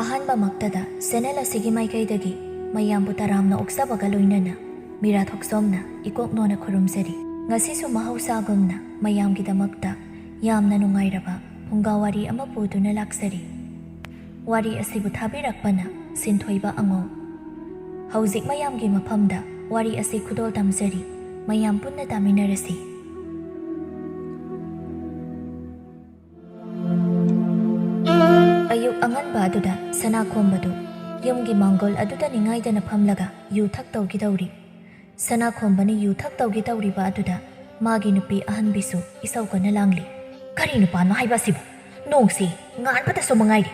ꯑꯍꯥꯟꯕ ꯃꯛꯇꯗ ꯆꯦꯅꯦꯜ ꯑꯁꯤꯒꯤ ꯃꯥꯏꯀꯩꯗꯒꯤ ꯃꯌꯥꯝꯕꯨ ꯇꯔꯥꯝꯅ ꯑꯣꯛꯆꯕꯒ ꯂꯣꯏꯅꯅ ꯃꯤꯔꯥ ꯊꯣꯛꯆꯣꯝꯅ ꯏꯀꯣꯛꯅꯣꯅ ꯈꯨꯔꯨꯝꯖꯔꯤ꯫ ꯉꯁꯤꯁꯨ ꯃꯍꯧꯁꯥꯒꯨꯝꯅ ꯃꯌꯥꯝꯒꯤꯗꯃꯛꯇ ꯌꯥꯝꯅ ꯅꯨꯡꯉꯥꯏꯔꯕ ꯐꯨꯡꯒꯥ ꯋꯥꯔꯤ ꯑꯃ ꯄꯨꯗꯨꯅ ꯂꯥꯛꯆꯔꯤ꯫ ꯋꯥꯔꯤ ꯑꯁꯤꯕꯨ ꯊꯥꯕꯤꯔꯛꯄꯅ ꯁꯤꯟꯊꯣꯏꯕ ꯑꯉꯣꯝ꯫ ꯍꯧꯖꯤꯛ ꯃꯌꯥꯝꯒꯤ ꯃꯐꯝꯗ ꯋꯥꯔꯤ ꯑꯁꯤ ꯈꯨꯗꯣꯜ ꯇꯝꯖꯔꯤ꯫ ꯃꯌꯥꯝ ꯄꯨꯟꯅ ꯇꯥꯃꯤꯟꯅꯔꯁꯤ꯫ ꯑꯌꯨꯛ ꯑꯉꯟꯕ ꯑꯗꯨꯗ ꯁꯅꯥꯈꯣꯝꯕꯗꯨ ꯌꯨꯝꯒꯤ ꯃꯥꯡꯒꯣꯜ ꯑꯗꯨꯗ ꯅꯤꯡꯉꯥꯏꯗꯅ ꯐꯝꯂꯒ ꯌꯨ ꯊꯛꯇꯧꯒꯤꯗꯧꯔꯤ꯫ ꯁꯅꯥꯈꯣꯝꯕꯅ ꯌꯨ ꯊꯛꯇꯧꯒꯤꯗꯧꯔꯤꯕ ꯑꯗꯨꯗ ꯃꯥꯒꯤ ꯅꯨꯄꯤ ꯑꯍꯟꯕꯤꯁꯨ ꯏꯁꯧ ꯀꯟꯅ ꯂꯥꯡꯂꯤ꯫ ꯀꯔꯤ ꯅꯨꯄꯥꯅꯣ ꯍꯥꯏꯕ ꯑꯁꯤꯕꯨ? ꯅꯣꯡꯁꯤ ꯉꯥꯟꯕꯗꯁꯨ ꯃꯉꯥꯏꯔꯤ,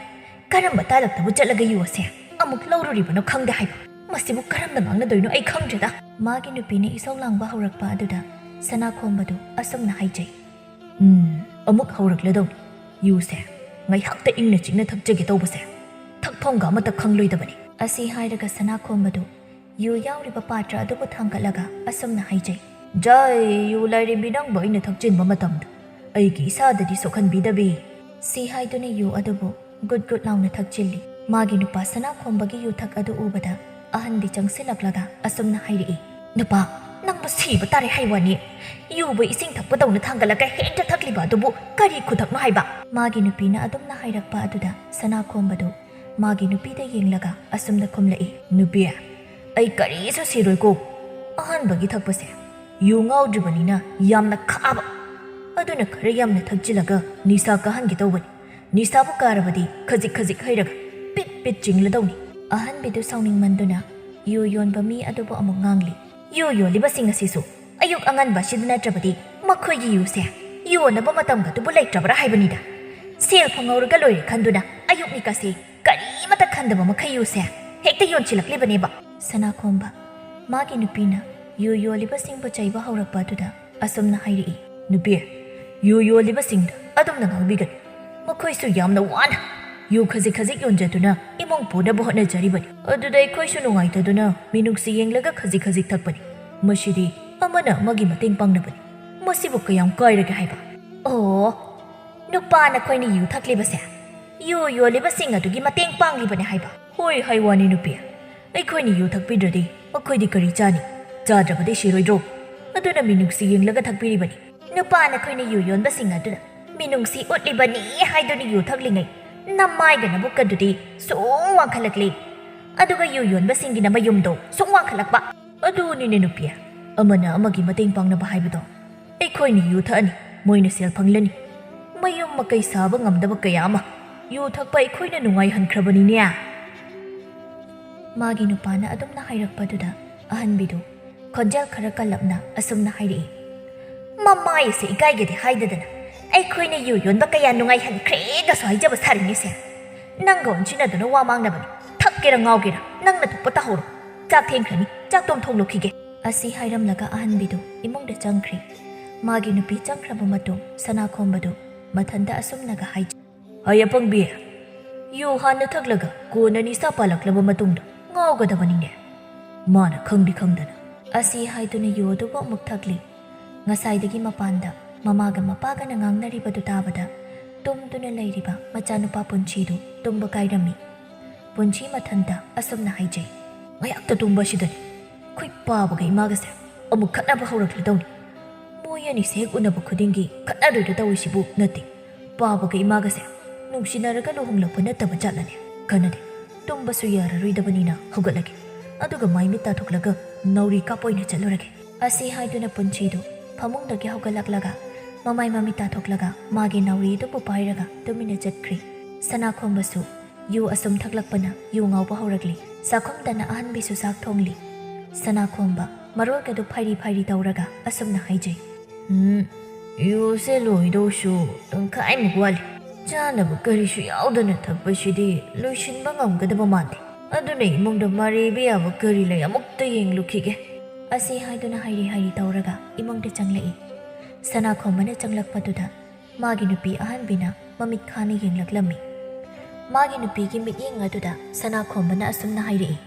ꯀꯔꯝꯕ ꯇꯥꯂꯛꯇꯕꯨ ꯆꯠꯂꯒ ꯌꯨ ꯑꯁꯦ ꯑꯃꯨꯛ ꯂꯧꯔꯨꯔꯤꯕꯅꯣ ꯈꯪꯗꯦ ꯍꯥꯏꯕ? ꯃꯁꯤꯕꯨ ꯀꯔꯝꯅ ꯉꯥꯡꯅꯗꯣꯏꯅꯣ ꯑꯩ ꯈꯪꯗ꯭ꯔꯦꯗ꯫ ꯃꯥꯒꯤ ꯅꯨꯄꯤꯅ ꯏꯁꯧ ꯂꯥꯡꯕ ꯍꯧꯔꯛꯄ ꯑꯗꯨꯗ ꯁꯅꯥꯈꯣꯝꯕꯗꯨ ꯑꯁꯨꯝꯅ ꯍꯥꯏꯖꯩ꯫ ꯑꯃꯨꯛ ꯍꯧꯔꯛꯂꯗꯧꯅꯤ ꯌꯨꯁꯦ, ꯉꯥꯏꯍꯥꯛꯇ ꯏꯪꯅ ꯆꯤꯛꯅ ꯊꯛꯆꯒꯦ ꯇꯧꯕꯁꯦ ꯊꯛꯐꯝꯒ ꯑꯃꯠꯇ ꯈꯪꯂꯣꯏꯗꯕꯅꯤ꯫ ꯑꯁꯤ ꯍꯥꯏꯔꯒ ꯁꯅꯥꯈꯣꯝꯕꯗꯨ ꯌꯨ ꯌꯥꯎꯔꯤꯕ ꯄꯥꯇ꯭ꯔ ꯑꯗꯨꯕꯨ ꯊꯥꯡꯒꯠꯂꯒ ꯑꯁꯨꯝꯅ ꯍꯥꯏꯖꯩ꯫ ꯖꯥꯏ ꯌꯨ ꯂꯥꯏꯔꯦꯝꯕꯤ ꯅꯪꯕꯨ ꯑꯩꯅ ꯊꯛꯆꯤꯟꯕ ꯃꯇꯝꯗ ꯑꯩꯒꯤ ꯏꯁꯥꯗꯗꯤ ꯁꯣꯛꯍꯟꯕꯤꯗꯕꯤ꯫ ꯁꯤ ꯍꯥꯏꯗꯨꯅ ꯌꯨ ꯑꯗꯨꯕు ꯒꯨꯠ ꯒꯨꯠ ꯂꯥꯎꯅ ꯊꯛꯆꯤꯜꯂꯤ꯫ ꯃꯥꯒꯤ ꯅꯨꯄꯥ ꯁꯅꯥꯈꯣꯝꯕꯒꯤ ꯌꯨꯊꯛ ꯑꯗꯨ ꯎꯕꯗ ꯑꯍꯟꯕꯤ ꯆꯪꯁꯤꯜꯂꯛꯂꯒ ꯑꯁꯨꯝꯅ ꯍꯥꯏꯔꯛꯏ꯫ ꯅꯨꯄꯥ, ꯅꯪꯕꯨ ꯁꯤꯕ ꯇꯥꯔꯦ ꯍꯥꯏꯋꯥꯅꯤ꯫ ꯌꯨꯕꯨ ꯏꯁꯤꯡ ꯊꯛꯄꯗꯧꯅ ꯊꯥꯡꯒꯠꯂꯒ ꯍꯦꯛꯇ ꯊꯛꯂꯤꯕ ꯑꯗꯨꯕꯨ ꯀꯔꯤ ꯈꯨꯊꯛꯅꯣ ꯍꯥꯏꯕ? ꯃꯥꯒꯤ ꯅꯨꯄꯤꯅ ꯑꯗꯨꯝꯅ ꯍꯥꯏꯔꯛꯄ ꯑꯗꯨꯗ ꯁꯅꯥꯈꯣꯝꯕꯗꯨ ꯃꯥꯒꯤ ꯅꯨꯄꯤꯗ ꯌꯦꯡꯂꯒ ꯑꯁꯨꯝꯅ ꯈꯨꯝꯂꯛꯏ꯫ ꯅꯨꯄꯤ, ꯑꯩ ꯀꯔꯤꯁꯨ ꯁꯤꯔꯣꯏꯀꯣ꯫ ꯑꯍꯥꯟꯕꯒꯤ ꯊꯛꯄꯁꯦ ꯌꯨ ꯉꯥꯎꯗ꯭ꯔꯤꯕꯅꯤꯅ ꯌꯥꯝꯅ ꯈꯥꯕ, ꯑꯗꯨꯅ ꯈꯔ ꯌꯥꯝꯅ ꯊꯛꯆꯤꯜꯂꯒ ꯅꯤꯁꯥ ꯀꯥꯍꯟꯒꯦ ꯇꯧꯕꯅꯤ꯫ ꯅꯤꯁꯥꯕꯨ ꯀꯥꯔꯕꯗꯤ ꯈꯖꯤꯛ ꯈꯖꯤꯛ ꯍꯩꯔꯒ ꯄꯤꯠ ꯄꯤꯠ ꯆꯤꯡꯂꯗꯧꯅꯤ꯫ ꯑꯍꯟꯕꯤꯗꯨ ꯁꯥꯎꯅꯤꯡꯃꯟꯗꯨꯅ ꯌꯨ ꯌꯣꯟꯕ ꯃꯤ ꯑꯗꯨꯕꯨ ꯑꯃꯨꯛ ꯉꯥꯡꯂꯤ꯫ ꯌꯨ ꯌꯣꯜꯂꯤꯕꯁꯤꯡ ꯑꯁꯤꯁꯨ ꯑꯌꯨꯛ ꯑꯉꯟꯕ ꯑꯁꯤꯗ ꯅꯠꯇ꯭ꯔꯕꯗꯤ ꯃꯈꯣꯏꯒꯤ ꯌꯨꯁꯦ ꯌꯣꯟꯅꯕ ꯃꯇꯝꯒꯗꯨꯕꯨ ꯂꯩꯇ꯭ꯔꯕ꯭ꯔꯥ ꯍꯥꯏꯕꯅꯤꯗ꯫ ꯁꯦꯜ ꯐꯪꯍꯧꯔꯒ ꯂꯣꯏꯔꯦ ꯈꯟꯗꯨꯅ ꯑꯌꯨꯛꯅꯤꯀꯁꯤ ꯀꯔꯤꯃꯠꯇ ꯈꯟꯗꯕ ꯃꯈꯩ ꯌꯨꯁꯦ ꯍꯦꯛꯇ ꯌꯣꯟꯁꯤꯜꯂꯛꯂꯤꯕꯅꯦꯕ꯫ ꯁꯅꯥꯈꯣꯝꯕ ꯃꯥꯒꯤ ꯅꯨꯄꯤꯅ ꯌꯨ ꯌꯣꯜꯂꯤꯕꯁꯤꯡꯕꯨ ꯆꯩꯕ ꯍꯧꯔꯛꯄ ꯑꯗꯨꯗ ꯑꯁꯨꯝꯅ ꯍꯥꯏꯔꯛꯏ꯫ ꯅꯨꯄꯤ, ꯌꯨ ꯌꯣꯜꯂꯤꯕꯁꯤꯡꯗ ꯑꯗꯨꯝꯅ ꯉꯥꯡꯕꯤꯒꯅꯨ꯫ ꯃꯈꯣꯏꯁꯨ ꯌꯥꯝꯅ ꯋꯥꯅ ꯌꯨ ꯈꯖꯤꯛ ꯈꯖꯤꯛ ꯌꯣꯟꯖꯗꯨꯅ ꯏꯃꯨꯡ ꯄꯨꯅꯕ ꯍꯣꯠꯅꯖꯔꯤꯕꯅꯤ꯫ ꯑꯗꯨꯗ ꯑꯩꯈꯣꯏꯁꯨ ꯅꯨꯡꯉꯥꯏꯇꯗꯨꯅ ꯃꯤꯅꯨꯡꯁꯤ ꯌꯦꯡꯂꯒ ꯈꯖꯤꯛ ꯈꯖꯤꯛ ꯊꯛꯄꯅꯤ꯫ ꯃꯁꯤꯗꯤ ꯑꯃꯅ ꯑꯃꯒꯤ ꯃꯇꯦꯡ ꯄꯥꯡꯅꯕꯅꯤ꯫ ꯃꯁꯤꯕꯨ ꯀꯌꯥꯝ ꯀꯥꯏꯔꯒꯦ ꯍꯥꯏꯕ? ꯑꯣ, ꯅꯨꯄꯥ ꯅꯈꯣꯏꯅ ꯌꯨ ꯊꯛꯂꯤꯕꯁꯦ ꯌꯨ ꯌꯣꯜꯂꯤꯕꯁꯤꯡ ꯑꯗꯨꯒꯤ ꯃꯇꯦꯡ ꯄꯥꯡꯂꯤꯕꯅꯦ ꯍꯥꯏꯕ? ꯍꯣꯏ ꯍꯥꯏꯋꯥꯅꯤ ꯅꯨꯄꯤ, ꯑꯩꯈꯣꯏꯅ ꯌꯨ ꯊꯛꯄꯤꯗ꯭ꯔꯗꯤ ꯃꯈꯣꯏꯗꯤ ꯀꯔꯤ ꯆꯥꯅꯤ? ꯆꯥꯗ꯭ꯔꯕꯗꯤ ꯁꯤꯔꯣꯏꯗ꯭ꯔꯣ? ꯑꯗꯨꯅ ꯃꯤꯅꯨꯡꯁꯤ ꯌꯦꯡꯂꯒ ꯊꯛꯄꯤꯔꯤꯕꯅꯤ꯫ ꯅꯨꯄꯥ ꯅꯈꯣꯏꯅ ꯌꯨ ꯌꯣꯟꯕꯁꯤꯡ ꯑꯗꯨꯅ ಮಿನುಂಗ್ಸಿ ಉಟ್ಲಿಬನಿ ಹಾಯ್ದುನಿ ಯು ಥಗ್ಲಿಂಗೈ ನಮ್ಮಾಯ್ಗನ ಬುಕ್ಕದುದಿ ಸೋಂ ವಾಂಖಲಕ್ಲಿ ಅದುಗ ಯು ಯೋನ್ಬಸಿಂಗಿನ ಮಯುಮ್ದೋ ಸೋಂ ವಾಂಖಲಕ್ಪ ಅದುನಿನೆ ನುಪಿಯ ಅಮನ ಅಮಗಿ ಮತೆಂಗ್ ಪಾಂಗ್ನಬ ಹಾಯ್ಬದೋ ꯑꯩꯈꯣꯏꯅ ꯌꯨ ꯊꯛꯑꯅꯤ, ꯃꯣꯏꯅ ꯁꯦꯜ ꯐꯪꯂꯅꯤ꯫ ꯃꯌꯨꯝ ꯃꯀꯩ ꯁꯥꯕ ꯉꯝꯗꯕ ꯀꯌꯥ ꯑꯃ ꯌꯨ ꯊꯛꯄ ꯑꯩꯈꯣꯏꯅ ꯅꯨꯡꯉꯥꯏꯍꯟꯈ꯭ꯔꯕꯅꯤꯅꯦ꯫ ꯃꯥꯒꯤ ꯅꯨꯄꯥꯅ ꯑꯗꯨꯝꯅ ꯍꯥꯏꯔꯛꯄꯗꯨꯗ ꯑꯍꯟꯕꯤꯗꯨ ꯈꯣꯟꯖꯦꯜ ꯈꯔ ꯀꯜꯂꯞꯅ ꯑꯁꯨꯝꯅ ꯍꯥꯏꯔꯛꯏ꯫ ꯃꯃꯥꯏ ꯑꯁꯤ ꯏꯀꯥꯏꯒꯗꯤ ꯍꯥꯏꯗꯗꯅ ꯑꯩꯈꯣꯏꯅ ꯌꯨ ꯌꯣꯟꯕ ꯀꯌꯥ ꯅꯨꯡꯉꯥꯏꯍꯟꯈ꯭ꯔꯦꯒꯁꯨ ꯍꯥꯏꯖꯕ ꯁꯥꯔꯤꯅꯤꯁꯦ꯫ ꯅꯪꯒ ꯑꯣꯟꯁꯤꯟꯅꯗꯨꯅ ꯋꯥ ꯃꯥꯡꯅꯕꯅꯤ꯫ ꯊꯛꯀꯦꯔ ꯉꯥꯎꯒꯦꯔ ꯅꯪꯅ ꯊꯣꯛꯄ ꯇꯥꯍꯧꯔꯣ꯫ ꯆꯥꯛ ꯊꯦꯡꯈ꯭ꯔꯅꯤ, ꯆꯥꯛꯇꯣꯝ ꯊꯣꯡꯂꯨꯈꯤꯒꯦ꯫ ꯑꯁꯤ ꯍꯥꯏꯔꯝꯂꯒ ꯑꯍꯟꯕꯤꯗꯨ ꯏꯃꯨꯡꯗ ꯆꯪꯈ꯭ꯔꯤ꯫ ꯃꯥꯒꯤ ꯅꯨꯄꯤ ꯆꯪꯈ꯭ꯔꯕ ꯃꯇꯨꯡ ꯁꯅꯥꯈꯣꯝꯕꯗꯨ ꯃꯊꯟꯗ ꯑꯁꯨꯝꯅꯒ ꯍꯥꯏꯖꯩ꯫ ꯍꯩ ꯑꯄꯪꯕꯤ, ꯌꯨ ꯍꯥꯟꯅ ꯊꯛꯂꯒ ꯀꯣꯟꯅ ꯅꯤꯁꯥ ꯄꯥꯜꯂꯛꯂꯕ ꯃꯇꯨꯡꯗ ꯉꯥꯎꯒꯗꯕꯅꯤꯅꯦ꯫ ꯃꯥꯅ ꯈꯪꯗꯤ ꯈꯪꯗꯅ ꯑꯁꯤ ꯍꯥꯏꯗꯨꯅ ꯌꯨ ꯑꯗꯨꯕꯨ ꯑꯃꯨꯛ ꯊꯛꯂꯤ꯫ ꯉꯁꯥꯏꯗꯒꯤ ꯃꯄꯥꯟꯗ ꯃꯃꯥꯒ ꯃꯄꯥꯒꯅ ꯉꯥꯡꯅꯔꯤꯕꯗꯨ ꯇꯥꯕꯗ ꯇꯨꯝꯗꯨꯅ ꯂꯩꯔꯤꯕ ꯃꯆꯥꯅꯨꯄꯥ ꯄꯨꯟꯁꯤꯗꯨ ꯇꯨꯝꯕ ꯀꯥꯏꯔꯝꯃꯤ꯫ ꯄꯨꯟꯁꯤ ꯃꯊꯟꯇ ꯑꯁꯨꯝꯅ ꯍꯥꯏꯖꯩ꯫ ꯉꯥꯏꯍꯥꯛꯇ ꯇꯨꯝꯕ ꯑꯁꯤꯗꯅꯤ ꯑꯩꯈꯣꯏ ꯄꯥꯕꯒ ꯏꯃꯥꯒꯁꯦ ꯑꯃꯨꯛ ꯈꯠꯅꯕ ꯍꯧꯔꯛꯂꯗꯧꯅꯤ꯫ ꯃꯣꯏ ꯑꯅꯤꯁꯦ ꯍꯦꯛ ꯎꯅꯕ ꯈꯨꯗꯤꯡꯒꯤ ꯈꯠꯅꯗꯣꯏꯗ ꯇꯧꯔꯤꯁꯤꯕꯨ ꯅꯠꯇꯦ꯫ ꯄꯥꯕꯒ ꯏꯃꯥꯒꯁꯦ ꯅꯨꯡꯁꯤꯅꯔꯒ ꯂꯨꯍꯣꯡꯂꯛꯄ ꯅꯠꯇꯕ ꯆꯠꯂꯅꯤ꯫ ꯈꯟꯅꯗꯦ, ꯇꯨꯝꯕꯁꯨ ꯌꯥꯔꯔꯣꯏꯗꯕꯅꯤꯅ ꯍꯧꯒꯠꯂꯒꯦ, ꯑꯗꯨꯒ ꯃꯥꯏ ꯃꯤꯠ ꯇꯥꯊꯣꯛꯂꯒ ꯅꯥꯎꯔꯤ ꯀꯥꯞꯄ ꯑꯣꯏꯅ ꯆꯠꯂꯨꯔꯒꯦ꯫ ꯑꯁꯤ ꯍꯥꯏꯗꯨꯅ ꯄꯨꯟꯁꯤꯗꯨ ꯐꯃꯨꯡꯗꯒꯤ ꯍꯧꯒꯠꯂꯛꯂꯒ ꯃꯃꯥꯏ ꯃꯃꯤꯠ ꯇꯥꯊꯣꯛꯂꯒ ꯃꯥꯒꯤ ꯅꯥꯎꯔꯤꯗꯨꯕꯨ ꯄꯥꯏꯔꯒ ꯇꯨꯃꯤꯟꯅ ꯆꯠꯈ꯭ꯔꯤ꯫ ꯁꯅꯥꯈꯣꯝꯕꯁꯨ ꯌꯨ ꯑꯁꯨꯝ ꯊꯛꯂꯛꯄꯅ ꯌꯨ ꯉꯥꯎꯕ ꯍꯧꯔꯛꯂꯤ꯫ ꯆꯥꯛꯈꯨꯝꯗꯅ ꯑꯍꯟꯕꯤꯁꯨ ꯆꯥꯛ ꯊꯣꯡꯂꯤ꯫ ꯁꯅꯥꯈꯣꯝꯕ ꯃꯔꯣꯜꯒꯗꯨ ꯐꯩꯔꯤ ꯐꯩꯔꯤ ꯇꯧꯔꯒ ꯑꯁꯨꯝꯅ ꯍꯥꯏꯖꯩ꯫ ꯌꯨꯁꯦ ꯂꯣꯏꯗꯧꯁꯨ ꯇꯪꯈꯥꯏꯃꯨꯛ ꯋꯥꯠꯂꯤ꯫ ꯆꯥꯅꯕ ꯀꯔꯤꯁꯨ ꯌꯥꯎꯗꯅ ꯊꯛꯄꯁꯤꯗꯤ ꯂꯣꯏꯁꯤꯟꯕ ꯉꯝꯒꯗꯕ ꯃꯥꯟꯗꯦ꯫ ꯑꯗꯨꯅ ꯏꯃꯨꯡꯗ ꯃꯔꯩꯕ ꯌꯥꯕ ꯀꯔꯤ ꯂꯩ ꯑꯃꯨꯛꯇ ꯌꯦꯡꯂꯨꯈꯤꯒꯦ꯫ ꯑꯁꯤ ꯍꯥꯏꯗꯨꯅ ꯍꯩꯔꯤ ꯍꯩꯔꯤ ꯇꯧꯔꯒ ꯏꯃꯨꯡꯗ ꯆꯪꯂꯛꯏ꯫ ꯁꯅꯥꯈꯣꯝꯕꯅ ꯆꯪꯂꯛꯄꯗꯨꯗ ꯃꯥꯒꯤ ꯅꯨꯄꯤ ꯑꯍꯟꯕꯤꯅ ꯃꯃꯤꯠ ꯈꯥꯅ ꯌꯦꯡꯂꯛꯂꯝꯃꯤ꯫ ꯃꯥꯒꯤ ꯅꯨꯄꯤꯒꯤ ꯃꯤꯠꯌꯦꯡ ꯑꯗꯨꯗ ꯁꯅꯥꯈꯣꯝꯕꯅ ꯑꯁꯨꯝꯅ ꯍꯥꯏꯔꯛꯏ꯫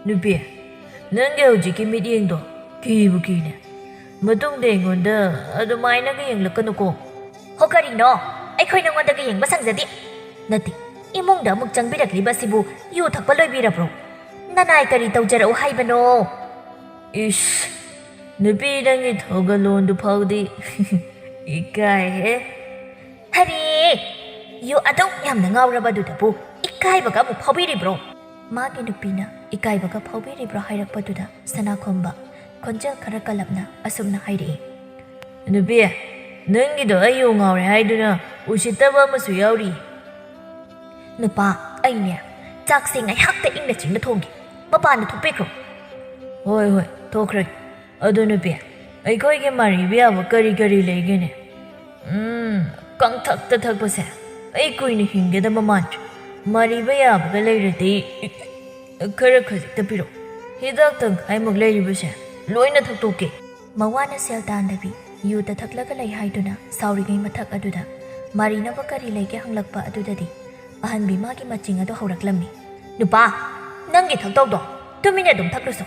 ꯅꯨꯄꯤ, ꯅꯪꯒꯤ ꯍꯧꯖꯤꯛꯀꯤ ꯃꯤꯠꯌꯦꯡꯗꯣ ꯀꯤꯕꯨ ꯀꯤꯅꯦ꯫ ꯃꯇꯨꯡꯗ ꯑꯩꯉꯣꯟꯗ ꯑꯗꯨꯃꯥꯏꯅꯒ ꯌꯦꯡꯂꯛꯀꯅꯨꯀꯣ꯫ ꯍꯣ ꯀꯔꯤꯅꯣ? ꯑꯩꯈꯣꯏ ꯅꯉꯣꯟꯗꯒ ꯌꯦꯡꯕ ꯁꯪꯖꯗꯦ꯫ ꯅꯠꯇꯦ, ꯏꯃꯨꯡꯗ ꯑꯃꯨꯛ ꯆꯪꯕꯤꯔꯛꯂꯤꯕꯁꯤꯕꯨ ꯌꯨ ꯊꯛꯄ ꯂꯣꯏꯕꯤꯔꯕ꯭ꯔꯣ? ꯅꯅꯥꯏ ꯀꯔꯤ ꯇꯧꯖꯔꯛꯎ ꯍꯥꯏꯕꯅꯣ? ꯏꯁ ꯅꯨꯄꯤ ꯅꯪꯒꯤ ꯊꯧꯒꯜꯂꯣꯟꯗꯨ ꯐꯥꯎꯗꯤ ꯏꯀꯥꯏꯍꯦ. ꯍꯔꯦ, ꯌꯨ ꯑꯗꯨꯛ ꯌꯥꯝꯅ ꯉꯥꯎꯔꯕꯗꯨꯗꯕꯨ ꯏꯀꯥꯏꯕꯒ ꯑꯃꯨꯛ ꯐꯥꯎꯕꯤꯔꯤꯕ꯭ꯔꯣ? ꯃꯥꯒꯤ ꯅꯨꯄꯤꯅ ꯏꯀꯥꯏꯕꯒ ꯐꯥꯎꯕꯤꯔꯤꯕ꯭ꯔꯣ ꯍꯥꯏꯔꯛꯄꯗꯨꯗ ꯁꯅꯥꯈꯣꯝꯕ ꯈꯣꯟꯖꯦꯜ ꯈꯔ ꯀꯜꯂꯞꯅ ꯑꯁꯨꯝꯅ ꯍꯥꯏꯔꯛꯏ. ꯅꯨꯄꯤ ꯅꯪꯒꯤꯗꯣ ꯑꯩ ꯌꯨ ꯉꯥꯎꯔꯦ ꯍꯥꯏꯗꯨꯅ ꯎꯁꯤꯠꯇꯕ ꯑꯃꯁꯨ ꯌꯥꯎꯔꯤ. ꯅꯨꯄꯥ, ꯑꯩꯅꯦ ꯆꯥꯛꯁꯦ ꯉꯥꯏꯍꯥꯛꯇ ꯏꯪꯅ ꯆꯤꯡꯅ ꯊꯣꯡꯒꯦ. ꯃꯄꯥꯟꯗ ꯊꯣꯛꯄꯤꯈ꯭ꯔꯣ. ꯍꯣꯏ ꯍꯣꯏ ꯊꯣꯛꯈ꯭ꯔꯒꯦ. ꯑꯗꯨ ꯅꯨꯄꯤ ꯑꯩꯈꯣꯏꯒꯤ ꯃꯔꯤꯕ ꯌꯥꯕ ꯀꯔꯤ ꯀꯔꯤ ꯂꯩꯒꯦꯅꯦ? ꯀꯪꯊꯛꯇ ꯊꯛꯄꯁꯦ ꯑꯩ ꯀꯨꯏꯅ ꯍꯤꯡꯒꯗꯕ ꯃꯥꯟꯗ꯭ꯔꯦ. ꯃꯔꯤꯕ ꯌꯥꯕꯒ ꯂꯩꯔꯗꯤ ꯈꯔ ꯈꯖꯤꯛꯇ ꯄꯤꯔꯛꯑꯣ. ꯍꯤꯗꯥꯛ ꯇꯪꯈꯥꯏꯃꯨꯛ ꯂꯩꯔꯤꯕꯁꯦ ꯂꯣꯏꯅ ꯊꯛꯇꯣꯛꯀꯦ. ꯃꯋꯥꯅ ꯁꯦꯜ ꯇꯥꯟꯗꯕꯤ ꯌꯨꯗ ꯊꯛꯂꯒ ꯂꯩ ꯍꯥꯏꯗꯨꯅ ꯁꯥꯎꯔꯤꯉꯩ ꯃꯊꯛ ꯑꯗꯨꯗ ꯃꯥꯔꯤꯅꯕ ꯀꯔꯤ ꯂꯩꯒꯦ ꯍꯪꯂꯛꯄ ꯑꯗꯨꯗꯗꯤ ꯑꯍꯟꯕꯤ ꯃꯥꯒꯤ ꯃꯆꯤꯡ ꯑꯗꯨ ꯍꯧꯔꯛꯂꯝꯃꯤ. ꯅꯨꯄꯥ, ꯅꯪꯒꯤ ꯊꯛꯇꯧꯗꯣ ꯇꯨꯃꯤꯟꯅ ꯑꯗꯨꯝ ꯊꯛꯂꯨꯁꯣ.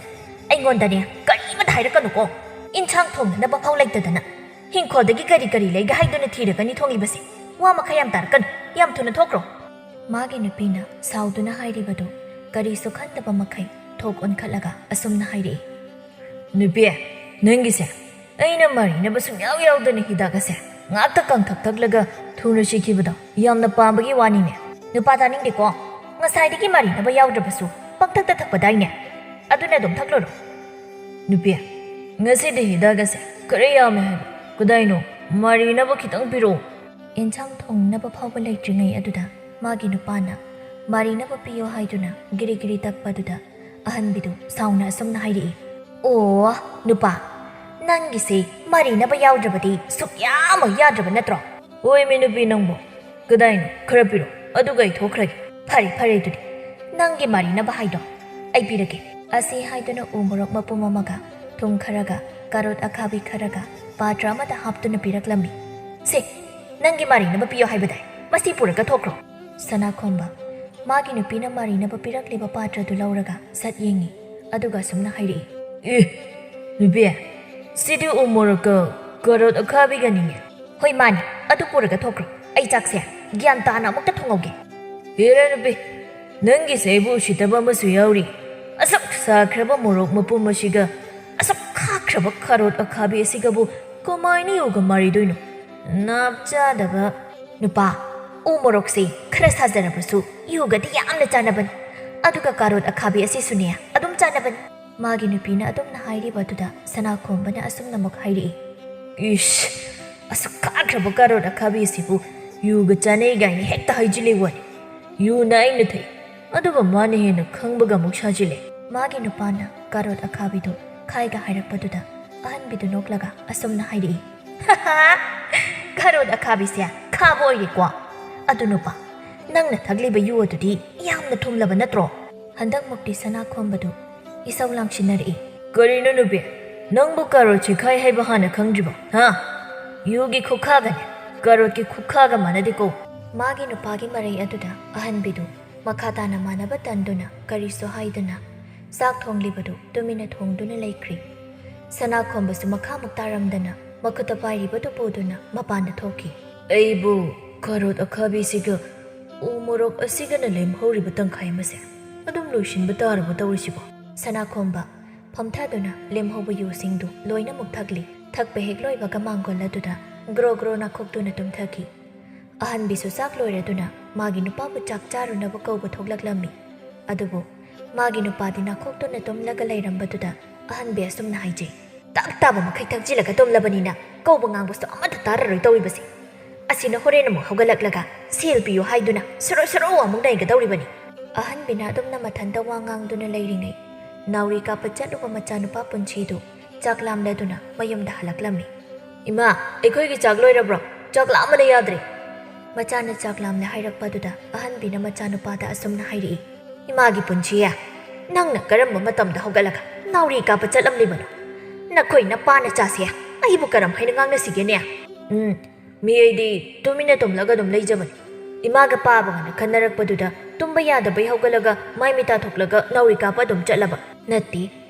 ꯑꯩꯉꯣꯟꯗꯅꯦ ꯀꯔꯤꯃꯇ ꯍꯥꯏꯔꯛꯀꯅꯨꯀꯣ. ꯏꯟꯁꯥꯡ ꯊꯣꯡꯅꯅꯕ ꯐꯥꯎ ꯂꯩꯇꯗꯅ ꯍꯤꯡꯈꯣꯜꯗꯒꯤ ꯀꯔꯤ ꯀꯔꯤ ꯂꯩꯒꯦ ꯍꯥꯏꯗꯨꯅ ꯊꯤꯔꯒꯅꯤ ꯊꯣꯡꯂꯤꯕꯁꯦ. ꯋꯥ ꯃꯈꯩ ꯌꯥꯝ ꯇꯥꯔꯛꯀꯅꯨ. ꯌꯥꯝ ꯊꯨꯅ ꯊꯣꯛꯈ꯭ꯔꯣ. ꯃꯥꯒꯤ ꯅꯨꯄꯤꯅ ꯁꯥꯎꯗꯨꯅ ꯍꯥꯏꯔꯤꯕꯗꯨ ꯀꯔꯤꯁꯨ ꯈꯟꯗꯕ ꯃꯈꯩ ꯊꯣꯛ ꯑꯣꯟꯈꯠꯂꯒ ꯑꯁꯨꯝꯅ ꯍꯥꯏꯔꯛꯏ. ꯅꯨꯄꯤ ꯅꯪꯒꯤꯁꯦ ꯑꯩꯅ ꯃꯔꯤꯅꯕ ꯁꯨꯡꯌꯥꯎ ꯌꯥꯎꯗꯅ ꯍꯤꯗꯥꯛ ꯑꯁꯦ ꯉꯥꯛꯇ ꯀꯪꯊꯛ ꯊꯛꯂꯒ ꯊꯨꯅ ꯁꯤꯈꯤꯕꯗꯣ ꯌꯥꯝꯅ ꯄꯥꯝꯕꯒꯤ ꯋꯥꯅꯤꯅꯦ. ꯅꯨꯄꯥ ꯇꯥꯅꯤꯡꯗꯦꯀꯣ. ꯉꯁꯥꯏꯗꯒꯤ ꯃꯔꯤꯅꯕ ꯌꯥꯎꯗ꯭ꯔꯕꯁꯨ ꯄꯪꯊꯛꯇ ꯊꯛꯄꯗꯥꯏꯅꯦ. ꯑꯗꯨꯅ ꯑꯗꯨꯝ ꯊꯛꯂꯨꯔꯣ. ꯅꯨꯄꯤ ꯉꯁꯤꯗꯤ ꯍꯤꯗꯥꯛ ꯑꯁꯦ ꯈꯔ ꯌꯥꯝꯃꯦ ꯍꯥꯏꯕ. ꯀꯗꯥꯏꯅꯣ? ꯃꯔꯤꯅꯕ ꯈꯤꯇꯪ ꯄꯤꯔꯛꯑꯣ. ꯏꯟꯁꯥꯡ ꯊꯣꯡꯅꯕ ꯐꯥꯎꯕ ꯂꯩꯇ꯭ꯔꯤꯉꯩ ꯑꯗꯨꯗ ꯃꯥꯒꯤ ꯅꯨꯄꯥꯅ ꯃꯥꯔꯤꯅꯕ ꯄꯤꯌꯣ ꯍꯥꯏꯗꯨꯅ ꯒꯤꯔꯤ ꯒꯤꯔꯤ ꯇꯛꯄꯗꯨꯗ ꯑꯍꯟꯕꯤꯗꯨ ꯁꯥꯎꯅ ꯑꯁꯨꯝꯅ ꯍꯥꯏꯔꯛꯏ. ꯑꯣ ꯅꯨꯄꯥ, ꯅꯪꯒꯤꯁꯦ ꯃꯥꯔꯤꯅꯕ ꯌꯥꯎꯗ꯭ꯔꯕꯗꯤ ꯁꯨꯛꯌꯥꯃꯛ ꯌꯥꯗ꯭ꯔꯕ ꯅꯠꯇ꯭ꯔꯣ? ꯍꯣꯏꯃꯤ ꯅꯨꯄꯤ ꯅꯪꯕꯨ. ꯀꯗꯥꯏꯅꯣ? ꯈꯔ ꯄꯤꯔꯛꯑꯣ ꯑꯗꯨꯒ ꯑꯩ ꯊꯣꯛꯈ꯭ꯔꯒꯦ. ꯐꯔꯦ ꯐꯔꯦ ꯑꯗꯨꯗꯤ ꯅꯪꯒꯤ ꯃꯥꯔꯤꯅꯕ ꯍꯥꯏꯗꯣ ꯑꯩ ꯄꯤꯔꯒꯦ. ꯑꯁꯤ ꯍꯥꯏꯗꯨꯅ ꯎ ꯃꯣꯔꯣꯛ ꯃꯄꯨꯝ ꯑꯃꯒ ꯊꯨꯝ ꯈꯔꯒ ꯀꯥꯔꯣꯠ ꯑꯈꯥꯕꯤ ꯈꯔꯒ ꯄꯥꯇ꯭ꯔ ꯑꯃꯗ ꯍꯥꯞꯇꯨꯅ ꯄꯤꯔꯛꯂꯝꯃꯤ. ꯁꯦ, ꯅꯪꯒꯤ ꯃꯥꯔꯤꯅꯕ ꯄꯤꯌꯣ ꯍꯥꯏꯕꯗꯥꯏ. ꯃꯁꯤ ꯄꯨꯔꯒ ꯊꯣꯛꯈ꯭ꯔꯣ. ꯁꯅꯥꯈꯣꯝꯕ ꯃꯥꯒꯤ ꯅꯨꯄꯤꯅ ꯃꯥꯔꯤꯅꯕ ꯄꯤꯔꯛꯂꯤꯕ ꯄꯥꯇ꯭ꯔꯗꯨ ꯂꯧꯔꯒ ꯁꯠ ꯌꯦꯡꯉꯤ. ꯑꯗꯨꯒ ꯑꯁꯨꯝꯅ ꯍꯥꯏꯔꯛꯏ. ꯅꯨꯄꯤ ꯁꯤꯗꯤ ꯎ ꯃꯣꯔꯣꯛꯀ ꯀꯥꯔꯣꯠ ꯑꯈꯥꯕꯤꯒꯅꯤꯅꯦ. ꯍꯣꯏ ꯃꯥꯅꯤ, ꯑꯗꯨ ꯄꯨꯔꯒ ꯊꯣꯛꯈ꯭ꯔꯣ. ꯑꯩ ꯆꯥꯛꯁꯦ ꯒ꯭ꯌꯥꯟ ꯇꯥꯅ ꯑꯃꯨꯛꯇ ꯊꯣꯡꯍꯧꯒꯦ. ꯍꯦꯔꯥ ꯅꯨꯄꯤ ꯅꯪꯒꯤꯁꯦ ꯑꯩꯕꯨ ꯎꯁꯤꯠꯇꯕ ꯑꯃꯁꯨ ꯌꯥꯎꯔꯤ. ꯑꯁꯨꯛ ꯁꯥꯈ꯭ꯔꯕ ꯃꯣꯔꯣꯛ ꯃꯄꯨꯝ ꯑꯁꯤꯒ ꯑꯁꯨꯛ ꯈꯥꯈ꯭ꯔꯕ ꯀꯥꯔꯣꯠ ꯑꯈꯥꯕꯤ ꯑꯁꯤꯒꯕꯨ ꯀꯃꯥꯏꯅ ꯌꯨꯒ ꯃꯥꯔꯤꯗꯣꯏꯅꯣ? ꯅꯥꯞ ꯆꯥꯗꯕ. ꯅꯨꯄꯥ, ꯎ ꯃꯣꯔꯣꯛꯁꯦ ꯈꯔ ꯁꯥꯖꯔꯕꯁꯨ ꯌꯨꯒꯗꯤ ꯌꯥꯝꯅ ꯆꯥꯟꯅꯕꯅꯤ. ꯑꯗꯨꯒ ꯀꯥꯔꯣꯠ ꯑꯈꯥꯕꯤ ꯑꯁꯤꯁꯨꯅꯦ ꯑꯗꯨꯝ ꯆꯥꯟꯅꯕꯅꯤ. ꯃꯥꯒꯤ ꯅꯨꯄꯤꯅ ꯑꯗꯨꯝꯅ ꯍꯥꯏꯔꯤꯕꯗꯨꯗ ꯁꯅꯥꯈꯣꯝꯕꯅ ꯑꯁꯨꯝꯅꯃꯛ ꯍꯥꯏꯔꯛꯏ. ꯏꯁ ꯑꯁꯨꯛ ꯈꯥꯈ꯭ꯔꯕ ꯀꯥꯔꯣꯠ ꯑꯈꯥꯕꯤ ꯑꯁꯤꯕꯨ ꯌꯨꯒ ꯆꯥꯅꯩ ꯒꯥꯏꯅ ꯍꯦꯛꯇ ꯍꯥꯏꯖꯤꯜꯂꯤ ꯋꯥꯅꯤ. ꯌꯨꯅ ꯑꯩꯅ ꯊꯛꯏ ꯑꯗꯨꯒ ꯃꯥꯅ ꯍꯦꯟꯅ ꯈꯪꯕꯒ ꯑꯃꯨꯛ ꯁꯥꯖꯤꯜꯂꯦ. ꯃꯥꯒꯤ ꯅꯨꯄꯥꯅ ꯀꯥꯔꯣꯠ ꯑꯈꯥꯕꯤꯗꯨ ꯈꯥꯏꯒ ꯍꯥꯏꯔꯛꯄꯗꯨꯗ ꯑꯍꯟꯕꯤꯗꯨ ꯅꯣꯛꯂꯒ ꯑꯁꯨꯝꯅ ꯍꯥꯏꯔꯛꯏ. ꯀꯥꯔꯣꯠ ꯑꯈꯥꯕꯤꯁꯦ ꯈꯥꯕ ꯑꯣꯏꯔꯦꯀꯣ. ꯑꯗꯨ ꯅꯨꯄꯥ, ꯅꯪꯅ ꯊꯛꯂꯤꯕ ꯌꯨ ꯑꯗꯨꯗꯤ ꯌꯥꯝꯅ ꯊꯨꯝꯂꯕ ꯅꯠꯇ꯭ꯔꯣ? ꯍꯟꯗꯛꯃꯨꯛꯇꯤ ꯁꯅꯥꯈꯣꯝꯕꯗꯨ ꯏꯁꯧ ꯂꯥꯡꯁꯤꯟꯅꯔꯛꯏ. ꯀꯔꯤꯅꯣ ꯅꯨꯄꯤ ꯅꯪꯕꯨ ꯀꯥꯔꯣꯠꯁꯤ ꯈꯥꯏ ꯍꯥꯏꯕ ꯍꯥꯟꯅ ꯈꯪꯗ꯭ꯔꯤꯕꯣ? ꯌꯨꯒꯤ ꯈꯨꯈꯥꯒꯅꯦ ꯀꯥꯔꯣꯠꯀꯤ ꯈꯨꯈꯥꯒ ꯃꯥꯟꯅꯗꯦꯀꯣ. ꯃꯥꯒꯤ ꯅꯨꯄꯥꯒꯤ ꯃꯔꯩ ꯑꯗꯨꯗ ꯑꯍꯟꯕꯤꯗꯨ ꯃꯈꯥ ꯇꯥꯅ ꯃꯥꯟꯅꯕ ꯇꯟꯗꯨꯅ ꯀꯔꯤꯁꯨ ꯍꯥꯏꯗꯨꯅ ꯆꯥꯛ ꯊꯣꯡꯂꯤꯕꯗꯨ ꯇꯨꯃꯤꯟꯅ ꯊꯣꯡꯗꯨꯅ ꯂꯩꯈ꯭ꯔꯤ. ꯁꯅꯥꯈꯣꯝꯕꯁꯨ ꯃꯈꯥꯃꯨꯛ ꯇꯥꯔꯝꯗꯅ ꯃꯈꯨꯠꯇ ꯄꯥꯏꯔꯤꯕꯗꯨ ꯄꯨꯗꯨꯅ ꯃꯄꯥꯟꯗ ꯊꯣꯛꯈꯤ. ꯑꯩꯕꯨ ꯀꯥꯔꯣꯠ ꯑꯈꯥꯕꯤꯁꯤꯒ ꯎ ꯃꯣꯔꯣꯛ ꯑꯁꯤꯒꯅ ꯂꯦꯝꯍꯧꯔꯤꯕ ꯇꯪꯈꯥꯏ ꯑꯃꯁꯦ ꯑꯗꯨꯝ ꯂꯣꯏꯁꯤꯟꯕ ꯇꯥꯔꯕ ꯇꯧꯔꯤꯁꯤꯕꯣ? ꯁꯅꯥꯈꯣꯝꯕ ꯐꯝꯊꯗꯨꯅ ꯂꯦꯝꯍꯧꯕ ꯌꯨꯁꯤꯡꯗꯨ ꯂꯣꯏꯅꯃꯛ ꯊꯛꯂꯤ. ꯊꯛꯄ ꯍꯦꯛ ꯂꯣꯏꯕꯒ ꯃꯥꯡꯒꯣꯜ ꯑꯗꯨꯗ ꯒ꯭ꯔꯣ ꯒ꯭ꯔꯣ ꯅꯥꯈꯣꯛꯇꯨꯅ ꯇꯨꯝꯊꯈꯤ. ꯑꯍꯟꯕꯤꯁꯨ ꯆꯥꯛ ꯂꯣꯏꯔꯗꯨꯅ ꯃꯥꯒꯤ ꯅꯨꯄꯥꯕꯨ ꯆꯥꯛ ꯆꯥꯔꯨꯅꯕ ꯀꯧꯕ ꯊꯣꯛꯂꯛꯂꯝꯃꯤ. ꯑꯗꯨꯕꯨ ꯃꯥꯒꯤ ꯅꯨꯄꯥꯗꯤ ꯅꯥꯈꯣꯛꯇꯨꯅ ꯇꯨꯝꯂꯒ ꯂꯩꯔꯝꯕꯗꯨꯗ ꯑꯍꯟꯕꯤ ꯑꯁꯨꯝꯅ ꯍꯥꯏꯖꯩ. ꯇꯞ ꯇꯥꯕ ꯃꯈꯩ ꯊꯛꯆꯤꯜꯂꯒ ꯇꯨꯝꯂꯕꯅꯤꯅ ꯀꯧꯕ ꯉꯥꯡꯕꯁꯨ ꯑꯃꯠꯇ ꯇꯥꯔꯔꯣꯏ ꯇꯧꯔꯤꯕꯁꯤ. ꯑꯁꯤꯅ ꯍꯣꯔꯦꯟ ꯑꯃꯨꯛ ꯍꯧꯒꯠꯂꯛꯂꯒ ꯁꯦꯜ ꯄꯤꯌꯨ ꯍꯥꯏꯗꯨꯅ ꯁꯔꯣ ꯁꯔꯣ ꯑꯃꯨꯛ ꯅꯩꯒꯗꯧꯔꯤꯕꯅꯤ. ꯑꯍꯟꯕꯤꯅ ꯑꯗꯨꯝꯅ ꯃꯊꯟꯇ ꯋꯥ ꯉꯥꯡꯗꯨꯅ ꯂꯩꯔꯤꯉꯩ ꯅꯥꯎꯔꯤ ꯀꯥꯞꯄ ꯆꯠꯂꯨꯕ ꯃꯆꯥꯅꯨꯄꯥ ꯄꯨꯟꯁꯤꯗꯨ ꯆꯥꯛ ꯂꯥꯝꯂꯗꯨꯅ ꯃꯌꯨꯝꯗ ꯍꯜꯂꯛꯂꯝꯃꯤ. ꯏꯃꯥ ꯑꯩꯈꯣꯏꯒꯤ ꯆꯥꯛ ꯂꯣꯏꯔꯕ꯭ꯔꯣ? ꯆꯥꯛ ꯂꯥꯝꯕꯅ ꯌꯥꯗ꯭ꯔꯦ. ꯃꯆꯥꯅ ꯆꯥꯛ ꯂꯥꯝꯂꯦ ꯍꯥꯏꯔꯛꯄꯗꯨꯗ ꯑꯍꯟꯕꯤꯅ ꯃꯆꯥꯅꯨꯄꯥꯗ ꯑꯁꯨꯝꯅ ꯍꯥꯏꯔꯛꯏ. ꯏꯃꯥꯒꯤ ꯄꯨꯟꯁꯤꯌꯦ, ꯅꯪꯅ ꯀꯔꯝꯕ ꯃꯇꯝꯗ ꯍꯧꯒꯠꯂꯒ ꯅꯥꯎꯔꯤ ꯀꯥꯞꯄ ꯆꯠꯂꯝꯂꯤꯕꯅꯣ? ꯅꯈꯣꯏ ꯅꯄꯥꯅ ꯆꯥꯁꯦ ꯑꯩꯕꯨ ꯀꯔꯝ ꯍꯥꯏꯅ ꯉꯥꯡꯅꯁꯤꯒꯦꯅꯦ? ꯃꯤ ꯑꯩꯗꯤ ꯇꯨꯃꯤꯟꯅ ꯇꯨꯝꯂꯒ ꯑꯗꯨꯝ ꯂꯩꯖꯕꯅꯤ. ꯏꯃꯥꯒ ꯄꯥꯕꯒꯅ ꯈꯟꯅꯔꯛꯄꯗꯨꯗ ꯇꯨꯝꯕ ꯌꯥꯗꯕꯩ ꯍꯧꯒꯠꯂꯒ ꯃꯥꯏ ꯃꯤꯠ ꯇꯥꯊꯣꯛꯂꯒ ꯅꯥꯎꯔꯤ ꯀꯥꯞꯄ ꯑꯗꯨꯝ ꯆꯠꯂꯕ. ꯅꯠꯇꯦ,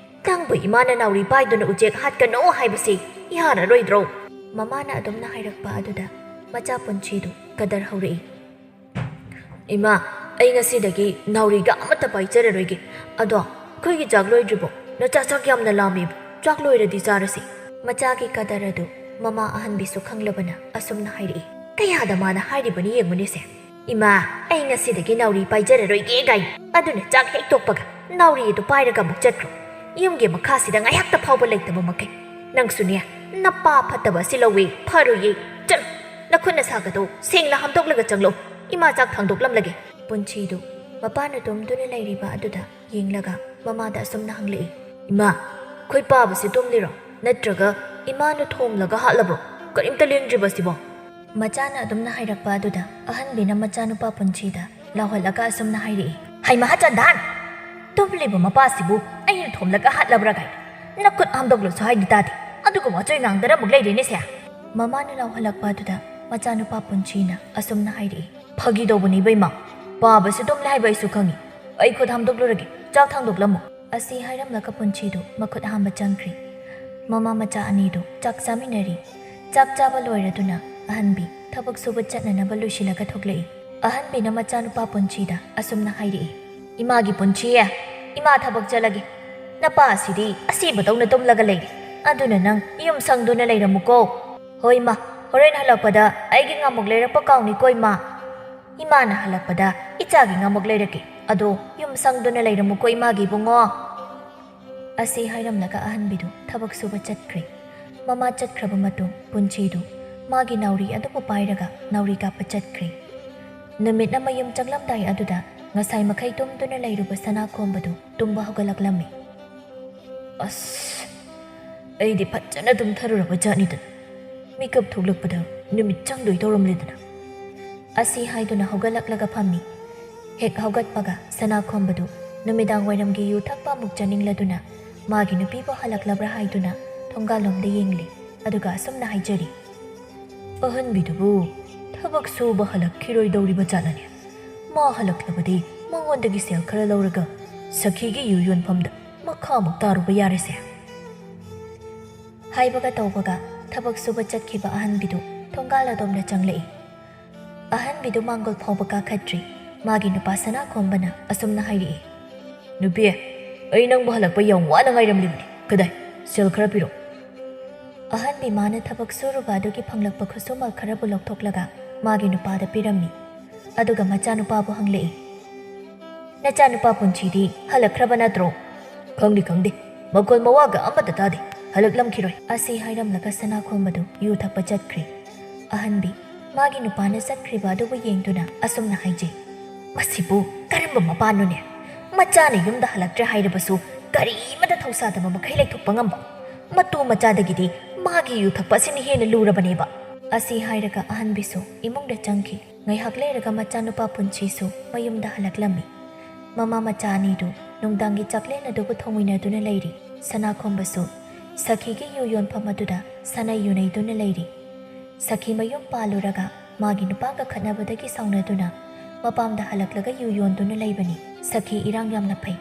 ꯅꯪꯕꯨ ꯏꯃꯥꯅ ꯅꯥꯎꯔꯤ ꯄꯥꯏꯗꯨꯅ ꯎꯆꯦꯛ ꯍꯥꯠꯀꯅꯣ ꯍꯥꯏꯕꯁꯤ ꯌꯥꯔꯔꯣꯏꯗ꯭ꯔꯣ? ꯃꯃꯥꯅ ꯑꯗꯨꯝꯅ ꯍꯥꯏꯔꯛꯄ ꯑꯗꯨꯗ ꯃꯆꯥ ꯄꯨꯟꯁꯤꯗꯨ ꯀꯗꯔ ꯍꯧꯔꯛꯏ. ꯏꯃꯥ ꯑꯩ ꯉꯁꯤꯗꯒꯤ ꯅꯥꯎꯔꯤꯒ ꯑꯃꯠꯇ ꯄꯥꯏꯖꯔꯔꯣꯏꯒꯦ ꯑꯗꯣ ꯑꯩꯈꯣꯏꯒꯤ ꯆꯥꯛ ꯂꯣꯏꯗ꯭ꯔꯤꯕꯣ ꯅꯆꯥ ꯆꯥꯛ ꯌꯥꯝꯅ ꯂꯥꯝꯃꯤꯕ ꯆꯥꯛ ꯂꯣꯏꯔꯗꯤ ꯆꯥꯔꯁꯤ ꯃꯆꯥꯒꯤ ꯀꯗꯔ ꯑꯗꯨ ꯃꯃꯥ ꯑꯍꯟꯕꯤꯁꯨ ꯈꯪꯂꯕꯅ ꯑꯁꯨꯝꯅ ꯍꯥꯏꯔꯛꯏ ꯀꯌꯥꯗ ꯃꯥꯅ ꯍꯥꯏꯔꯤꯕꯅꯤ ꯌꯦꯡꯕꯅꯤꯁꯦ ꯏꯃꯥ ꯑꯩ ꯉꯁꯤꯗꯒꯤ ꯅꯥꯎꯔꯤ ꯄꯥꯏꯖꯔꯔꯣꯏꯒꯦ ꯒꯥꯏꯅ ꯑꯗꯨꯅ ꯆꯥꯛ ꯍꯦꯛ ꯇꯣꯛꯄꯒ ꯅꯥꯎꯔꯤ ꯑꯗꯨ ꯄꯥꯏꯔꯒ ꯑꯃꯨꯛ ꯆꯠꯈ꯭ꯔꯣ ꯌꯨꯝꯒꯤ ꯃꯈꯥꯁꯤꯗ ꯉꯥꯏꯍꯥꯛꯇ ꯐꯥꯎꯕ ꯂꯩꯇꯕ ꯃꯈꯩ ꯅꯪꯁꯨꯅꯦ ꯅꯄꯥ ꯐꯠꯇꯕ ꯑꯁꯤ ꯂꯧꯋꯦ ꯐꯔꯣꯏꯌꯦ ꯆꯠꯂꯣ ꯅꯈꯨꯠ ꯅꯁꯥꯒꯗꯣ ꯁꯦꯡꯅ ꯍꯥꯝꯗꯣꯛꯂꯒ ꯆꯪꯂꯣ ꯏꯃꯥ ꯆꯥꯛ ꯊꯥꯡꯗꯣꯛꯂꯝꯂꯒꯦ ꯄꯨꯟꯁꯤꯗꯨ ꯃꯄꯥꯅ ꯇꯨꯝꯗꯨꯅ ꯂꯩꯔꯤꯕ ꯑꯗꯨꯗ ꯌꯦꯡꯂꯒ ꯃꯃꯥꯗ ꯑꯁꯨꯝꯅ ꯍꯪꯂꯛꯏ ꯏꯃꯥ ꯑꯩꯈꯣꯏ ꯄꯥꯕꯁꯤ ꯇꯨꯝꯂꯤꯔꯣ ꯅꯠꯇ꯭ꯔꯒ ꯏꯃꯥꯅ ꯊꯣꯝꯂꯒ ꯍꯥꯠꯂꯕ꯭ꯔꯣ ꯀꯔꯤꯝꯇ ꯂꯦꯡꯗ꯭ꯔꯤꯕꯁꯤꯕꯣ ꯃꯆꯥꯅ ꯑꯗꯨꯝꯅ ꯍꯥꯏꯔꯛꯄ ꯑꯗꯨꯗ ꯑꯍꯟꯕꯤꯅ ꯃꯆꯥꯅꯨꯄꯥ ꯄꯨꯟꯁꯤꯗ ꯂꯥꯎꯍꯜꯂꯒ ꯑꯁꯨꯝꯅ ꯍꯥꯏꯔꯛꯏ ꯍꯩꯃꯥ ꯆꯟꯗꯥꯟ ꯇꯨꯝꯂꯤꯕ ꯃꯄꯥꯁꯤꯕꯨ ꯑꯩꯅ ꯊꯣꯝꯂꯒ ꯍꯥꯠꯂꯕ꯭ꯔꯥ ꯒꯥꯏꯅ ꯅꯈꯨꯠ ꯍꯥꯝꯗꯣꯛꯂꯁꯨ ꯍꯥꯏꯗꯤ ꯇꯥꯗꯦ ꯑꯗꯨꯒ ꯋꯥꯆꯣꯏ ꯉꯥꯡꯗꯅ ꯑꯃꯨꯛ ꯂꯩꯔꯦꯅꯦꯁꯦ ꯃꯃꯥꯅ ꯂꯥꯎꯍꯜꯂꯛꯄ ꯑꯗꯨꯗ ꯃꯆꯥꯅꯨꯄꯥ ꯄꯨꯟꯁꯤꯅ ꯑꯁꯨꯝꯅ ꯍꯥꯏꯔꯛꯏ ꯐꯥꯒꯤ ꯇꯧꯕꯅꯤ ꯏꯕꯦꯝꯃ ꯄꯥꯕꯁꯤ ꯇꯨꯝꯂꯦ ꯍꯥꯏꯕ ꯑꯩꯁꯨ ꯈꯪꯉꯤ ꯑꯩ ꯈꯨꯠ ꯍꯥꯝꯗꯣꯛꯂꯨꯔꯒꯦ ꯆꯥꯛ ꯊꯥꯡꯗꯣꯛꯂꯝꯃꯨ ꯑꯁꯤ ꯍꯥꯏꯔꯝꯂꯒ ꯄꯨꯟꯁꯤꯗꯨ ꯃꯈꯨꯠ ꯍꯥꯝꯕ ꯆꯪꯈ꯭ꯔꯤ ꯃꯃꯥ ꯃꯆꯥ ꯑꯅꯤꯗꯨ ꯆꯥꯛ ꯆꯥꯃꯤꯟꯅꯔꯤ ꯆꯥꯛ ꯆꯥꯕ ꯂꯣꯏꯔꯗꯨꯅ ꯑꯍꯟꯕꯤ ꯊꯕꯛ ꯁꯨꯕ ꯆꯠꯅꯅꯕ ꯂꯣꯏꯁꯤꯜꯂꯒ ꯊꯣꯛꯂꯛꯏ ꯑꯍꯟꯕꯤꯅ ꯃꯆꯥꯅꯨꯄꯥ ꯄꯨꯟꯁꯤꯗ ꯑꯁꯨꯝꯅ ꯍꯥꯏꯔꯛꯏ ꯏꯃꯥꯒꯤ ꯄꯨꯟꯁꯤꯌꯦ ꯏꯃꯥ ꯊꯕꯛ ꯆꯠꯂꯒꯦ ꯅꯄꯥ ꯑꯁꯤꯗꯤ ꯑꯁꯤꯕꯗꯧꯅ ꯇꯨꯝꯂꯒ ꯂꯩꯔꯦ ꯑꯗꯨꯅ ꯅꯪ ꯌꯨꯝ ꯁꯪꯗꯨꯅ ꯂꯩꯔꯝꯃꯨꯀꯣ ꯍꯣꯏ ꯏꯃꯥ ꯍꯣꯔꯦꯟ ꯍꯜꯂꯛꯄꯗ ꯑꯩꯒꯤ ꯉꯥꯃꯨꯛ ꯂꯩꯔꯛꯄ ꯀꯥꯎꯅꯤꯀꯣ ꯏꯃꯥ ꯏꯃꯥꯅ ꯍꯜꯂꯛꯄꯗ ꯏꯆꯥꯒꯤ ꯉꯥꯃꯨꯛ ꯂꯩꯔꯛꯀꯦ ꯑꯗꯣ ꯌꯨꯝ ꯁꯪꯗꯨꯅ ꯂꯩꯔꯝꯃꯨꯀꯣ ꯏꯃꯥꯒꯤ ꯏꯕꯨꯡꯉꯣ ꯑꯁꯤ ꯍꯥꯏꯔꯝꯂꯒ ꯑꯍꯟꯕꯤꯗꯨ ꯊꯕꯛ ꯁꯨꯕ ꯆꯠꯈ꯭ꯔꯦ ꯃꯃꯥ ꯆꯠꯈ꯭ꯔꯕ ꯃꯇꯨꯡ ꯄꯨꯟꯁꯤꯗꯨ ꯃꯥꯒꯤ ꯅꯥꯎꯔꯤ ꯑꯗꯨꯕꯨ ꯄꯥꯏꯔꯒ ꯅꯥꯎꯔꯤ ꯀꯥꯞꯄ ꯆꯠꯈ꯭ꯔꯦ ꯅꯨꯃꯤꯠꯅ ꯃꯌꯨꯝ ꯆꯪꯂꯝꯗꯥꯏ ꯑꯗꯨꯗ ꯉꯁꯥꯏ ꯃꯈꯩ ꯇꯨꯝꯗꯨꯅ ꯂꯩꯔꯨꯕ ꯁꯅꯥꯈꯣꯝꯕꯗꯨ ꯇꯨꯝꯕ ꯍꯧꯒꯠꯂꯛꯂꯝꯃꯤ ꯑꯁ ꯑꯩꯗꯤ ꯐꯖꯅ ꯇꯨꯝꯊꯔꯨꯔꯕ ꯖꯥꯠꯅꯤꯗꯅ ꯃꯤꯀꯞ ꯊꯣꯛꯂꯛꯄꯗ ꯅꯨꯃꯤꯠ ꯆꯪꯗꯣꯏ ꯇꯧꯔꯝꯂꯦꯗꯅ ꯑꯁꯤ ꯍꯥꯏꯗꯨꯅ ꯍꯧꯒꯠꯂꯛꯂꯒ ꯐꯝꯃꯤ ꯍꯦꯛ ꯍꯧꯒꯠꯄꯒ ꯁꯅꯥꯈꯣꯝꯕꯗꯨ ꯅꯨꯃꯤꯗꯥꯡ ꯋꯥꯏꯔꯝꯒꯤ ꯌꯨ ꯊꯛꯄ ꯑꯃꯨꯛ ꯆꯥꯅꯤꯡꯂꯗꯨꯅ ꯃꯥꯒꯤ ꯅꯨꯄꯤꯕꯨ ꯍꯜꯂꯛꯂꯕ꯭ꯔꯥ ꯍꯥꯏꯗꯨꯅ ꯊꯣꯡꯒꯥꯜꯂꯣꯝꯗ ꯌꯦꯡꯂꯤ ꯑꯗꯨꯒ ꯑꯁꯨꯝꯅ ꯍꯥꯏꯖꯔꯤ ꯑꯍꯟꯕꯤꯗꯨꯕꯨ ꯊꯕꯛ ꯁꯨꯕ ꯍꯜꯂꯛꯈꯤꯔꯣꯏꯗꯧꯔꯤꯕ ꯖꯥꯠꯂꯅꯦ ꯃꯥ ꯍꯜꯂꯛꯂꯕꯗꯤ ꯃꯉꯣꯟꯗꯒꯤ ꯁꯦꯜ ꯈꯔ ꯂꯧꯔꯒ ꯁꯈꯤꯒꯤ ꯌꯨ ꯌꯣꯟꯐꯝꯗ ꯃꯈꯥꯃꯨꯛ ꯇꯥꯔꯨꯕ ꯌꯥꯔꯦꯁꯦ ꯍꯥꯏꯕꯒ ꯇꯧꯕꯒ ꯊꯕꯛ ꯁꯨꯕ ꯆꯠꯈꯤꯕ ꯑꯍꯟꯕꯤꯗꯨ ꯊꯣꯡꯒꯥꯜ ꯑꯗꯣꯝꯗ ꯆꯪꯂꯛꯏ ꯑꯍꯟꯕꯤꯗꯨ ꯃꯥꯡꯒꯣꯜ ꯐꯥꯎꯕ ꯀꯥꯈꯠꯇ꯭ꯔꯤ ꯃꯥꯒꯤ ꯅꯨꯄꯥ ꯁꯅꯥꯈꯣꯝꯕꯅ ꯑꯁꯨꯝꯅ ꯍꯥꯏꯔꯛꯏ ꯅꯨꯄꯤ ꯑꯩ ꯅꯪꯕꯨ ꯍꯜꯂꯛꯄ ꯌꯥꯝ ꯋꯥꯅ ꯉꯥꯏꯔꯝꯂꯤꯕꯅꯤ ꯀꯗꯥꯏ ꯁꯦꯜ ꯈꯔ ꯄꯤꯔꯣ ꯑꯍꯟꯕꯤ ꯃꯥꯅ ꯊꯕꯛ ꯁꯨꯔꯨꯕ ꯑꯗꯨꯒꯤ ꯐꯪꯂꯛꯄ ꯈꯨꯠꯁꯨꯃꯜ ꯈꯔꯕꯨ ꯂꯧꯊꯣꯛꯂꯒ ꯃꯥꯒꯤ ꯅꯨꯄꯥꯗ ꯄꯤꯔꯝꯃꯤ ꯑꯗꯨꯒ ꯃꯆꯥꯅꯨꯄꯥꯕꯨ ꯍꯪꯂꯛꯏ ꯅꯆꯥꯅꯨꯄꯥ ꯄꯨꯟꯁꯤꯗꯤ ꯍꯜꯂꯛꯈ꯭ꯔꯕ ꯅꯠꯇ꯭ꯔꯣ ꯈꯪꯗꯦ ꯃꯈꯣꯜ ꯃꯋꯥꯒ ꯑꯃꯠꯇ ꯇꯥꯗꯦ ꯍꯜꯂꯛꯂꯝꯈꯤꯔꯣꯏ ꯑꯁꯤ ꯍꯥꯏꯔꯝꯂꯒ ꯁꯅꯥꯈꯣꯝꯕꯗꯨ ꯌꯨ ꯊꯛꯄ ꯆꯠꯈ꯭ꯔꯤ ꯑꯍꯟꯕꯤ ꯃꯥꯒꯤ ꯅꯨꯄꯥꯅ ꯆꯠꯈ꯭ꯔꯤꯕ ꯑꯗꯨꯕꯨ ꯌꯦꯡꯗꯨꯅ ꯑꯁꯨꯝꯅ ꯍꯥꯏꯖꯩ ꯃꯁꯤꯕꯨ ꯀꯔꯝꯕ ꯃꯄꯥꯅꯣꯅꯦ ꯃꯆꯥꯅ ꯌꯨꯝꯗ ꯍꯜꯂꯛꯇ꯭ꯔꯦ ꯍꯥꯏꯔꯕꯁꯨ ꯀꯔꯤꯃꯇ ꯊꯧꯁꯥꯗꯕ ꯃꯈꯩ ꯂꯩꯊꯣꯛꯄ ꯉꯝꯕ ꯃꯇꯨ ꯃꯆꯥꯗꯒꯤꯗꯤ ꯃꯥꯒꯤ ꯌꯨ ꯊꯛꯄ ꯑꯁꯤꯅ ꯍꯦꯟꯅ ꯂꯨꯔꯕꯅꯦꯕ ꯑꯁꯤ ꯍꯥꯏꯔꯒ ꯑꯍꯟꯕꯤꯁꯨ ꯏꯃꯨꯡꯗ ꯆꯪꯈꯤ ꯉꯥꯏꯍꯥꯛ ꯂꯩꯔꯒ ꯃꯆꯥꯅꯨꯄꯥ ꯄꯨꯟꯁꯤꯁꯨ ꯃꯌꯨꯝꯗ ꯍꯜꯂꯛꯂꯝꯃꯤ ꯃꯃꯥ ꯃꯆꯥ ꯑꯅꯤꯗꯨ ꯅꯨꯡꯗꯥꯡꯒꯤ ꯆꯥꯛꯂꯦꯟ ꯑꯗꯨꯕꯨ ꯊꯣꯡꯃꯤꯟꯅꯗꯨꯅ ꯂꯩꯔꯤ ꯁꯅꯥꯈꯣꯝꯕꯁꯨ ꯁꯈꯤꯒꯤ ꯌꯨ ꯌꯣꯟꯐꯝ ꯑꯗꯨꯗ ꯁꯅꯩ ꯌꯨꯅꯩꯗꯨꯅ ꯂꯩꯔꯤ ꯁꯈꯤ ꯃꯌꯨꯝ ꯄꯥꯜꯂꯨꯔꯒ ꯃꯥꯒꯤ ꯅꯨꯄꯥꯒ ꯈꯠꯅꯕꯗꯒꯤ ꯁꯥꯎꯅꯗꯨꯅ ꯃꯄꯥꯝꯗ ꯍꯜꯂꯛꯂꯒ ꯌꯨ ꯌꯣꯟꯗꯨꯅ ꯂꯩꯕꯅꯤ ꯁꯈꯤ ꯏꯔꯥꯡ ꯌꯥꯝꯅ ꯐꯩ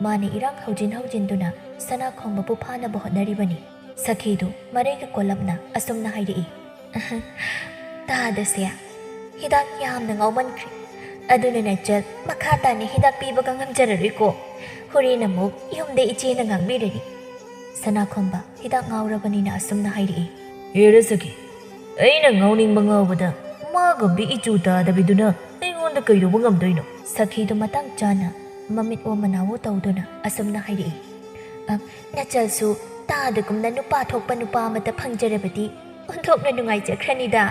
ꯃꯥꯅ ꯏꯔꯥꯡ ꯍꯧꯖꯤꯟꯗꯨꯅ ꯁꯅꯥꯈꯣꯝꯕꯕꯨ ꯐꯥꯅꯕ ꯍꯣꯠꯅꯔꯤꯕꯅꯤ ꯁꯈꯤꯗꯨ ꯃꯔꯩꯒ ꯀꯣꯜꯂꯞꯅ ꯑꯁꯨꯝꯅ ꯍꯥꯏꯔꯛꯏ ꯇꯥꯗꯁꯦ ꯍꯤꯗꯥꯛ ꯌꯥꯝꯅ ꯉꯥꯎꯃꯟꯈ꯭ꯔꯦ ꯑꯗꯨꯅ ꯅꯆꯜ ꯃꯈꯥ ꯇꯥꯅ ꯍꯤꯗꯥꯛ ꯄꯤꯕꯒ ꯉꯝꯖꯔꯔꯣꯏꯀꯣ ꯍꯣꯔꯦꯟ ꯑꯃꯨꯛ ꯌꯨꯝꯗ ꯏꯆꯦꯅ ꯉꯥꯡꯕꯤꯔꯅꯤ ꯁꯅꯥꯈꯣꯝꯕ ꯍꯤꯗꯥꯛ ꯉꯥꯎꯔꯕꯅꯤꯅ ꯑꯁꯨꯝꯅ ꯍꯥꯏꯔꯛꯏ ꯍꯦꯔ ꯁꯈꯤ ꯑꯩꯅ ꯉꯥꯎꯅꯤꯡꯕ ꯉꯥꯎꯕꯗ ꯃꯥꯒꯨꯝꯕꯤ ꯏꯆꯨ ꯇꯥꯗꯕꯤꯗꯨꯅ ꯑꯩꯉꯣꯟꯗ ꯀꯩꯗꯧꯕ ꯉꯝꯗꯣꯏꯅꯣ ꯁꯈꯤꯗꯨ ꯃꯇꯥꯡ ꯆꯥꯅ ꯃꯃꯤꯠ ꯃꯅꯥꯎ ꯇꯧꯗꯨꯅ ꯑꯁꯨꯝꯅ ꯍꯥꯏꯔꯛꯏ ꯅꯆꯜꯁꯨ ꯇꯥꯗꯒꯨꯝꯅ ꯅꯨꯄꯥ ꯊꯣꯛꯄ ꯅꯨꯄꯥ ꯑꯃꯇ ꯐꯪꯖꯔꯕꯗꯤ ꯑꯣꯟꯊꯣꯛꯅ ꯅꯨꯡꯉꯥꯏꯖꯈ꯭ꯔꯅꯤꯗ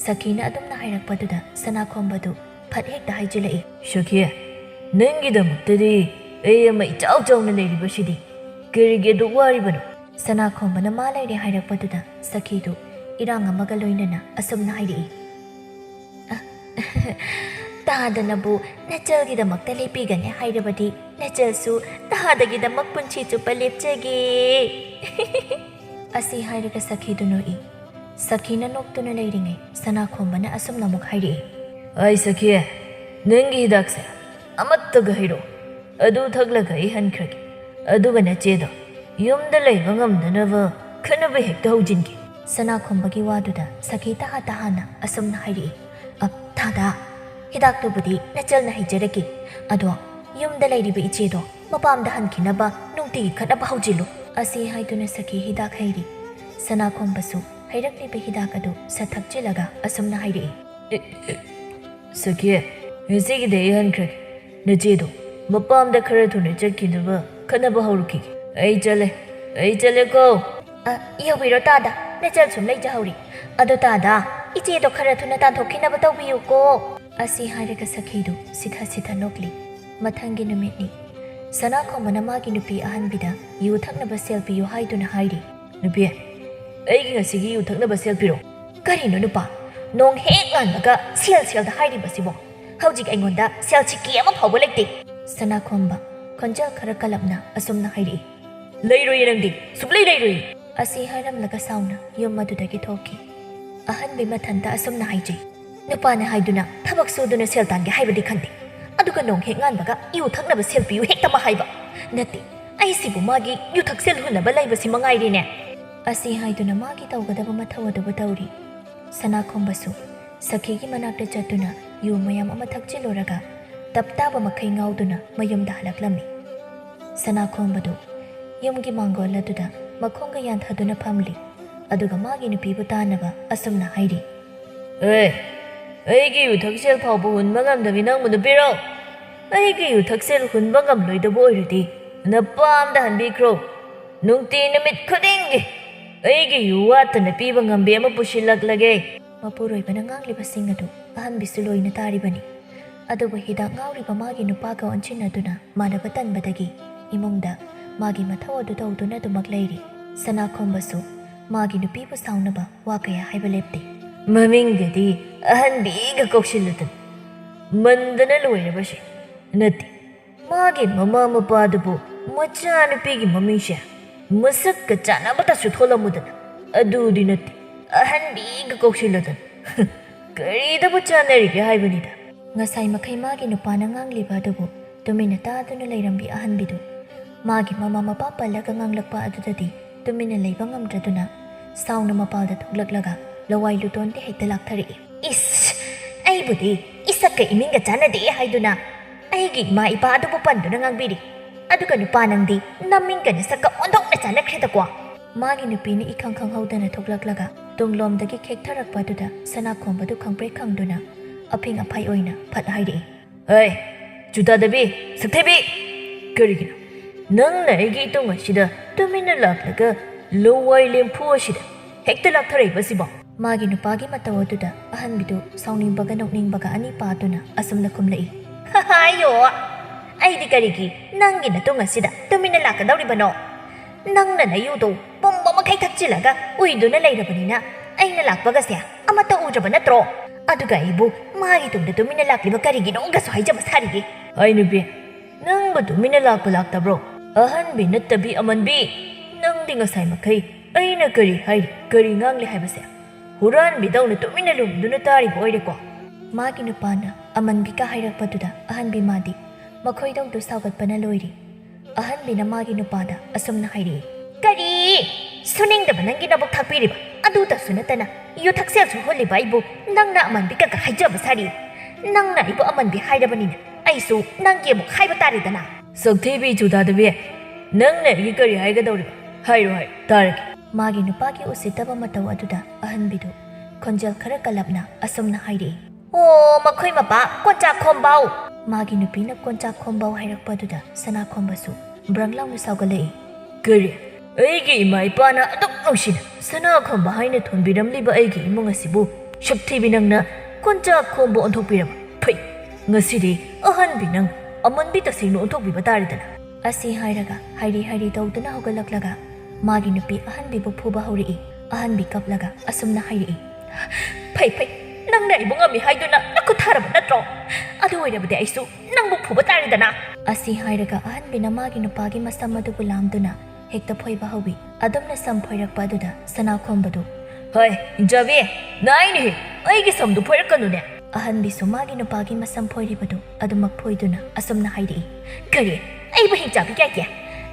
ꯁꯈꯤꯅ ꯑꯗꯨꯝꯅ ꯍꯥꯏꯔꯛꯄꯗꯨꯗ ꯁꯅꯥꯈꯣꯝꯕꯗꯨ ꯐꯠ ꯍꯦꯛꯇ ꯍꯥꯏꯖꯤꯜꯂꯛꯏ ꯁꯈꯤ ꯅꯪꯒꯤꯗꯃꯛꯇꯗꯤ ꯑꯩ ꯑꯃ ꯏꯆꯥꯎ ꯆꯥꯎꯅ ꯂꯩꯔꯤꯕꯁꯤꯗꯤ ꯀꯔꯤꯒꯤ ꯑꯗꯨꯛ ꯋꯥꯔꯤꯕꯅꯣ ꯁꯅꯥꯈꯣꯝꯕꯅ ꯃꯥ ꯂꯩꯔꯦ ꯍꯥꯏꯔꯛꯄꯗꯨꯗ ꯁꯈꯤꯗꯨ ꯏꯔꯥꯡ ꯑꯃꯒ ꯂꯣꯏꯅꯅ ꯑꯁꯨꯝꯅ ꯍꯥꯏꯔꯛꯏ ꯇꯥꯗꯅꯕꯨ ꯅꯆꯜꯒꯤꯗꯃꯛꯇ ꯂꯦꯞꯄꯤꯒꯅꯤ ꯍꯥꯏꯔꯕꯗꯤ ꯅꯆꯜꯁꯨ ꯇꯥꯗꯒꯤꯗꯃꯛ ꯄꯨꯟꯁꯤ ꯆꯨꯞꯄ ꯂꯦꯞꯆꯒꯦ ꯑꯁꯤ ꯍꯥꯏꯔꯒ ꯁꯈꯤꯗꯨ ꯅꯣꯛꯏ ꯁꯈꯤꯅ ꯅꯣꯛꯇꯨꯅ ꯂꯩꯔꯤꯉꯩ ꯁꯅꯥꯈꯣꯝꯕꯅ ꯑꯁꯨꯝꯅ ꯑꯃꯨꯛ ꯍꯥꯏꯔꯛꯏ ꯑꯩ ꯁꯈꯤ ꯅꯪꯒꯤ ꯍꯤꯗꯥꯛꯁꯦ ꯑꯃꯠꯇꯒ ꯍꯩꯔꯛꯑꯣ ꯑꯗꯨ ꯊꯛꯂꯒ ꯑꯩ ꯍꯟꯈ꯭ꯔꯒꯦ ꯑꯗꯨꯒ ꯅꯆꯦꯗꯣ ꯌꯨꯝꯗ ꯂꯩꯕ ꯉꯝꯗꯅꯕ ꯈꯠꯅꯕ ꯍꯦꯛꯇ ꯍꯧꯖꯤꯟꯒꯦ ꯁꯅꯥꯈꯣꯝꯕꯒꯤ ꯋꯥꯗꯨꯗ ꯁꯈꯤ ꯇꯍꯥ ꯇꯍꯥꯅ ꯑꯁꯨꯝꯅ ꯍꯥꯏꯔꯛꯏ ꯊꯥꯗꯥ ꯍꯤꯗꯥꯛꯇꯨꯕꯨꯗꯤ ꯅꯆꯜꯅ ꯍꯩꯖꯔꯛꯀꯦ ꯑꯗꯣ ꯌꯨꯝꯗ ꯂꯩꯔꯤꯕ ꯏꯆꯦꯗꯣ ꯃꯄꯥꯝꯗ ꯍꯟꯈꯤꯅꯕ ꯅꯨꯡꯇꯤꯒꯤ ꯈꯠꯅꯕ ꯍꯧꯖꯤꯜꯂꯨ ꯑꯁꯤ ꯍꯥꯏꯗꯨꯅ ꯁꯈꯤ ꯍꯤꯗꯥꯛ ꯍꯩꯔꯤ ꯁꯅꯥꯈꯣꯝꯕꯁꯨ ꯍꯩꯔꯛꯂꯤꯕ ꯍꯤꯗꯥꯛ ꯑꯗꯨ ꯁꯠ ꯊꯛꯆꯤꯜꯂꯒ ꯑꯁꯨꯝꯅ ꯍꯥꯏꯔꯛꯏ ꯁꯈꯤ ꯉꯁꯤꯒꯤꯗꯤ ꯑꯩ ꯍꯟꯈ꯭ꯔꯒꯦ ꯅꯆꯦꯗꯣ ꯃꯄꯥꯝꯗ ꯈꯔ ꯊꯨꯅ ꯆꯠꯈꯤꯅꯕ ꯈꯠꯅꯕ ꯍꯧꯔꯛꯈꯤꯒꯦ ꯑꯩ ꯆꯠꯂꯦꯀꯣ ꯌꯧꯕꯤꯔꯣ ꯇꯥꯗ ꯅꯆꯜ ꯁꯨꯝ ꯂꯩꯖꯍꯧꯔꯤ ꯑꯗꯣ ꯇꯥꯗ ꯏꯆꯦꯗꯣ ꯈꯔ ꯊꯨꯅ ꯇꯥꯟꯊꯣꯛꯈꯤꯅꯕ ꯇꯧꯕꯤꯌꯨꯀꯣ ꯑꯁꯤ ꯍꯥꯏꯔꯒ ꯁꯈꯤꯗꯨ ꯁꯤꯊ ꯅꯣꯛꯂꯤ ꯃꯊꯪꯒꯤ ꯅꯨꯃꯤꯠꯅꯤ ꯁꯅꯥꯈꯣꯝꯕꯅ ꯃꯥꯒꯤ ꯅꯨꯄꯤ ꯑꯍꯟꯕꯤꯗ ꯌꯨ ꯊꯛꯅꯕ ꯁꯦꯜ ꯄꯤꯌꯨ ꯍꯥꯏꯗꯨꯅ ꯍꯥꯏꯔꯤ ꯅꯨꯄꯤ ꯑꯩꯒꯤ ꯉꯁꯤꯒꯤ ꯌꯨ ꯊꯛꯅꯕ ꯁꯦꯜ ꯄꯤꯔꯣ ꯀꯔꯤꯅꯣ ꯅꯨꯄꯥ ꯅꯣꯡ ꯍꯦꯛ ꯉꯥꯟꯕꯒ ꯁꯦꯜꯗ ꯍꯥꯏꯔꯤꯕꯁꯤꯕꯣ ꯍꯧꯖꯤꯛ ꯑꯩꯉꯣꯟꯗ ꯁꯦꯜ ꯁꯤꯀꯤ ꯑꯃ ꯐꯥꯎꯕ ꯂꯩꯇꯦ ꯁꯅꯥꯈꯣꯝꯕ ꯈꯣꯟꯖꯦꯜ ꯈꯔ ꯀꯜꯂꯞꯅ ꯑꯁꯨꯝꯅ ꯍꯥꯏꯔꯛꯏ ꯂꯩꯔꯣꯏꯌꯦ ꯅꯪꯗꯤ ꯁꯨꯡꯂꯩ ꯂꯩꯔꯣꯏꯌꯦ ꯑꯁꯤ ꯍꯥꯏꯔꯝꯂꯒ ꯁꯥꯎꯅ ꯌꯨꯝ ꯑꯗꯨꯗꯒꯤ ꯊꯣꯛꯈꯤ ꯑꯍꯟꯕꯤ ꯃꯊꯟꯇ ꯑꯁꯨꯝꯅ ꯍꯥꯏꯖꯩ ꯅꯨꯄꯥꯅ ꯍꯥꯏꯗꯨꯅ ꯊꯕꯛ ꯁꯨꯗꯨꯅ ꯁꯦꯜ ꯇꯥꯟꯒꯦ ꯍꯥꯏꯕꯗꯤ ꯈꯟꯗꯦ ꯑꯗꯨꯒ ꯅꯣꯡ ꯍꯦꯛ ꯉꯥꯟꯕꯒ ꯌꯨ ꯊꯛꯅꯕ ꯁꯦꯜ ꯄꯤꯌꯨ ꯍꯦꯛꯇꯃꯛ ꯍꯥꯏꯕ ꯅꯠꯇꯦ ꯑꯩꯁꯤꯕꯨ ꯃꯥꯒꯤ ꯌꯨ ꯊꯛꯁꯦꯜ ꯍꯨꯟꯅꯕ ꯂꯩꯕꯁꯤ ꯃꯉꯥꯏꯔꯦꯅꯦ ꯑꯁꯤ ꯍꯥꯏꯗꯨꯅ ꯃꯥꯒꯤ ꯇꯧꯒꯗꯕ ꯃꯊꯧ ꯑꯗꯨꯕꯨ ꯇꯧꯔꯤ ꯁꯅꯥꯈꯣꯝꯕꯁꯨ ꯁꯈꯤꯒꯤ ꯃꯅꯥꯛꯇ ꯆꯠꯇꯨꯅ ꯌꯨ ꯃꯌꯥꯝ ꯑꯃ ꯊꯛꯆꯤꯜꯂꯨꯔꯒ ꯇꯞꯇꯥꯕ ꯃꯈꯩ ꯉꯥꯎꯗꯨꯅ ꯃꯌꯨꯝꯗ ꯍꯜꯂꯛꯂꯝꯃꯤ ꯁꯅꯥꯈꯣꯝꯕꯗꯨ ꯌꯨꯝꯒꯤ ꯃꯥꯡꯒꯣꯜ ꯑꯗꯨꯗ ꯃꯈꯣꯡꯒ ꯌꯥꯟꯊꯗꯨꯅ ꯐꯝꯂꯤ ꯑꯗꯨꯒ ꯃꯥꯒꯤ ꯅꯨꯄꯤꯕꯨ ꯇꯥꯟꯅꯕ ꯑꯁꯨꯝꯅ ꯍꯥꯏꯔꯤ ꯑꯩꯒꯤ ꯌꯨ ꯊꯛꯁꯦꯜ ꯐꯥꯎꯕ ꯍꯨꯟꯕ ꯉꯝꯗꯕꯤ ꯅꯪꯕꯨ ꯅꯨꯄꯤꯔꯣ ꯑꯩꯒꯤ ꯌꯨ ꯊꯛꯁꯦꯜ ꯍꯨꯟꯕ ꯉꯝꯂꯣꯏꯗꯕ ꯑꯣꯏꯔꯗꯤ ꯅꯄꯥꯝꯗ ꯍꯟꯕꯤꯈ꯭ꯔꯣ ꯅꯨꯡꯇꯤ ꯅꯨꯃꯤꯠ ꯈꯨꯗꯤꯡꯒꯤ ꯑꯩꯒꯤ ꯌꯨ ꯋꯥꯠꯇꯅ ꯄꯤꯕ ꯉꯝꯕꯤ ꯑꯃ ꯄꯨꯁꯤꯜꯂꯛꯂꯒꯦ ꯃꯄꯨꯔꯣꯏꯕꯅ ꯉꯥꯡꯂꯤꯕꯁꯤꯡ ꯑꯗꯨ ꯑꯍꯟꯕꯤꯁꯨ ꯂꯣꯏꯅ ꯇꯥꯔꯤꯕꯅꯤ ꯑꯗꯨꯕꯨ ꯍꯤꯗꯥꯛ ꯉꯥꯎꯔꯤꯕ ꯃꯥꯒꯤ ꯅꯨꯄꯥꯒ ꯑꯣꯟꯁꯤꯟꯅꯗꯨꯅ ꯃꯥꯟꯅꯕ ꯇꯟꯕꯗꯒꯤ ꯏꯃꯨꯡꯗ ꯃꯥꯒꯤ ꯃꯊꯧ ꯑꯗꯨ ꯇꯧꯗꯨꯅ ꯑꯗꯨꯃꯛ ꯂꯩꯔꯤ ꯁꯅꯥꯈꯣꯝꯕꯁꯨ ꯃꯥꯒꯤ ꯅꯨꯄꯤꯕꯨ ꯁꯥꯎꯅꯕ ꯋꯥ ꯀꯌꯥ ꯍꯥꯏꯕ ꯂꯦꯞꯇꯦ ꯃꯃꯤꯡꯒꯗꯤ ꯑꯍꯟꯕꯤꯒ ꯀꯧꯁꯤꯜꯂꯨꯗꯅ ꯃꯟꯗꯅ ꯂꯣꯏꯔꯕꯁꯦ ꯅꯠꯇꯦ ꯃꯥꯒꯤ ꯃꯃꯥ ꯃꯄꯥꯗꯨꯕꯨ ꯃꯆꯥꯅꯨꯄꯤꯒꯤ ꯃꯃꯤꯡꯁꯦ ꯃꯁꯛꯀ ꯆꯥꯅꯕꯇꯁꯨ ꯊꯣꯜꯂꯝꯃꯨꯗꯅ ꯑꯗꯨꯗꯤ ꯅꯠꯇꯦ ꯑꯍꯟꯕꯤꯒ ꯀꯧꯁꯤꯜꯂꯨꯗꯅ ꯀꯔꯤꯗꯕꯨ ꯆꯥꯟꯅꯔꯤꯒꯦ ꯍꯥꯏꯕꯅꯤꯗ ꯉꯁꯥꯏ ꯃꯈꯩ ꯃꯥꯒꯤ ꯅꯨꯄꯥꯅ ꯉꯥꯡꯂꯤꯕ ꯑꯗꯨꯕꯨ ꯇꯨꯃꯤꯟꯅ ꯇꯥꯗꯨꯅ ꯂꯩꯔꯝꯕꯤ ꯑꯍꯟꯕꯤꯗꯨ ꯃꯥꯒꯤ ꯃꯃꯥ ꯃꯄꯥ ꯄꯜꯂꯒ ꯉꯥꯡꯂꯛꯄ ꯑꯗꯨꯗꯗꯤ ꯇꯨꯃꯤꯟꯅ ꯂꯩꯕ ꯉꯝꯗ꯭ꯔꯗꯨꯅ ꯁꯥꯎꯅ ꯃꯄꯥꯜꯗ ꯊꯣꯛꯂꯛꯂꯒ ꯂꯋꯥꯏ ꯂꯨꯇꯣꯟꯗ ꯍꯦꯛꯇ ꯂꯥꯛꯊꯔꯛꯏ ꯏꯁ ꯑꯩꯕꯨꯗꯤ ꯏꯁꯛꯀ ꯏꯃꯤꯡꯒ ꯆꯥꯟꯅꯗꯦ ꯍꯥꯏꯗꯨꯅ ꯑꯩꯒꯤ ꯏꯃꯥ ꯏꯄꯥ ꯑꯗꯨꯕꯨ ꯄꯟꯗꯨꯅ ꯉꯥꯡꯕꯤꯔꯤ ꯑꯗꯨꯒ ꯅꯨꯄꯥ ꯅꯪꯗꯤ ꯅꯃꯤꯡꯒ ꯅꯁꯛꯀ ꯑꯣꯟꯊꯣꯛꯅ ꯆꯥꯟꯅꯈ꯭ꯔꯦꯗꯀꯣ ꯃꯥꯒꯤ ꯅꯨꯄꯤꯅ ꯏꯈꯪ ꯈꯪꯍꯧꯗꯅ ꯊꯣꯛꯂꯛꯂꯒ ꯇꯨꯡꯂꯣꯝꯗꯒꯤ ꯈꯦꯛꯊꯔꯛꯄ ꯑꯗꯨꯗ ꯁꯅꯥꯈꯣꯝꯕꯗꯨ ꯈꯪꯄ꯭ꯔꯦꯛ ꯈꯪꯗꯨꯅ ꯑꯐꯤꯡ ꯑꯐꯥꯏ ꯑꯣꯏꯅ ꯐꯠ ꯍꯥꯏꯔꯛꯏ ꯆꯨꯗꯥꯗꯕꯤ ꯁꯛꯊꯩꯕꯤ ꯀꯔꯤꯒꯤꯅꯣ ꯅꯪꯅ ꯑꯩꯒꯤ ꯏꯇꯨꯡ ꯑꯁꯤꯗ ꯇꯨꯃꯤꯟꯅ ꯂꯥꯛꯂꯒ ꯂꯋꯥꯏ ꯂꯦꯝꯐꯨ ꯑꯁꯤꯗ ꯍꯦꯛꯇ ꯂꯥꯛꯊꯔꯛꯏꯕꯁꯤꯕꯣ ꯃꯥꯒꯤ ꯅꯨꯄꯥꯒꯤ ꯃꯇꯧ ꯑꯗꯨꯗ ꯑꯍꯟꯕꯤꯗꯨ ꯁꯥꯎꯅꯤꯡꯕꯒ ꯅꯣꯛꯅꯤꯡꯕꯒ ꯑꯅꯤ ꯄꯥꯗꯨꯅ ꯑꯁꯨꯝꯅ ꯈꯨꯝꯂꯛꯏ ꯑꯌꯣ ꯑꯩꯗꯤ ꯀꯔꯤꯒꯤ ꯅꯪꯒꯤ ꯅꯇꯨꯡ ꯑꯁꯤꯗ ꯇꯨꯃꯤꯟꯅ ꯂꯥꯛꯀꯗꯧꯔꯤꯕꯅꯣ ꯅꯪꯅ ꯅꯌꯨꯗꯣ ꯄꯨꯝꯕ ꯃꯈꯩ ꯊꯛꯆꯤꯜꯂꯒ ꯎꯏꯗꯨꯅ ꯂꯩꯔꯕꯅꯤꯅ ꯑꯩꯅ ꯂꯥꯛꯄꯒꯁꯦ ꯑꯃꯠꯇ ꯎꯗ꯭ꯔꯕ ꯅꯠꯇ꯭ꯔꯣ ꯑꯗꯨꯒ ꯑꯩꯕꯨ ꯃꯥꯒꯤ ꯇꯨꯡꯗ ꯇꯨꯃꯤꯟꯅ ꯂꯥꯛꯂꯤꯕ ꯀꯔꯤꯒꯤꯅꯣꯒꯁꯨ ꯍꯥꯏꯖꯕ ꯁꯥꯔꯤꯒꯦ ꯑꯩ ꯅꯨꯄꯤ ꯅꯪꯕꯨ ꯇꯨꯃꯤꯟꯅ ꯂꯥꯛꯇꯕ꯭ꯔꯣ ꯑꯍꯟꯕꯤ ꯅꯠꯇꯕꯤ ꯑꯃꯟꯕꯤ ꯅꯪꯗꯤ ꯉꯁꯥꯏ ꯃꯈꯩ ꯑꯩꯅ ꯀꯔꯤ ꯍꯥꯏꯔꯤ ꯀꯔꯤ ꯉꯥꯡꯂꯤ ꯍꯥꯏꯕꯁꯦ ꯍꯨꯔꯥꯟꯕꯤꯗꯧꯅ ꯇꯨꯃꯤꯟꯅ ꯂꯨꯝꯗꯨꯅ ꯇꯥꯔꯤꯕ ꯑꯣꯏꯔꯦꯀꯣ ꯃꯥꯒꯤ ꯅꯨꯄꯥꯅ ꯑꯃꯟꯕꯤꯒ ꯍꯥꯏꯔꯛꯄꯗꯨꯗ ꯑꯍꯟꯕꯤ ꯃꯥꯗꯤ ꯃꯈꯣꯏꯗꯧꯗꯨ ꯁꯥꯎꯒꯠꯄꯅ ꯂꯣꯏꯔꯤ ꯑꯍꯟꯕꯤꯅ ꯃꯥꯒꯤ ꯅꯨꯄꯥꯗ ꯑꯁꯨꯝꯅ ꯍꯥꯏꯔꯛꯏ ꯀꯔꯤ ꯁꯨꯅꯤꯡꯗꯕ ꯅꯪꯒꯤ ꯅꯕꯨꯛ ꯊꯥꯛꯄꯤꯔꯤꯕ ꯑꯗꯨꯇꯁꯨ ꯅꯠꯇꯅ ꯌꯨ ꯊꯛꯁꯦꯜꯁꯨ ꯍꯨꯜꯂꯤꯕ ꯑꯩꯕꯨ ꯅꯪꯅ ꯑꯃꯟꯕꯤꯒ ꯍꯥꯏꯖꯕ ꯁꯥꯔꯤ ꯅꯪꯅ ꯑꯩꯕꯨ ꯑꯃꯟꯕꯤ ꯍꯥꯏꯔꯕꯅꯤꯅ ꯑꯩꯁꯨ ꯅꯪꯒꯤ ꯑꯃꯨꯛ ꯍꯥꯏꯕ ꯇꯥꯔꯦꯗꯅ ꯁꯛꯊꯤꯕꯤ ꯆꯨꯗꯥꯗꯕꯤ ꯅꯪꯅ ꯑꯩꯒꯤ ꯀꯔꯤ ꯍꯥꯏꯒꯗꯧꯔꯤꯕ ꯍꯥꯏꯔꯣ ꯇꯥꯔꯒꯦ ꯃꯥꯒꯤ ꯅꯨꯄꯥꯒꯤ ꯎꯁꯤꯠꯇꯕ ꯃꯇꯧ ꯑꯗꯨꯗ ꯑꯍꯟꯕꯤꯗꯨ ꯈꯣꯟꯖꯦꯜ ꯈꯔ ꯀꯜꯂꯞꯅ ꯑꯁꯨꯝꯅ ꯍꯥꯏꯔꯛꯏ ꯑꯣ ꯃꯈꯣꯏ ꯃꯄꯥ ꯀꯣꯟꯆꯥꯛ ꯈꯣꯝꯕꯥꯎ ꯃꯥꯒꯤ ꯅꯨꯄꯤꯅ ꯀꯣꯟꯆꯥꯛ ꯈꯣꯝꯕꯥꯎ ꯍꯥꯏꯔꯛꯄꯗꯨꯗ ꯁꯅꯥꯈꯣꯝꯕꯁꯨ ꯕ꯭ꯔꯪ ꯂꯥꯎꯅ ꯁꯥꯎꯒꯠꯂꯛꯏ ꯀꯔꯤ ꯑꯩꯒꯤ ꯏꯃꯥ ꯏꯄꯥꯅ ꯑꯗꯨꯛ ꯅꯨꯡꯁꯤꯅ ꯁꯅꯥꯈꯣꯝꯕ ꯍꯥꯏꯅ ꯊꯣꯟꯕꯤꯔꯝꯂꯤꯕ ꯑꯩꯒꯤ ꯏꯃꯨꯡ ꯑꯁꯤꯕꯨ ꯁꯛꯊꯤꯕꯤ ꯅꯪꯅ ꯀꯣꯟꯆꯥꯛ ꯈꯣꯝꯕ ꯑꯣꯟꯊꯣꯛꯄꯤꯔꯕ ꯐꯩ ꯉꯁꯤꯗꯤ ꯑꯍꯟꯕꯤ ꯅꯪ ꯑꯃꯟꯕꯤ ꯇꯁꯦꯡꯅ ꯑꯣꯟꯊꯣꯛꯄꯤꯕ ꯇꯥꯔꯦꯗꯅ ꯑꯁꯤ ꯍꯥꯏꯔꯒ ꯍꯥꯏꯔꯤ ꯇꯧꯗꯨꯅ ꯍꯧꯒꯠꯂꯛꯂꯒ ꯃꯥꯒꯤ ꯅꯨꯄꯤ ꯑꯍꯟꯕꯤꯕꯨ ꯐꯨꯕ ꯍꯧꯔꯛꯏ ꯑꯍꯟꯕꯤ ꯀꯞꯂꯒ ꯑꯁꯨꯝꯅ ꯍꯥꯏꯔꯛꯏ ꯐꯩ ꯅꯪꯅ ꯑꯩꯕꯨ ꯉꯝꯃꯤ ꯍꯥꯏꯗꯨꯅ ꯅꯈꯨꯠ ꯊꯥꯔꯕ ꯅꯠꯇ꯭ꯔꯣ ꯑꯗꯨ ꯑꯣꯏꯔꯕꯗꯤ ꯑꯩꯁꯨ ꯅꯪꯕꯨ ꯐꯨꯕ ꯇꯥꯔꯦꯗꯅ ꯑꯁꯤ ꯍꯥꯏꯔꯒ ꯑꯍꯟꯕꯤꯅ ꯃꯥꯒꯤ ꯅꯨꯄꯥꯒꯤ ꯃꯁꯝ ꯑꯗꯨꯕꯨ ꯂꯥꯝꯗꯨꯅ ꯍꯦꯛꯇ ꯐꯣꯏꯕ ꯍꯧꯋꯤ ꯑꯗꯨꯝꯅ ꯁꯝ ꯐꯣꯏꯔꯛꯄ ꯑꯗꯨꯗ ꯁꯅꯥꯈꯣꯝꯕꯗꯨ ꯍꯤꯡꯆꯥꯕꯤ ꯅꯥꯏꯅꯦꯍꯦ ꯑꯩꯒꯤ ꯁꯝꯗꯨ ꯐꯣꯏꯔꯛꯀꯅꯨꯅꯦ ꯑꯍꯟꯕꯤꯁꯨ ꯃꯥꯒꯤ ꯅꯨꯄꯥꯒꯤ ꯃꯁꯝ ꯐꯣꯏꯔꯤꯕꯗꯨ ꯑꯗꯨꯃꯛ ꯐꯣꯏꯗꯨꯅ ꯑꯁꯨꯝꯅ ꯍꯥꯏꯔꯛꯏ ꯀꯔꯤ ꯑꯩꯕꯨ ꯍꯤꯡꯆꯥꯕꯤ ꯀꯥꯏꯒꯦ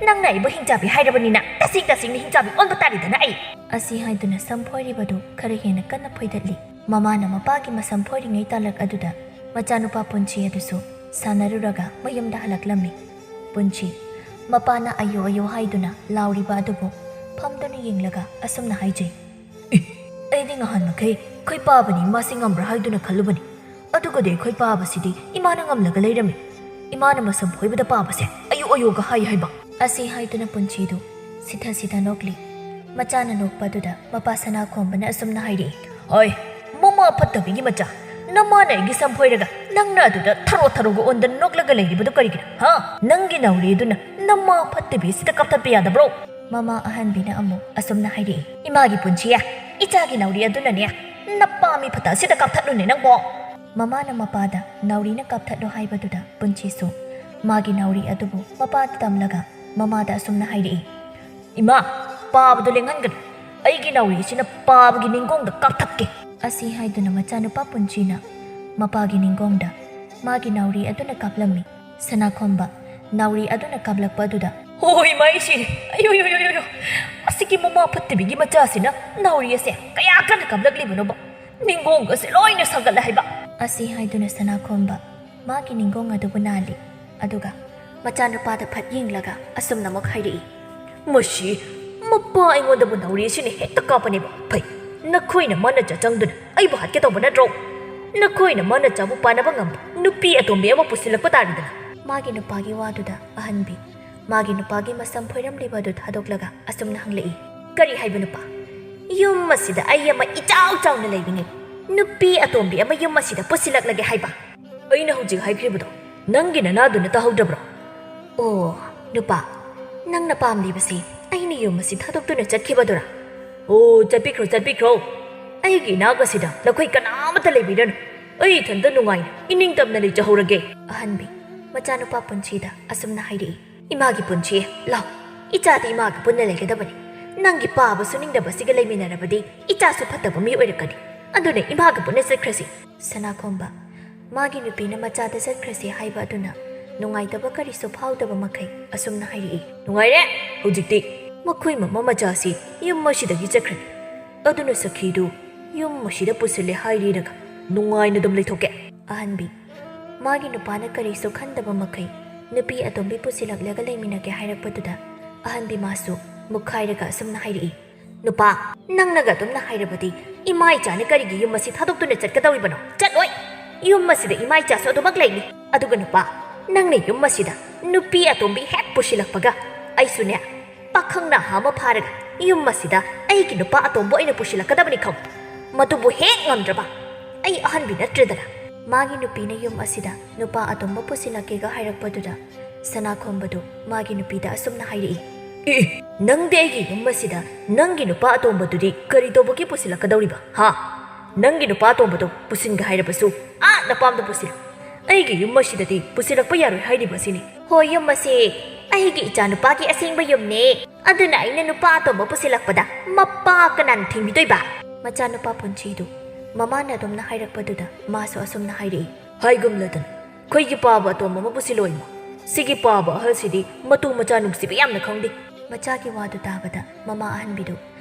ꯅꯪꯅ ꯑꯩꯕꯨ ꯍꯤꯡꯆꯥꯕꯤ ꯍꯥꯏꯔꯕꯅꯤꯅ ꯇꯁꯦꯡꯅ ꯍꯤꯡꯆꯥꯕꯤ ꯑꯣꯟꯕ ꯇꯥꯔꯦꯗꯅ ꯑꯩ ꯑꯁꯤ ꯍꯥꯏꯗꯨꯅ ꯁꯝ ꯐꯣꯏꯔꯤꯕꯗꯨ ꯈꯔ ꯍꯦꯟꯅ ꯀꯟꯅ ꯐꯣꯏꯗꯠꯂꯤ ꯃꯃꯥꯅ ꯃꯄꯥꯒꯤ ꯃꯁꯝ ꯐꯣꯏꯔꯤꯉꯩ ꯇꯥꯂꯛ ꯑꯗꯨꯗ ꯃꯆꯥꯅꯨꯄꯥ ꯄꯨꯟꯆꯤ ꯑꯗꯨꯁꯨ ꯁꯥꯟꯅꯔꯨꯔꯒ ꯃꯌꯨꯝꯗ ꯍꯜꯂꯛꯂꯝꯃꯤ꯫ ꯄꯨꯟꯆꯤ ꯃꯄꯥꯅ ꯑꯌꯣ ꯑꯌꯣ ꯍꯥꯏꯗꯨꯅ ꯂꯥꯎꯔꯤꯕ ꯑꯗꯨꯕꯨ ꯐꯝꯗꯨꯅ ꯌꯦꯡꯂꯒ ꯑꯁꯨꯝꯅ ꯍꯥꯏꯖꯩ꯫ ꯑꯩꯗꯤ ꯉꯍꯥꯟ ꯃꯈꯩ ꯑꯩꯈꯣꯏ ꯄꯥꯕꯅꯤ ꯏꯃꯥꯁꯤ ꯉꯝꯕ꯭ꯔꯥ ꯍꯥꯏꯗꯨꯅ ꯈꯜꯂꯨꯕꯅꯤ, ꯑꯗꯨꯒꯗꯤ ꯑꯩꯈꯣꯏ ꯄꯥꯕꯁꯤꯗꯤ ꯏꯃꯥꯅ ꯉꯝꯂꯒ ꯂꯩꯔꯝꯃꯤ꯫ ꯏꯃꯥꯅ ꯃꯁꯝꯐꯣꯏꯕꯗ ꯄꯥꯕꯁꯦ ꯑꯌꯣ ꯑꯌꯣꯒ ꯍꯥꯏꯕ꯫ ꯑꯁꯤ ꯍꯥꯏꯗꯨꯅ ꯄꯨꯟꯆꯤꯗꯨ ꯁꯤꯊ ꯁꯤꯊ ꯅꯣꯛꯂꯤ꯫ ꯃꯆꯥꯅ ꯅꯣꯛꯄ ꯑꯗꯨꯗ ꯃꯄꯥ ꯁꯅꯥꯈꯣꯝꯕꯅ ꯑꯁꯨꯝꯅ ꯍꯥꯏꯔꯛꯏ꯫ ꯍꯣꯏ ꯃꯃꯥ ꯐꯠꯇꯕꯤꯒꯤ ꯃꯆꯥ, ꯅꯃꯥꯅ ꯑꯩꯒꯤ ꯁꯝ ꯐꯣꯏꯔꯒ ꯅꯪꯅ ꯑꯗꯨꯗ ꯊꯔꯣ ꯊꯔꯣꯒ ꯑꯣꯟꯗꯅ ꯅꯣꯛꯂꯒ ꯂꯩꯔꯤꯕꯗꯨ ꯀꯔꯤꯒꯤꯅꯣ? ꯅꯪꯒꯤ ꯅꯥꯎꯔꯤꯗꯨꯅ ꯅꯃꯥ ꯐꯠꯇꯕꯤ ꯑꯁꯤꯗ ꯀꯥꯞꯊꯠꯄ ꯌꯥꯗꯕ꯭ꯔꯣ? ꯃꯃꯥ ꯑꯍꯟꯕꯤꯅ ꯑꯃꯨꯛ ꯑꯁꯨꯝꯅ ꯍꯥꯏꯔꯛꯏ꯫ ꯏꯃꯥꯒꯤ ꯄꯨꯟꯆꯤꯌꯥ, ꯏꯆꯥꯒꯤ ꯅꯥꯎꯔꯤ ꯑꯗꯨꯅꯅꯦ ꯅꯄꯥ ꯃꯤ ꯐꯠꯇ ꯑꯁꯤꯗ ꯀꯥꯞꯊꯠꯂꯨꯅꯦ ꯅꯪꯕꯣ꯫ ꯃꯃꯥꯅ ꯃꯄꯥꯗ ꯅꯥꯎꯔꯤꯅ ꯀꯥꯞꯊꯠꯂꯣ ꯍꯥꯏꯕꯗꯨꯗ ꯄꯨꯟꯆꯤꯁꯨ ꯃꯥꯒꯤ ꯅꯥꯎꯔꯤ ꯑꯗꯨꯕꯨ ꯃꯄꯥꯗ ꯇꯝꯂꯒ ꯃꯃꯥꯗ ꯑꯁꯨꯝꯅ ꯍꯥꯏꯔꯛꯏ꯫ ꯏꯃꯥ, ꯄꯥꯕꯗꯨ ꯂꯦꯡꯍꯟꯒꯅꯨ, ꯑꯩꯒꯤ ꯅꯥꯎꯔꯤ ꯑꯁꯤꯅ ꯄꯥꯕꯒꯤ ꯅꯤꯡꯒꯣꯡꯗ ꯀꯥꯞꯊꯠꯀꯦ꯫ ꯑꯁꯤ ꯍꯥꯏꯗꯨꯅ ꯃꯆꯥꯅꯨꯄꯥ ꯄꯨꯟꯆꯤꯅ ꯃꯄꯥꯒꯤ ꯅꯤꯡꯒꯣꯡꯗ ꯃꯥꯒꯤ ꯅꯥꯎꯔꯤ ꯑꯗꯨꯅ ꯀꯥꯞꯂꯝꯃꯤ꯫ ꯁꯅꯥꯈꯣꯝꯕ ꯅꯥꯎꯔꯤ ꯑꯗꯨꯅ ꯀꯥꯞꯂꯛꯄ ꯑꯗꯨꯗ ꯍꯣꯏ ꯃꯥꯏ ꯁꯤꯔꯦ, ꯑꯌꯣ ꯑꯁꯤꯒꯤ ꯃꯃꯥ ꯐꯠꯇꯕꯤꯒꯤ ꯃꯆꯥꯁꯤꯅ ꯅꯥꯎꯔꯤ ꯑꯁꯦ ꯀꯌꯥ ꯀꯟꯅ ꯀꯥꯞꯂꯛꯂꯤꯕꯅꯣꯕ, ꯅꯤꯡꯒꯣꯡꯒꯁꯦ ꯂꯣꯏꯅ ꯁꯥꯒꯠꯂꯦ ꯍꯥꯏꯕ꯫ ꯑꯁꯤ ꯍꯥꯏꯗꯨꯅ ꯁꯅꯥꯈꯣꯝꯕ ꯃꯥꯒꯤ ꯅꯤꯡꯒꯣꯡ ꯑꯗꯨꯕꯨ ꯅꯥꯜꯂꯤ꯫ ꯑꯗꯨꯒ ꯃꯆꯥꯅꯨꯄꯥꯗ ꯐꯠ ꯌꯦꯡꯂꯒ ꯑꯁꯨꯝꯅ ꯑꯃꯨꯛ ꯍꯥꯏꯔꯛꯏ꯫ ꯃꯁꯤ ꯃꯄꯥ ꯑꯩꯉꯣꯟꯗꯕꯨ ꯅꯥꯎꯔꯤ ꯑꯁꯤꯅ ꯍꯦꯛꯇ ꯀꯥꯞꯄꯅꯦꯕ꯫ ꯐꯩ, ꯅꯈꯣꯏꯅ ꯃꯥꯅꯆꯥ ꯆꯪꯗꯨꯅ ꯑꯩꯕꯨ ꯍꯥꯠꯀꯦ ꯇꯧꯕ ꯅꯠꯇ꯭ꯔꯣ? ꯅꯈꯣꯏꯅ ꯃꯥꯅꯆꯥꯕꯨ ꯄꯥꯅꯕ ꯉꯝꯕ ꯅꯨꯄꯤ ꯑꯇꯣꯝꯕꯤ ꯑꯃ ꯄꯨꯁꯤꯜꯂꯛꯄ ꯇꯥꯔꯦꯗꯅ꯫ ꯃꯥꯒꯤ ꯅꯨꯄꯥꯒꯤ ꯋꯥꯗꯨꯗ ꯑꯍꯟꯕꯤ ꯃꯥꯒꯤ ꯅꯨꯄꯥꯒꯤ ꯃꯁꯝ ꯐꯣꯏꯔꯝꯂꯤꯕ ꯑꯗꯨ ꯊꯥꯗꯣꯛꯂꯒ ꯑꯁꯨꯝꯅ ꯍꯪꯂꯛꯏ꯫ ꯀꯔꯤ ꯍꯥꯏꯕ ꯅꯨꯄꯥ? ꯌꯨꯝ ꯑꯁꯤꯗ ꯑꯩ ꯑꯃ ꯏꯆꯥꯎ ꯆꯥꯎꯅ ꯂꯩꯔꯤꯉꯩ ꯅꯨꯄꯤ ꯑꯇꯣꯝꯕꯤ ꯑꯃ ꯌꯨꯝ ꯑꯁꯤꯗ ꯄꯨꯁꯤꯜꯂꯛꯂꯒꯦ ꯍꯥꯏꯕ? ꯑꯩꯅ ꯍꯧꯖꯤꯛ ꯍꯥꯏꯈ꯭ꯔꯤꯕꯗꯣ ꯅꯪꯒꯤ ꯅꯅꯥꯗꯨꯅ ꯇꯥꯍꯧꯗꯕ꯭ꯔꯣ? ꯑꯣ ꯅꯨꯄꯥ, ꯅꯪꯅ ꯄꯥꯝꯂꯤꯕꯁꯤ ꯑꯩꯅ ꯌꯨꯝ ꯑꯁꯤ ꯊꯥꯗꯣꯛꯇꯨꯅ ꯆꯠꯈꯤꯕꯗꯨꯔꯥ? ꯑꯣ ꯆꯠꯄꯤꯈ꯭ꯔꯣ, ꯑꯩꯒꯤ ꯏꯅꯥꯛ ꯑꯁꯤꯗ ꯅꯈꯣꯏ ꯀꯅꯥꯃꯠꯇ ꯂꯩꯕꯤꯔꯅꯨ, ꯑꯩ ꯏꯊꯟꯇ ꯅꯨꯡꯉꯥꯏꯅ ꯏꯅꯤꯡꯇꯝꯅ ꯂꯩꯖꯍꯧꯔꯒꯦ꯫ ꯑꯍꯟꯕꯤ ꯃꯆꯥꯅꯨꯄꯥ ꯄꯨꯟꯆꯤꯗ ꯑꯁꯨꯝꯅ ꯍꯥꯏꯔꯛꯏ꯫ ꯏꯃꯥꯒꯤ ꯄꯨꯟꯆꯤ, ꯂꯥꯎ, ꯏꯆꯥꯗꯤ ꯏꯃꯥꯒ ꯄꯨꯟꯅ ꯂꯩꯒꯗꯕꯅꯤ꯫ ꯅꯪꯒꯤ ꯄꯥꯕꯁꯨ ꯅꯤꯡꯗꯕꯁꯤꯒ ꯂꯩꯃꯤꯟꯅꯔꯕꯗꯤ ꯏꯆꯥꯁꯨ ꯐꯠꯇꯕ ꯃꯤ ꯑꯣꯏꯔꯛꯀꯅꯤ, ꯑꯗꯨꯅ ꯏꯃꯥꯒ ꯄꯨꯟꯅ ꯆꯠꯈ꯭ꯔꯁꯤ꯫ ꯁꯅꯥꯈꯣꯝꯕ ꯃꯥꯒꯤ ꯅꯨꯄꯤꯅ ꯃꯆꯥꯗ ꯆꯠꯈ꯭ꯔꯁꯤ ꯍꯥꯏꯕ ꯑꯗꯨꯅ ꯅꯨꯡꯉꯥꯏꯇꯕ ꯀꯔꯤꯁꯨ ꯐꯥꯎꯗꯕ ꯃꯈꯩ ꯑꯁꯨꯝꯅ ꯍꯥꯏꯔꯛꯏ꯫ ꯅꯨꯡꯉꯥꯏꯔꯦ, ꯍꯧꯖꯤꯛꯇꯤ ꯃꯈꯣꯏ ꯃꯃꯥ ꯃꯆꯥꯁꯤ ꯌꯨꯝ ꯑꯁꯤꯗꯒꯤ ꯆꯠꯈ꯭ꯔꯅꯤ, ꯑꯗꯨꯅ ꯁꯈꯤꯗꯨ ꯌꯨꯝ ꯑꯁꯤꯗ ꯄꯨꯁꯤꯜꯂꯦ ꯍꯥꯏꯔꯤꯔꯒ ꯅꯨꯡꯉꯥꯏꯅ ꯑꯗꯨꯝ ꯂꯩꯊꯣꯛꯀꯦ꯫ ꯑꯍꯟꯕꯤ ꯃꯥꯒꯤ ꯅꯨꯄꯥꯅ ꯀꯔꯤꯁꯨ ꯈꯟꯗꯕ ꯃꯈꯩ ꯅꯨꯄꯤ ꯑꯇꯣꯝꯕꯤ ꯄꯨꯁꯤꯜꯂꯛꯂꯒ ꯂꯩꯃꯤꯟꯅꯒꯦ ꯍꯥꯏꯔꯛꯄꯗꯨꯗ ꯑꯍꯟꯕꯤ ꯃꯥꯁꯨ ꯃꯨꯛꯈꯥꯏꯔꯒ ꯑꯁꯨꯝꯅ ꯍꯥꯏꯔꯛꯏ꯫ ꯅꯨꯄꯥ, ꯅꯪꯅꯒ ꯑꯗꯨꯝꯅ ꯍꯥꯏꯔꯕꯗꯤ ꯏꯃꯥ ꯏꯆꯥꯅ ꯀꯔꯤꯒꯤ ꯌꯨꯝ ꯑꯁꯤ ꯊꯥꯗꯣꯛꯇꯨꯅ ꯆꯠꯀꯗꯧꯔꯤꯕꯅꯣ? ꯆꯠꯂꯣꯏ, ꯌꯨꯝ ꯑꯁꯤꯗ ꯏꯃꯥ ꯏꯆꯥꯁꯨ ꯑꯗꯨꯃꯛ ꯂꯩꯅꯤ꯫ ꯑꯗꯨꯒ ꯅꯨꯄꯥ, ꯅꯪꯅ ꯌꯨꯝ ꯑꯁꯤꯗ ꯅꯨꯄꯤ ꯑꯇꯣꯝꯕꯤ ꯍꯦꯛ ꯄꯨꯁꯤꯜꯂꯛꯄꯒ ꯑꯩꯁꯨꯅꯦ ꯄꯥꯈꯪ ꯅꯍꯥ ꯑꯃ ꯐꯥꯔꯒ ꯌꯨꯝ ꯑꯁꯤꯗ ꯑꯩꯒꯤ ꯅꯨꯄꯥ ꯑꯇꯣꯝꯕ ꯑꯣꯏꯅ ꯄꯨꯁꯤꯜꯂꯛꯀꯗꯕꯅꯤ ꯈꯪ꯫ ꯃꯗꯨꯕꯨ ꯍꯦꯛ ꯉꯝꯗ꯭ꯔꯕ ꯑꯩ ꯑꯍꯟꯕꯤ ꯅꯠꯇ꯭ꯔꯦꯗꯅ꯫ ꯃꯥꯒꯤ ꯅꯨꯄꯤꯅ ꯌꯨꯝ ꯑꯁꯤꯗ ꯅꯨꯄꯥ ꯑꯇꯣꯝꯕ ꯄꯨꯁꯤꯜꯂꯛꯀꯦꯒ ꯍꯥꯏꯔꯛꯄꯗꯨꯗ ꯁꯅꯥꯈꯣꯝꯕꯗꯨ ꯃꯥꯒꯤ ꯅꯨꯄꯤꯗ ꯑꯁꯨꯝꯅ ꯍꯥꯏꯔꯛꯏ꯫ ꯅꯪꯗꯤ ꯑꯩꯒꯤ ꯌꯨꯝ ꯑꯁꯤꯗ ꯅꯪꯒꯤ ꯅꯨꯄꯥ ꯑꯇꯣꯝꯕꯗꯨꯗꯤ ꯀꯔꯤ ꯇꯧꯕꯒꯤ ꯄꯨꯁꯤꯜꯂꯛꯀꯗꯧꯔꯤꯕ? ꯅꯪꯒꯤ ꯅꯨꯄꯥ ꯑꯇꯣꯝꯕꯗꯣ ꯄꯨꯁꯤꯟꯒ ꯍꯥꯏꯔꯕꯁꯨ ꯅꯄꯥꯝꯗ ꯄꯨꯁꯤꯜꯂꯨ, ꯑꯩꯒꯤ ꯌꯨꯝ ꯑꯁꯤꯗꯗꯤ ꯄꯨꯁꯤꯜꯂꯛꯄ ꯌꯥꯔꯣꯏ ꯍꯥꯏꯔꯤꯕ ꯑꯁꯤꯅꯤ꯫ ꯍꯣꯏ, ꯌꯨꯝ ꯑꯁꯤ ꯑꯩꯒꯤ ꯏꯆꯥꯅꯨꯄꯥꯒꯤ ꯑꯁꯦꯡꯕ ꯌꯨꯝꯅꯦ, ꯑꯗꯨꯅ ꯑꯩꯅ ꯅꯨꯄꯥ ꯑꯇꯣꯝꯕ ꯄꯨꯁꯤꯜꯂꯛꯄꯗ ꯃꯄꯥ ꯀꯅꯥꯅ ꯊꯤꯡꯕꯤꯗꯣꯏꯕ? ꯃꯆꯥꯅꯨꯄా ꯄꯨꯟꯆꯤꯗꯨ ꯃꯃꯥꯅ ꯑꯗꯨꯝꯅ ꯍꯥꯏꯔꯛꯄꯗꯨꯗ ꯃꯥꯁꯨ ꯑꯁꯨꯝꯅ ꯍꯥꯏꯔꯛꯏ꯫ ꯍꯥꯏꯒꯨꯝꯂꯗꯅ ꯑꯩꯈꯣꯏꯒꯤ ꯄꯥꯕ ꯑꯇꯣꯝꯕ ꯑꯃ ꯄꯨꯁꯤꯜꯂꯣ ꯏꯃꯥ, ꯁꯤꯒꯤ ꯄꯥꯕ ꯑꯍꯜꯁꯤꯗꯤ ꯃꯇꯨ ꯃꯆꯥ ꯅꯨꯡꯁꯤꯕ ꯌꯥꯝꯅ ꯈꯪꯗꯦ꯫ ꯃꯆꯥꯒꯤ ꯋꯥꯗꯨ ꯇꯥꯕꯗ ꯃꯃꯥ ꯑꯍꯟꯕꯤꯗꯨ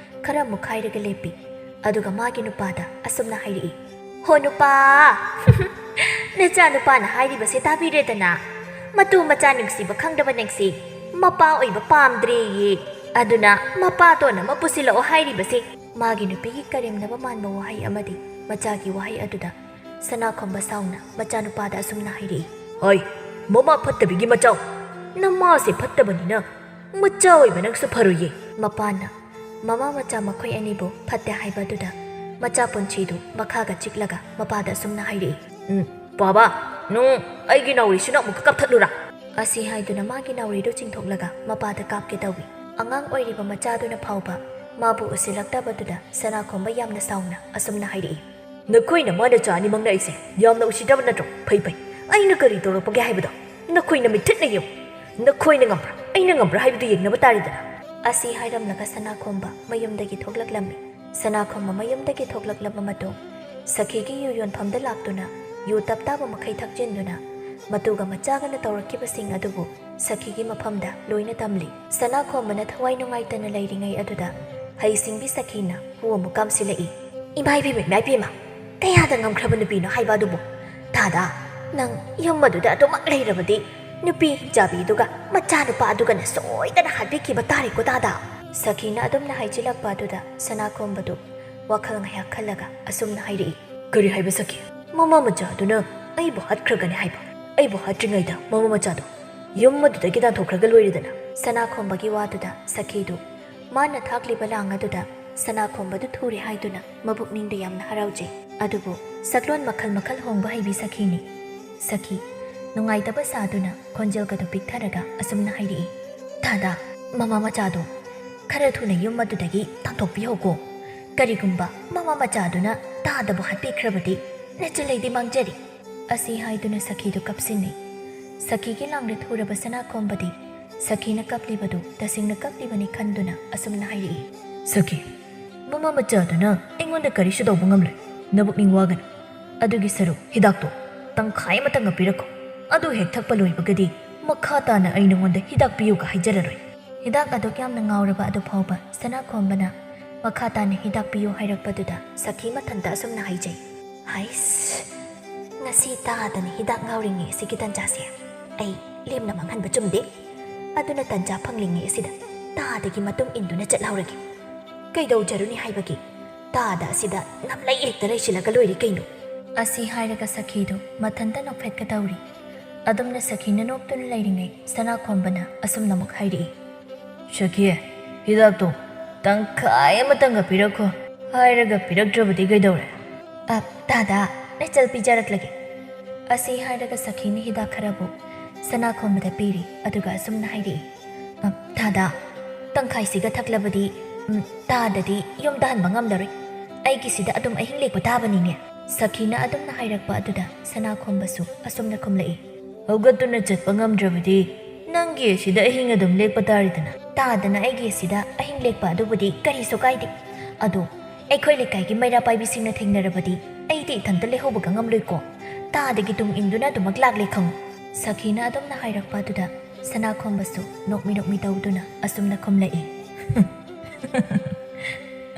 ꯈꯔ ꯃꯨꯛꯈꯥꯏꯔꯒ ꯂꯦꯞꯄꯤ꯫ ꯑꯗꯨꯒ ꯃꯥꯒꯤ ꯅꯨꯄꯥꯗ ꯑꯁꯨꯝꯅ ꯍꯥꯏꯔꯛꯏ꯫ ꯍꯣ ꯅꯨꯄꯥ, ꯅꯆꯥ ꯅꯨꯄꯥꯅ ꯍꯥꯏꯔꯤꯕꯁꯦ ꯇꯥꯕꯤꯔꯦꯗꯅ, ꯃꯇꯨ ꯃꯆꯥ ꯅꯨꯡꯁꯤꯕ ꯈꯪꯗꯕ ꯅꯪꯁꯤ ꯃꯄꯥ ꯑꯣꯏꯕ ꯄꯥꯝꯗ꯭ꯔꯦꯌꯦ, ꯑꯗꯨꯅ ꯃꯄꯥꯇꯣꯟ ꯑꯃ ꯄꯨꯁꯤꯜꯂꯛꯑꯣ ꯍꯥꯏꯔꯤꯕꯁꯦ꯫ ꯃꯥꯒꯤ ꯅꯨꯄꯤꯒꯤ ꯀꯔꯦꯝꯅꯕ ꯃꯥꯟꯕ ꯋꯥꯍꯩ ꯑꯃꯗꯤ ꯃꯆꯥꯒꯤ ꯋꯥꯍꯩ ꯑꯗꯨꯗ ꯁꯅꯥꯈꯣꯝꯕ ꯁꯥꯎꯅ ꯃꯆꯥꯅꯨꯄꯥꯗ ꯑꯁꯨꯝꯅ ꯍꯥꯏꯔꯛꯏ꯫ ꯍꯣꯏ, ꯃꯃꯥ ꯐꯠꯇꯕꯤꯒꯤ ꯃꯆꯥꯎ, ꯅꯃꯥꯁꯦ ꯐꯠꯇꯕꯅꯤꯅ ꯃꯆꯥ ꯑꯣꯏꯕ ꯅꯪꯁꯨ ꯐꯔꯣꯏꯌꯦ꯫ ꯃꯄꯥꯅ ꯃꯃꯥ ꯃꯆꯥ ꯃꯈꯣꯏ ꯑꯅꯤꯕꯨ ꯐꯠꯇꯦ ꯍꯥꯏꯕꯗꯨꯗ ꯃꯆꯥ ꯄꯨꯟꯆꯤꯗꯨ ꯃꯈꯥꯒ ꯆꯤꯛꯂꯒ ꯃꯄꯥꯗ ꯑꯁꯨꯝꯅ ꯍꯥꯏꯔꯛꯏ꯫ ꯄꯥꯕꯥ, ꯑꯩꯒꯤ ꯅꯥꯎꯔꯤꯁꯤꯅ ꯑꯃꯨꯛꯀ ꯀꯥꯞꯊꯠꯂꯨꯔꯥ? ꯑꯁꯤ ꯍꯥꯏꯗꯨꯅ ꯃꯥꯒꯤ ꯅꯥꯎꯔꯤꯗꯨ ꯆꯤꯡꯊꯣꯛꯂꯒ ꯃꯄꯥꯗ ꯀꯥꯞꯀꯦ ꯇꯧꯏ꯫ ꯑꯉꯥꯡ ꯑꯣꯏꯔꯤꯕ ꯃꯆꯥꯗꯨꯅ ꯐꯥꯎꯕ ꯃꯥꯕꯨ ꯎꯁꯤꯜꯂꯛꯇꯕꯗꯨꯗ ꯁꯅꯥꯈꯣꯝꯕ ꯌꯥꯝꯅ ꯁꯥꯎꯅ ꯑꯁꯨꯝꯅ ꯍꯥꯏꯔꯛꯏ꯫ ꯅꯈꯣꯏꯅ ꯃꯥꯅꯆꯥ ꯑꯅꯤꯃꯛꯅ ꯑꯩꯁꯦ ꯌꯥꯝꯅ ꯎꯁꯤꯠꯇꯕ ꯅꯠꯇ꯭ꯔꯣ? ꯐꯩ, ꯑꯩꯅ ꯀꯔꯤ ꯇꯧꯔꯛꯄꯒꯦ ꯍꯥꯏꯕꯗꯣ ꯅꯈꯣꯏꯅ ꯃꯤꯠꯊꯤꯠꯅ ꯌꯦꯡꯉꯨ, ꯅꯈꯣꯏꯅ ꯉꯝꯕ꯭ꯔꯥ ꯑꯩꯅ ꯉꯝꯕ꯭ꯔꯥ ꯍꯥꯏꯕꯗꯨ ꯌꯦꯡꯅꯕ ꯇꯥꯔꯦꯗꯅ꯫ ꯑꯁꯤ ꯍꯥꯏꯔꯝꯂꯒ ꯁꯅꯥꯈꯣꯝꯕ ꯃꯌꯨꯝꯗꯒꯤ ꯊꯣꯛꯂꯛꯂꯝꯃꯤ꯫ ꯁꯅꯥꯈꯣꯝꯕ ꯃꯌꯨꯝꯗꯒꯤ ꯊꯣꯛꯂꯛꯂꯕ ꯃꯇꯨꯡ ꯁꯈꯤꯒꯤ ꯌꯨ ꯌꯣꯟꯐꯝꯗ ꯂꯥꯛꯇꯨꯅ ꯌꯨ ꯇꯞꯇꯥꯕ ꯃꯈꯩ ꯊꯛꯆꯤꯟꯗꯨꯅ ꯃꯇꯨꯒ ꯃꯆꯥꯒꯅ ꯇꯧꯔꯛꯈꯤꯕꯁꯤꯡ ꯑꯗꯨꯕꯨ ꯁꯈꯤꯒꯤ ꯃꯐꯝꯗ ꯂꯣꯏꯅ ꯇꯝꯂꯤ꯫ ꯁꯅꯥꯈꯣꯝꯕꯅ ꯊꯋꯥꯏ ꯅꯨꯡꯉꯥꯏꯇꯅ ꯂꯩꯔꯤꯉꯩ ꯑꯗꯨꯗ ꯍꯩꯁꯤꯡꯕꯤ ꯁꯈꯤꯅ ꯍꯨ ꯑꯃꯨꯛ ꯀꯥꯝꯁꯤꯜꯂꯛꯏ꯫ ꯏꯃꯥꯏꯕꯦꯝꯃ, ꯀꯌꯥꯗ ꯉꯝꯈ꯭ꯔꯕ ꯅꯨꯄꯤꯅꯣ ꯍꯥꯏꯕ ꯑꯗꯨꯕꯨ? ꯊꯥꯗ ꯅꯪ ꯌꯨꯝ ꯑꯗꯨꯗ ꯑꯗꯨꯃꯛ ꯂꯩꯔꯕꯗꯤ ꯅꯨꯄꯤ ꯍꯤꯡꯆꯥꯕꯤꯗꯨꯒ ꯃꯆꯥꯅꯨꯄꯥ ꯑꯗꯨꯒꯅ ꯁꯣꯏꯗꯅ ꯍꯥꯠꯄꯤꯈꯤꯕ ꯇꯥꯔꯦꯀꯣ ꯗꯥꯗꯥ ꯁꯈꯤꯅ ꯑꯗꯨꯝꯅ ꯍꯥꯏꯖꯤꯜꯂꯛꯄ ꯑꯗꯨꯗ ꯁꯅꯥꯈꯣꯝꯕꯗꯨ ꯋꯥꯈꯜ ꯉꯥꯏꯍꯥꯛ ꯈꯜꯂꯒ ꯑꯁꯨꯝꯅ ꯍꯥꯏꯔꯛꯏ ꯀꯔꯤ ꯍꯥꯏꯕ ꯁꯈꯤ ꯃꯃꯥ ꯃꯆꯥꯗꯨꯅ ꯑꯩꯕꯨ ꯍꯥꯠꯈ꯭ꯔꯒꯅꯤ ꯍꯥꯏꯕ ꯑꯩꯕꯨ ꯍꯥꯠꯇ꯭ꯔꯤꯉꯩꯗ ꯃꯃꯥ ꯃꯆꯥꯗꯣ ꯌꯨꯝ ꯑꯗꯨꯗꯒꯤ ꯇꯥꯟꯊꯣꯛꯈ꯭ꯔꯒ ꯂꯣꯏꯔꯦꯗꯅ ꯁꯅꯥꯈꯣꯝꯕꯒꯤ ꯋꯥꯗꯨꯗ ꯁꯈꯤꯗꯨ ꯃꯥꯅ ꯊꯥꯛꯂꯤꯕ ꯂꯥꯡ ꯑꯗꯨꯗ ꯁꯅꯥꯈꯣꯝꯕꯗꯨ ꯊꯨꯔꯦ ꯍꯥꯏꯗꯨꯅ ꯃꯕꯨꯛꯅꯤꯡꯗ ꯌꯥꯝꯅ ꯍꯔꯥꯎꯖꯩ ꯑꯗꯨꯕꯨ ꯁꯛꯂꯣꯟ ꯃꯈꯜ ꯃꯈꯜ ꯍꯣꯡꯕ ꯍꯩꯕꯤ ꯁꯈꯤꯅꯤ ꯁꯈꯤ ꯅꯨꯡꯉꯥꯏꯇꯕ ꯁꯥꯗꯨꯅ ꯈꯣꯟꯖꯦꯜꯒꯗꯨ ꯄꯤꯛꯊꯔꯒ ꯑꯁꯨꯝꯅ ꯍꯥꯏꯔꯛꯏ ꯗꯥꯗꯥ ꯃꯃꯥ ꯃꯆꯥꯗꯣ ꯈꯔ ꯊꯨꯅ ꯌꯨꯝ ꯑꯗꯨꯗꯒꯤ ꯇꯥꯟꯊꯣꯛꯄꯤꯍꯧꯀꯣ ꯀꯔꯤꯒꯨꯝꯕ ꯃꯃꯥ ꯃꯆꯥꯗꯨꯅ ꯇꯥꯗꯕꯨ ꯍꯥꯠꯄꯤꯈ꯭ꯔꯕꯗꯤ ꯅꯆꯜꯂꯩꯗꯤ ꯃꯥꯡꯖꯔꯤ ꯑꯁꯤ ꯍꯥꯏꯗꯨꯅ ꯁꯈꯤꯗꯨ ꯀꯞꯁꯤꯟꯅꯩ ꯁꯈꯤꯒꯤ ꯂꯥꯡꯗ ꯊꯨꯔꯕ ꯁꯅꯥꯈꯣꯝꯕꯗꯤ ꯁꯈꯤꯅ ꯀꯞꯂꯤꯕꯗꯨ ꯇꯁꯦꯡꯅ ꯀꯞꯂꯤꯕꯅꯤ ꯈꯟꯗꯨꯅ ꯑꯁꯨꯝꯅ ꯍꯥꯏꯔꯛꯏ ꯁꯈꯤ ꯃꯃꯥ ꯃꯆꯥꯗꯨꯅ ꯑꯩꯉꯣꯟꯗ ꯀꯔꯤꯁꯨ ꯇꯧꯕ ꯉꯝꯂꯣꯏ ꯅꯕꯨꯛꯅꯤꯡ ꯋꯥꯒꯅꯨ ꯑꯗꯨꯒꯤ ꯁꯔꯨꯛ ꯍꯤꯗꯥꯛꯇꯣ ꯇꯪꯈꯥꯏ ꯑꯃꯇꯪꯒ ꯄꯤꯔꯛꯈꯣ ꯑꯗꯨ ꯍꯦꯛ ꯊꯛꯄ ꯂꯣꯏꯕꯒꯗꯤ ꯃꯈꯥ ꯇꯥꯅ ꯑꯩ ꯅꯉꯣꯟꯗ ꯍꯤꯗꯥꯛ ꯄꯤꯌꯨꯒ ꯍꯥꯏꯖꯔꯔꯣꯏ ꯍꯤꯗꯥꯛ ꯑꯗꯨꯛ ꯌꯥꯝꯅ ꯉꯥꯎꯔꯕ ꯑꯗꯨ ꯐꯥꯎꯕ ꯁꯅꯥꯈꯣꯝꯕꯅ ꯃꯈꯥ ꯇꯥꯅ ꯍꯤꯗꯥꯛ ꯄꯤꯌꯨ ꯍꯥꯏꯔꯛꯄꯗꯨꯗ ꯁꯈꯤ ꯃꯊꯟꯇ ꯑꯁꯨꯝꯅ ꯍꯥꯏꯖꯩ ꯍꯥꯏꯁ ꯉꯁꯤ ꯇꯥꯗꯅ ꯍꯤꯗꯥꯛ ꯉꯥꯎꯔꯤꯉꯩ ꯑꯁꯤꯒꯤ ꯇꯟꯖꯥꯁꯦ ꯑꯩ ꯂꯦꯝꯅ ꯃꯥꯡꯍꯟꯕ ꯆꯨꯝꯗꯦ ꯑꯗꯨꯅ ꯇꯟꯖꯥ ꯐꯪꯂꯤꯉꯩ ꯑꯁꯤꯗ ꯇꯥꯗꯒꯤ ꯃꯇꯨꯡ ꯏꯟꯗꯨꯅ ꯆꯠꯍꯧꯔꯒꯦ ꯀꯩꯗꯧꯖꯔꯨꯅꯤ ꯍꯥꯏꯕꯒꯤ ꯇꯥꯗ ꯑꯁꯤꯗ ꯅꯝꯂꯩ ꯍꯦꯛꯇ ꯂꯩꯁꯤꯜꯂꯒ ꯂꯣꯏꯔꯦ ꯀꯩꯅꯣ ꯑꯁꯤ ꯍꯥꯏꯔꯒ ꯁꯈꯤꯗꯨ ꯃꯊꯟꯇ ꯅꯣꯛꯐꯦꯠꯀ ꯇꯧꯔꯤ ꯑꯗꯨꯝꯅ ꯁꯈꯤꯅ ꯅꯣꯛꯇꯨꯅ ꯂꯩꯔꯤꯉꯩ ꯁꯅꯥꯈꯣꯝꯕꯅ ꯑꯁꯨꯝꯅ ꯑꯃꯨꯛ ꯍꯥꯏꯔꯛꯏ ꯁꯈꯤ ꯍꯤꯗꯥꯛꯇꯣ ꯇꯪꯈꯥꯏ ꯑꯃꯇꯪꯒ ꯄꯤꯔꯛꯈꯣ ꯍꯥꯏꯔꯒ ꯄꯤꯔꯛꯇ꯭ꯔꯕꯗꯤ ꯀꯩꯗꯧꯔꯦ ꯗꯥꯗꯥ ꯅꯆꯜ ꯄꯤꯖꯔꯛꯂꯒꯦ ꯑꯁꯤ ꯍꯥꯏꯔꯒ ꯁꯈꯤꯅ ꯍꯤꯗꯥꯛ ꯈꯔꯕꯨ ꯁꯅꯥꯈꯣꯝꯕꯗ ꯄꯤꯔꯤ ꯑꯗꯨꯒ ꯑꯁꯨꯝꯅ ꯍꯥꯏꯔꯛꯏ ꯗꯥꯗꯥ ꯇꯪꯈꯥꯏꯁꯤꯒ ꯊꯛꯂꯕꯗꯤ ꯇꯥꯗꯗꯤ ꯌꯨꯝꯗ ꯍꯟꯕ ꯉꯝꯂꯔꯣꯏ ꯑꯩꯒꯤꯁꯤꯗ ꯑꯗꯨꯝ ꯑꯍꯤꯡ ꯂꯦꯛꯄ ꯇꯥꯕꯅꯤꯅꯦ ꯁꯈꯤꯅ ꯑꯗꯨꯝꯅ ꯍꯥꯏꯔꯛꯄ ꯑꯗꯨꯗ ꯁꯅꯥꯈꯣꯝꯕꯁꯨ ꯑꯁꯨꯝꯅ ꯈꯨꯝꯂꯛꯏ ꯍꯧꯒꯠꯇꯨꯅ ꯆꯠꯄ ꯉꯝꯗ꯭ꯔꯕꯗꯤ ꯅꯪꯒꯤ ꯑꯁꯤꯗ ꯑꯍꯤꯡ ꯑꯗꯨꯝ ꯂꯦꯛꯄ ꯇꯥꯔꯦꯗꯅ ꯇꯥꯗꯅ ꯑꯩꯒꯤ ꯑꯁꯤꯗ ꯑꯍꯤꯡ ꯂꯦꯛꯄ ꯑꯗꯨꯕꯨꯗꯤ ꯀꯔꯤꯁꯨ ꯀꯥꯏꯗꯦ ꯑꯗꯣ ꯑꯩꯈꯣꯏ ꯂꯩꯀꯥꯏꯒꯤ ꯃꯩꯔꯥ ꯄꯥꯏꯕꯤꯁꯤꯡꯅ ꯊꯦꯡꯅꯔꯕꯗꯤ ꯑꯩꯗꯤ ꯏꯊꯟꯇ ꯂꯩꯍꯧꯕꯒ ꯉꯝꯂꯣꯏꯀꯣ ꯇꯥꯗꯒꯤ ꯇꯨꯡ ꯏꯟꯗꯨꯅ ꯑꯗꯨꯃꯛ ꯂꯥꯛꯂꯦ ꯈꯪꯉꯨ ꯁꯈꯤꯅ ꯑꯗꯨꯝꯅ ꯍꯥꯏꯔꯛꯄ ꯑꯗꯨꯗ ꯁꯅꯥꯈꯣꯝꯕꯁꯨ ꯅꯣꯛꯃꯤ ꯅꯣꯛꯃꯤ ꯇꯧꯗꯨꯅ ꯑꯁꯨꯝꯅ ꯈꯨꯝꯂꯛꯏ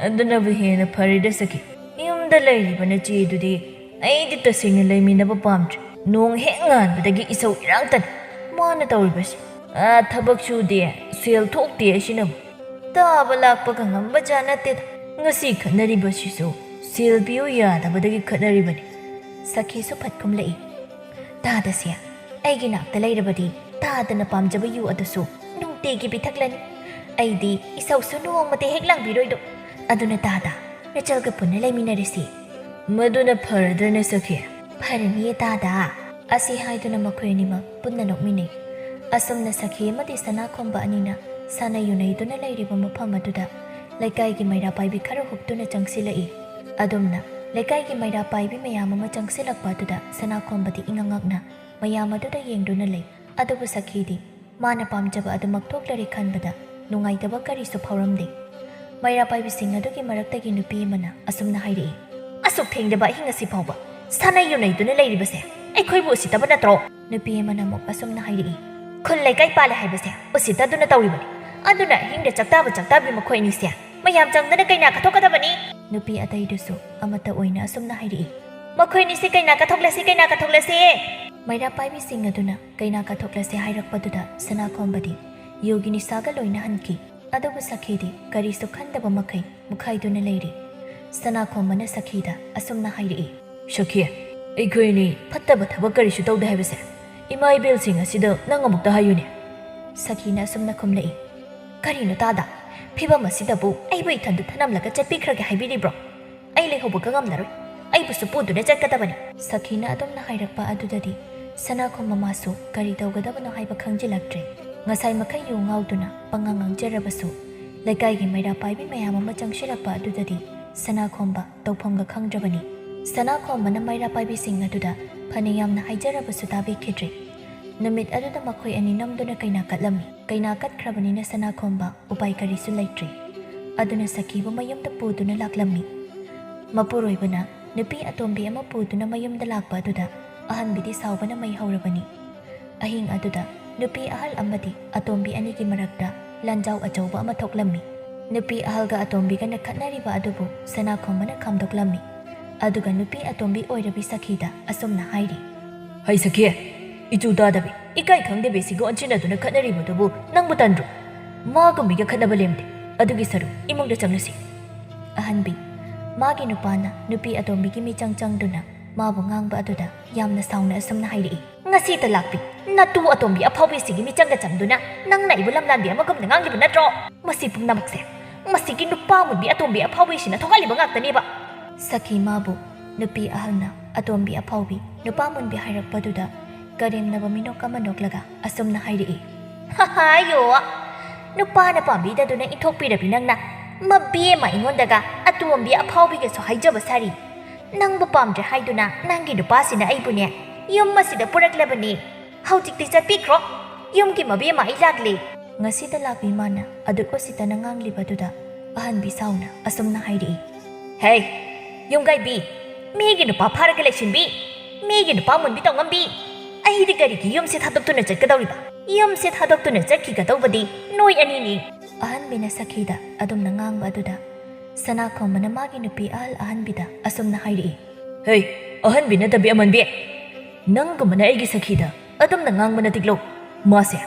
ꯑꯗꯨꯅꯕꯨ ꯍꯦꯟꯅ ꯐꯔꯦꯗ ꯁꯈꯤ ꯌꯨꯝꯗ ꯂꯩꯔꯤꯕ ꯅꯆꯦꯗꯨꯗꯤ ꯑꯩꯗꯤ ꯇꯁꯦꯡꯅ ꯂꯩꯃꯤꯟꯅꯕ ꯄꯥꯝꯗ꯭ꯔꯦ ꯅꯣꯡ ꯍꯦꯛ ꯉꯥꯟꯕꯗꯒꯤ ꯏꯁꯧ ꯏꯔꯥꯡꯇꯅꯤ ꯃꯥꯅ ꯇꯧꯔꯤꯕꯁꯤ ꯊꯕꯛ ꯁꯨꯗꯦ ꯁꯦꯜ ꯊꯣꯛꯇꯦ ꯑꯁꯤꯅꯕꯨ ꯇꯥꯕ ꯂꯥꯛꯄꯒ ꯉꯝꯕꯖꯥꯠ ꯅꯠꯇꯦꯗ ꯉꯁꯤ ꯈꯠꯅꯔꯤꯕꯁꯤꯁꯨ ꯁꯦꯜ ꯄꯤꯌꯨ ꯌꯥꯗꯕꯗꯒꯤ ꯈꯠꯅꯔꯤꯕꯅꯤ ꯁꯈꯤꯁꯨ ꯐꯠ ꯈꯨꯝꯂꯛꯏ ꯇꯥꯗꯁꯦ ꯑꯩꯒꯤ ꯅꯥꯛꯇ ꯂꯩꯔꯕꯗꯤ ꯇꯥꯗꯅ ꯄꯥꯝꯖꯕ ꯌꯨ ꯑꯗꯨꯁꯨ ꯅꯨꯡꯇꯤꯒꯤ ꯄꯤꯊꯛꯂꯅꯤ ꯑꯩꯗꯤ ꯏꯁꯧꯁꯨ ꯅꯣꯡꯃꯇ ꯍꯦꯛ ꯂꯥꯡꯕꯤꯔꯣꯏꯗꯣ ꯑꯗꯨꯅ ꯇꯥꯗ ꯅꯆꯜꯒ ꯄꯨꯟꯅ ꯂꯩꯃꯤꯟꯅꯔꯁꯤ ꯃꯗꯨꯅ ꯐꯔꯗ꯭ꯔꯅꯦ ꯁꯈꯤ ꯐꯔꯅꯤꯌꯦ ꯇꯥꯗ ꯑꯁꯤ ꯍꯥꯏꯗꯨꯅ ꯃꯈꯣꯏ ꯑꯅꯤꯃꯛ ꯄꯨꯟꯅ ꯅꯣꯛꯃꯤꯟꯅꯩ ꯑꯁꯨꯝꯅ ꯁꯈꯤ ꯑꯃꯗꯤ ꯁꯅꯥꯈꯣꯝꯕ ꯑꯅꯤꯅ ꯁꯥꯟꯅ ꯌꯨꯅꯩꯗꯨꯅ ꯂꯩꯔꯤꯕ ꯃꯐꯝ ꯑꯗꯨꯗ ꯂꯩꯀꯥꯏꯒꯤ ꯃꯩꯔꯥ ꯄꯥꯏꯕꯤ ꯈꯔ ꯍꯨꯞꯇꯨꯅ ꯆꯪꯁꯤꯜꯂꯛꯏ ꯑꯗꯨꯝꯅ ꯂꯩꯀꯥꯏꯒꯤ ꯃꯩꯔꯥ ꯄꯥꯏꯕꯤ ꯃꯌꯥꯝ ꯑꯃ ꯆꯪꯁꯤꯜꯂꯛꯄ ꯑꯗꯨꯗ ꯁꯅꯥꯈꯣꯝꯕꯗꯤ ꯏꯉꯛꯉꯛꯅ ꯃꯌꯥꯝ ꯑꯗꯨꯗ ꯌꯦꯡꯗꯨꯅ ꯂꯩ ꯑꯗꯨꯕꯨ ꯁꯈꯤꯗꯤ ꯃꯥꯅ ꯄꯥꯝꯖꯕ ꯑꯗꯨꯃꯛ ꯊꯣꯛꯂꯔꯦ ꯈꯟꯕꯗ ꯅꯨꯡꯉꯥꯏꯇꯕ ꯀꯔꯤꯁꯨ ꯐꯥꯎꯔꯝꯗꯦ ꯃꯩꯔꯥ ꯄꯥꯏꯕꯤꯁꯤꯡ ꯑꯗꯨꯒꯤ ꯃꯔꯛꯇꯒꯤ ꯅꯨꯄꯤ ꯑꯃꯅ ꯑꯁꯨꯝꯅ ꯍꯥꯏꯔꯛꯏ ꯑꯁꯨꯛ ꯊꯦꯡꯗꯕ ꯑꯍꯤꯡ ꯑꯁꯤ ꯐꯥꯎꯕ ꯁꯥꯟꯅ ꯌꯨꯅꯩꯗꯨꯅ ꯂꯩꯔꯤꯕꯁꯦ ꯑꯩꯈꯣꯏꯕꯨ ꯎꯁꯤꯠꯇꯕ ꯅꯠꯇ꯭ꯔꯣ ꯅꯨꯄꯤ ꯑꯃꯅ ꯑꯃꯨꯛ ꯑꯁꯨꯝꯅ ꯍꯥꯏꯔꯛꯏ ꯈꯨꯜ ꯂꯩꯀꯥꯏ ꯄꯥꯜꯂꯦ ꯍꯥꯏꯕꯁꯦ ꯎꯁꯤꯠꯇꯗꯨꯅ ꯇꯧꯔꯤꯕꯅꯤ ꯑꯗꯨꯅ ꯑꯍꯤꯡꯗ ꯆꯥꯛꯇꯥꯕꯤ ꯃꯈꯣꯏ ꯑꯅꯤꯁꯦ ꯃꯌꯥꯝ ꯆꯪꯗꯅ ꯀꯩꯅꯥ ꯀꯠꯊꯣꯛꯀꯗꯕꯅꯤ ꯅꯨꯄꯤ ꯑꯇꯩꯗꯨꯁꯨ ꯑꯃꯠꯇ ꯑꯣꯏꯅ ꯑꯁꯨꯝꯅ ꯍꯥꯏꯔꯛꯏ ꯃꯈꯣꯏꯅꯤꯁꯦ ꯀꯩꯅꯥ ꯀꯠꯊꯣꯛꯂꯁꯤ ꯃꯩꯔꯥ ꯄꯥꯏꯕꯤꯁꯤꯡ ꯑꯗꯨꯅ ꯀꯩꯅꯥ ꯀꯠꯊꯣꯛꯂꯁꯤ ꯍꯥꯏꯔꯛꯄꯗꯨꯗ ꯁꯅꯥꯈꯣꯝꯕꯗꯤ ꯌꯨꯒꯤ ꯅꯤꯁꯥꯒ ꯂꯣꯏꯅ ꯍꯟꯈꯤ ꯑꯗꯨꯕꯨ ꯁꯈꯤꯗꯤ ꯀꯔꯤꯁꯨ ꯈꯟꯗꯕ ꯃꯈꯩ ꯃꯨꯈꯥꯏꯗꯨꯅ ꯂꯩꯔꯤ ꯁꯅꯥꯈꯣꯝꯕꯅ ꯁꯈꯤꯗ ꯑꯁꯨꯝꯅ ꯍꯥꯏꯔꯛꯏ ꯁꯈꯤ ꯑꯩꯈꯣꯏꯅꯤ ꯐꯠꯇꯕ ꯊꯕꯛ ꯀꯔꯤꯁꯨ ꯇꯧꯗꯦ ꯍꯥꯏꯕꯁꯦ ꯏꯃꯥ ꯏꯕꯦꯜꯁꯤꯡ ꯑꯁꯤꯗ ꯅꯪ ꯑꯃꯨꯛꯇ ꯍꯥꯏꯌꯨꯅꯦ ꯁꯈꯤꯅ ꯑꯁꯨꯝꯅ ꯈꯨꯝꯂꯛꯏ ꯀꯔꯤꯅꯣ ꯇꯥꯗ ꯐꯤꯕꯝ ꯑꯁꯤꯗꯕꯨ ꯑꯩꯕꯨ ꯏꯊꯟꯗ ꯊꯅꯝꯂꯒ ꯆꯠꯄꯤꯈ꯭ꯔꯒꯦ ꯍꯥꯏꯕꯤꯔꯤꯕ꯭ꯔꯣ ꯑꯩ ꯂꯩꯍꯧꯕꯒ ꯉꯝꯂꯔꯣꯏ ꯑꯩꯕꯨꯁꯨ ꯄꯨꯗꯨꯅ ꯆꯠꯀꯗꯕꯅꯤ ꯁꯈꯤꯅ ꯑꯗꯨꯝꯅ ꯍꯥꯏꯔꯛꯄ ꯑꯗꯨꯗꯗꯤ ꯁꯅꯥꯈꯣꯝꯕ ꯃꯥꯁꯨ ꯀꯔꯤ ꯇꯧꯒꯗꯕꯅꯣ ꯍꯥꯏꯕ ꯈꯪꯖꯤꯜꯂꯛꯇ꯭ꯔꯦ ꯉꯁꯥꯏ ꯃꯈꯩ ꯌꯨ ꯉꯥꯎꯗꯨꯅ ꯄꯪꯉꯥꯡ ꯉꯥꯡꯖꯔꯕꯁꯨ ꯂꯩꯀꯥꯏꯒꯤ ꯃꯩꯔꯥ ꯄꯥꯏꯕꯤ ꯃꯌꯥꯝ ꯑꯃ ꯆꯪꯁꯤꯜꯂꯛꯄ ꯑꯗꯨꯗꯗꯤ ꯁꯅꯥꯈꯣꯝꯕ ꯇꯧꯐꯝꯒ ꯈꯪꯗ꯭ꯔꯕꯅꯤ ꯁꯅꯥꯈꯣꯝꯕꯅ ꯃꯩꯔꯥ ꯄꯥꯏꯕꯤꯁꯤꯡ ꯑꯗꯨꯗ ꯐꯅ ꯌꯥꯝꯅ ꯍꯥꯏꯖꯔꯕꯁꯨ ꯇꯥꯕꯤꯈꯤꯗ꯭ꯔꯦ ꯅꯨꯃꯤꯠ ꯑꯗꯨꯗ ꯃꯈꯣꯏ ꯑꯅꯤ ꯅꯝꯗꯨꯅ ꯀꯩꯅꯥ ꯀꯠꯂꯝꯃꯤ ꯀꯩꯅꯥ ꯀꯠꯈ꯭ꯔꯕꯅꯤꯅ ꯁꯅꯥꯈꯣꯝꯕ ꯎꯄꯥꯏ ꯀꯔꯤꯁꯨ ꯂꯩꯇ꯭ꯔꯦ ꯑꯗꯨꯅ ꯁꯈꯤꯕꯨ ꯃꯌꯨꯝꯗ ꯄꯨꯗꯨꯅ ꯂꯥꯛꯂꯝꯃꯤ ꯃꯄꯨꯔꯣꯏꯕꯅ ꯅꯨꯄꯤ ꯑꯇꯣꯝꯕꯤ ꯑꯃ ꯄꯨꯗꯨꯅ ꯃꯌꯨꯝꯗ ꯂꯥꯛꯄ ꯑꯗꯨꯗ ꯑꯍꯟꯕꯤꯗꯤ ꯁꯥꯎꯕꯅ ꯃꯩ ꯍꯧꯔꯕꯅꯤ ꯑꯍꯤꯡ ꯑꯗꯨꯗ ꯅꯨꯄꯤ ꯑꯍꯜ ꯑꯃꯗꯤ ꯑꯇꯣꯝꯕꯤ ꯑꯅꯤꯒꯤ ꯃꯔꯛꯇ ꯂꯥꯟꯖꯥꯎ ꯑꯆꯧꯕ ꯑꯃ ꯊꯣꯛꯂꯝꯃꯤ ꯅꯨꯄꯤ ꯑꯍꯜꯒ ꯑꯇꯣꯝꯕꯤꯒꯅ ꯈꯠꯅꯔꯤꯕ ꯑꯗꯨꯕꯨ ꯁꯅꯥꯈꯣꯝꯕꯅ ꯈꯥꯝꯗꯣꯛꯂꯝꯃꯤ ꯑꯗꯨꯒ ꯅꯨꯄꯤ ꯑꯇꯣꯝꯕꯤ ꯑꯣꯏꯔꯕꯤ ꯁꯈꯤꯗ ꯑꯁꯨꯝꯅ ꯍꯥꯏꯔꯤ ꯍꯩ ꯁꯈꯤ ꯏꯆꯨ ꯇꯥꯗꯕꯤ ꯏꯀꯥꯏ ꯈꯪꯗꯕꯤ ꯁꯤꯒ ꯑꯣꯟꯁꯤꯟꯅꯗꯨꯅ ꯈꯠꯅꯔꯤꯕꯗꯨꯕꯨ ꯅꯪꯕꯨ ꯇꯟꯗ꯭ꯔꯣ ꯃꯥꯒ ꯃꯤꯒ ꯈꯠꯅꯕ ꯂꯦꯝꯗꯦ ꯑꯗꯨꯒꯤ ꯁꯔꯨꯛ ꯏꯃꯨꯡꯗ ꯆꯪꯂꯁꯤ ꯑꯍꯟꯕꯤ ꯃꯥꯒꯤ ꯅꯨꯄꯥꯅ ꯅꯨꯄꯤ ꯑꯇꯣꯝꯕꯤꯒꯤ ꯃꯤꯆꯪ ꯆꯪꯗꯨꯅ ꯃꯥꯕꯨ ꯉꯥꯡꯕ ꯑꯗꯨꯗ ꯌꯥꯝꯅ ꯁꯥꯎꯅ ꯑꯁꯨꯝꯅ ꯍꯥꯏꯔꯛꯏ ꯉꯁꯤꯇ ꯂꯥꯛꯄꯤ ꯅꯇꯨ ꯑꯇꯣꯝꯕꯤ ꯑꯐꯥꯎꯕꯤꯁꯤꯒꯤ ꯃꯤꯆꯪꯗ ꯆꯪꯗꯨꯅ ꯅꯪꯅ ꯑꯩꯕꯨ ꯂꯝꯂꯥꯟꯕꯤ ꯑꯃꯒꯨꯝꯅ ꯉꯥꯡꯂꯤꯕ ꯅꯠꯇ꯭ꯔꯣ ꯃꯁꯤ ꯄꯨꯝꯅꯃꯛꯁꯦ ꯃꯁꯤꯒꯤ ꯅꯨꯄꯥ ꯃꯨꯟꯕꯤ ꯑꯇꯣꯝꯕꯤ ꯑꯐꯥꯎꯕꯤꯁꯤꯅ ꯊꯣꯛꯍꯜꯂꯤꯕ ꯉꯥꯛꯇꯅꯦꯕ ꯁꯈꯤ ꯃꯥꯕꯨ ꯅꯨꯄꯤ ꯑꯍꯜꯅ ꯑꯇꯣꯝꯕꯤ ꯑꯐꯥꯎꯕꯤ ꯅꯨꯄꯥ ꯃꯨꯟꯕꯤ ꯍꯥꯏꯔꯛꯄꯗꯨꯗ ꯀꯔꯦꯝꯅꯕ ꯃꯤꯅꯣꯛ ꯑꯃ ꯅꯣꯛꯂꯒ ꯑꯁꯨꯝꯅ ꯍꯥꯏꯔꯛꯏ ꯍꯥꯏꯌꯣ ꯅꯨꯄꯥꯅ ꯄꯥꯝꯕꯤꯗꯗꯨꯅ ꯏꯟꯊꯣꯛꯄꯤꯔꯕꯤ ꯅꯪꯅ ꯃꯕꯦꯝꯃ ꯑꯩꯉꯣꯟꯗꯒ ꯑꯇꯣꯝꯕꯤ ꯑꯐꯥꯎꯕꯤꯒꯁꯨ ꯍꯥꯏꯖꯕ ꯁꯥꯔꯤ ꯅꯪꯕꯨ ꯄꯥꯝꯗ꯭ꯔꯦ ꯍꯥꯏꯗꯨꯅ ꯅꯪꯒꯤ ꯅꯨꯄꯥꯁꯤꯅ ꯑꯩꯕꯨꯅꯦ ꯌꯨꯝ ꯑꯁꯤꯗ ꯄꯨꯔꯛꯂꯕꯅꯤ ꯍꯧꯖꯤꯛꯇꯤ ꯆꯠꯄꯤꯈ꯭ꯔꯣ ꯌꯨꯝꯒꯤ ꯃꯕꯦꯝꯃ ꯑꯩ ꯂꯥꯛꯂꯤ ꯉꯁꯤꯗ ꯂꯥꯛꯄꯤ ꯃꯥꯅ ꯑꯗꯨꯛ ꯎꯁꯤꯠꯇꯅ ꯉꯥꯡꯂꯤꯕꯗꯨꯗ ꯑꯍꯟꯕꯤ ꯁꯥꯎꯅ ꯑꯁꯨꯝꯅ ꯍꯥꯏꯔꯛꯏ ꯍꯦ ꯌꯨꯝꯒꯥꯏꯕꯤ ꯃꯤꯒꯤ ꯅꯨꯄꯥ ꯐꯥꯔꯒ ꯂꯩꯁꯤꯟꯕꯤ ꯃꯤꯒꯤ ꯅꯨꯄꯥ ꯃꯨꯟꯕꯤ ꯇꯧꯉꯝꯕꯤ ꯑꯩꯗꯤ ꯀꯔꯤꯒꯤ ꯌꯨꯝꯁꯦ ꯊꯥꯗꯣꯛꯇꯨꯅ ꯆꯠꯀꯗꯧꯔꯤꯕ ꯌꯨꯝꯁꯦ ꯊꯥꯗꯣꯛꯇꯨꯅ ꯆꯠꯈꯤꯒꯗꯧꯕꯗꯤ ꯅꯣꯏ ꯑꯅꯤꯅꯤ ꯑꯍꯟꯕꯤꯅ ꯁꯈꯤꯗ ꯑꯗꯨꯝꯅ ꯉꯥꯡꯕ ꯑꯗꯨꯗ ꯁꯅꯥꯈꯣꯝꯕꯅ ꯃꯥꯒꯤ ꯅꯨꯄꯤ ꯑꯍꯟꯕꯤꯗ ꯑꯁꯨꯝꯅ ꯍꯥꯏꯔꯛꯏ ꯍꯦ ꯑꯍꯟꯕꯤ ꯅꯠꯇꯕꯤ ꯑꯃꯟꯕꯤ ꯅꯪꯒꯨꯝꯕꯅ ꯑꯩꯒꯤ ꯁꯈꯤꯗ ꯑꯗꯨꯝꯅ ꯉꯥꯡꯕ ꯅꯠꯇꯤꯛꯂꯣ ꯃꯥꯁꯦ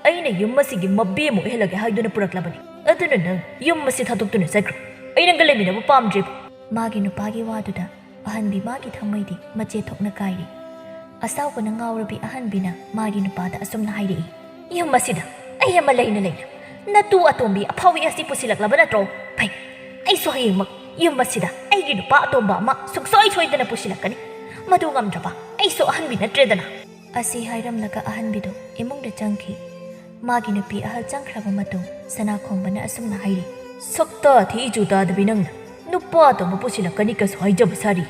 ꯑꯩꯅ ꯌꯨꯝ ꯑꯁꯤꯒꯤ ꯃꯕꯦꯝꯃ ꯑꯣꯏꯍꯜꯂꯒꯦ ꯍꯥꯏꯗꯨꯅ ꯄꯨꯔꯛꯂꯕꯅꯤ ꯑꯗꯨꯅ ꯅꯪ ꯌꯨꯝ ꯑꯁꯤ ꯊꯥꯗꯣꯛꯇꯨꯅ ꯆꯠꯈ꯭ꯔꯣ ꯑꯩ ꯅꯪꯒ ꯂꯩꯃꯤꯟꯅꯕ ꯄꯥꯝꯗ꯭ꯔꯦꯕ ꯃꯥꯒꯤ ꯅꯨꯄꯥꯒꯤ ꯋꯥꯗꯨꯗ ꯑꯍꯟꯕꯤ ꯃꯥꯒꯤ ꯊꯃꯣꯏꯗꯤ ꯃꯆꯦ ꯊꯣꯛꯅ ꯀꯥꯏꯔꯤ ꯑꯁꯥꯎꯕꯅ ꯉꯥꯎꯔꯕꯤ ꯑꯍꯟꯕꯤꯅ ꯃꯥꯒꯤ ꯅꯨꯄꯥꯗ ꯑꯁꯨꯝꯅ ꯍꯥꯏꯔꯛꯏ ꯌꯨꯝ ꯑꯁꯤꯗ ꯑꯩ ꯑꯃ ꯂꯩꯅ ꯅꯇꯨ ꯑꯇꯣꯝꯕꯤ ꯑꯐꯥꯎꯕꯤ ꯑꯁꯤ ꯄꯨꯁꯤꯜꯂꯛꯂꯕ ꯅꯠꯇ꯭ꯔꯣ ꯐꯩ ꯑꯩꯁꯨ ꯍꯌꯦꯡꯃꯛ ꯌꯨꯝ ꯑꯁꯤꯗ ꯑꯩꯒꯤ ꯅꯨꯄꯥ ꯑꯇꯣꯝꯕ ꯑꯃ ꯁꯨꯡꯁꯣꯏ ꯁꯣꯏꯗꯅ ꯄꯨꯁꯤꯜꯂꯛꯀꯅꯤ ꯃꯗꯨ ꯉꯝꯗ꯭ꯔꯕ ꯑꯩꯁꯨ ꯑꯍꯟꯕꯤ ꯅꯠꯇ꯭ꯔꯦꯗꯅ ꯑꯁꯤ ꯍꯥꯏꯔꯝꯂꯒ ꯑꯍꯟꯕꯤꯗꯨ ꯏꯃꯨꯡꯗ ꯆꯪꯈꯤ ꯃꯥꯒꯤ ꯅꯨꯄꯤ ꯑꯍꯜ ꯆꯪꯈ꯭ꯔꯕ ꯃꯇꯨꯡ ꯁꯅꯥꯈꯣꯝꯕꯅ ꯑꯁꯨꯝꯅ ꯍꯥꯏꯔꯤ ꯁꯛꯇꯥ ꯊꯤ ꯏꯆꯨ ꯇꯥꯗꯕꯤ ꯅꯪꯅ ꯅꯨꯄꯥ ꯑꯇꯣꯝꯕ ꯄꯨꯁꯤꯜꯂꯛꯀꯅꯤ ꯀꯁꯨ ꯍꯥꯏꯖꯕ ꯁꯥꯔꯤ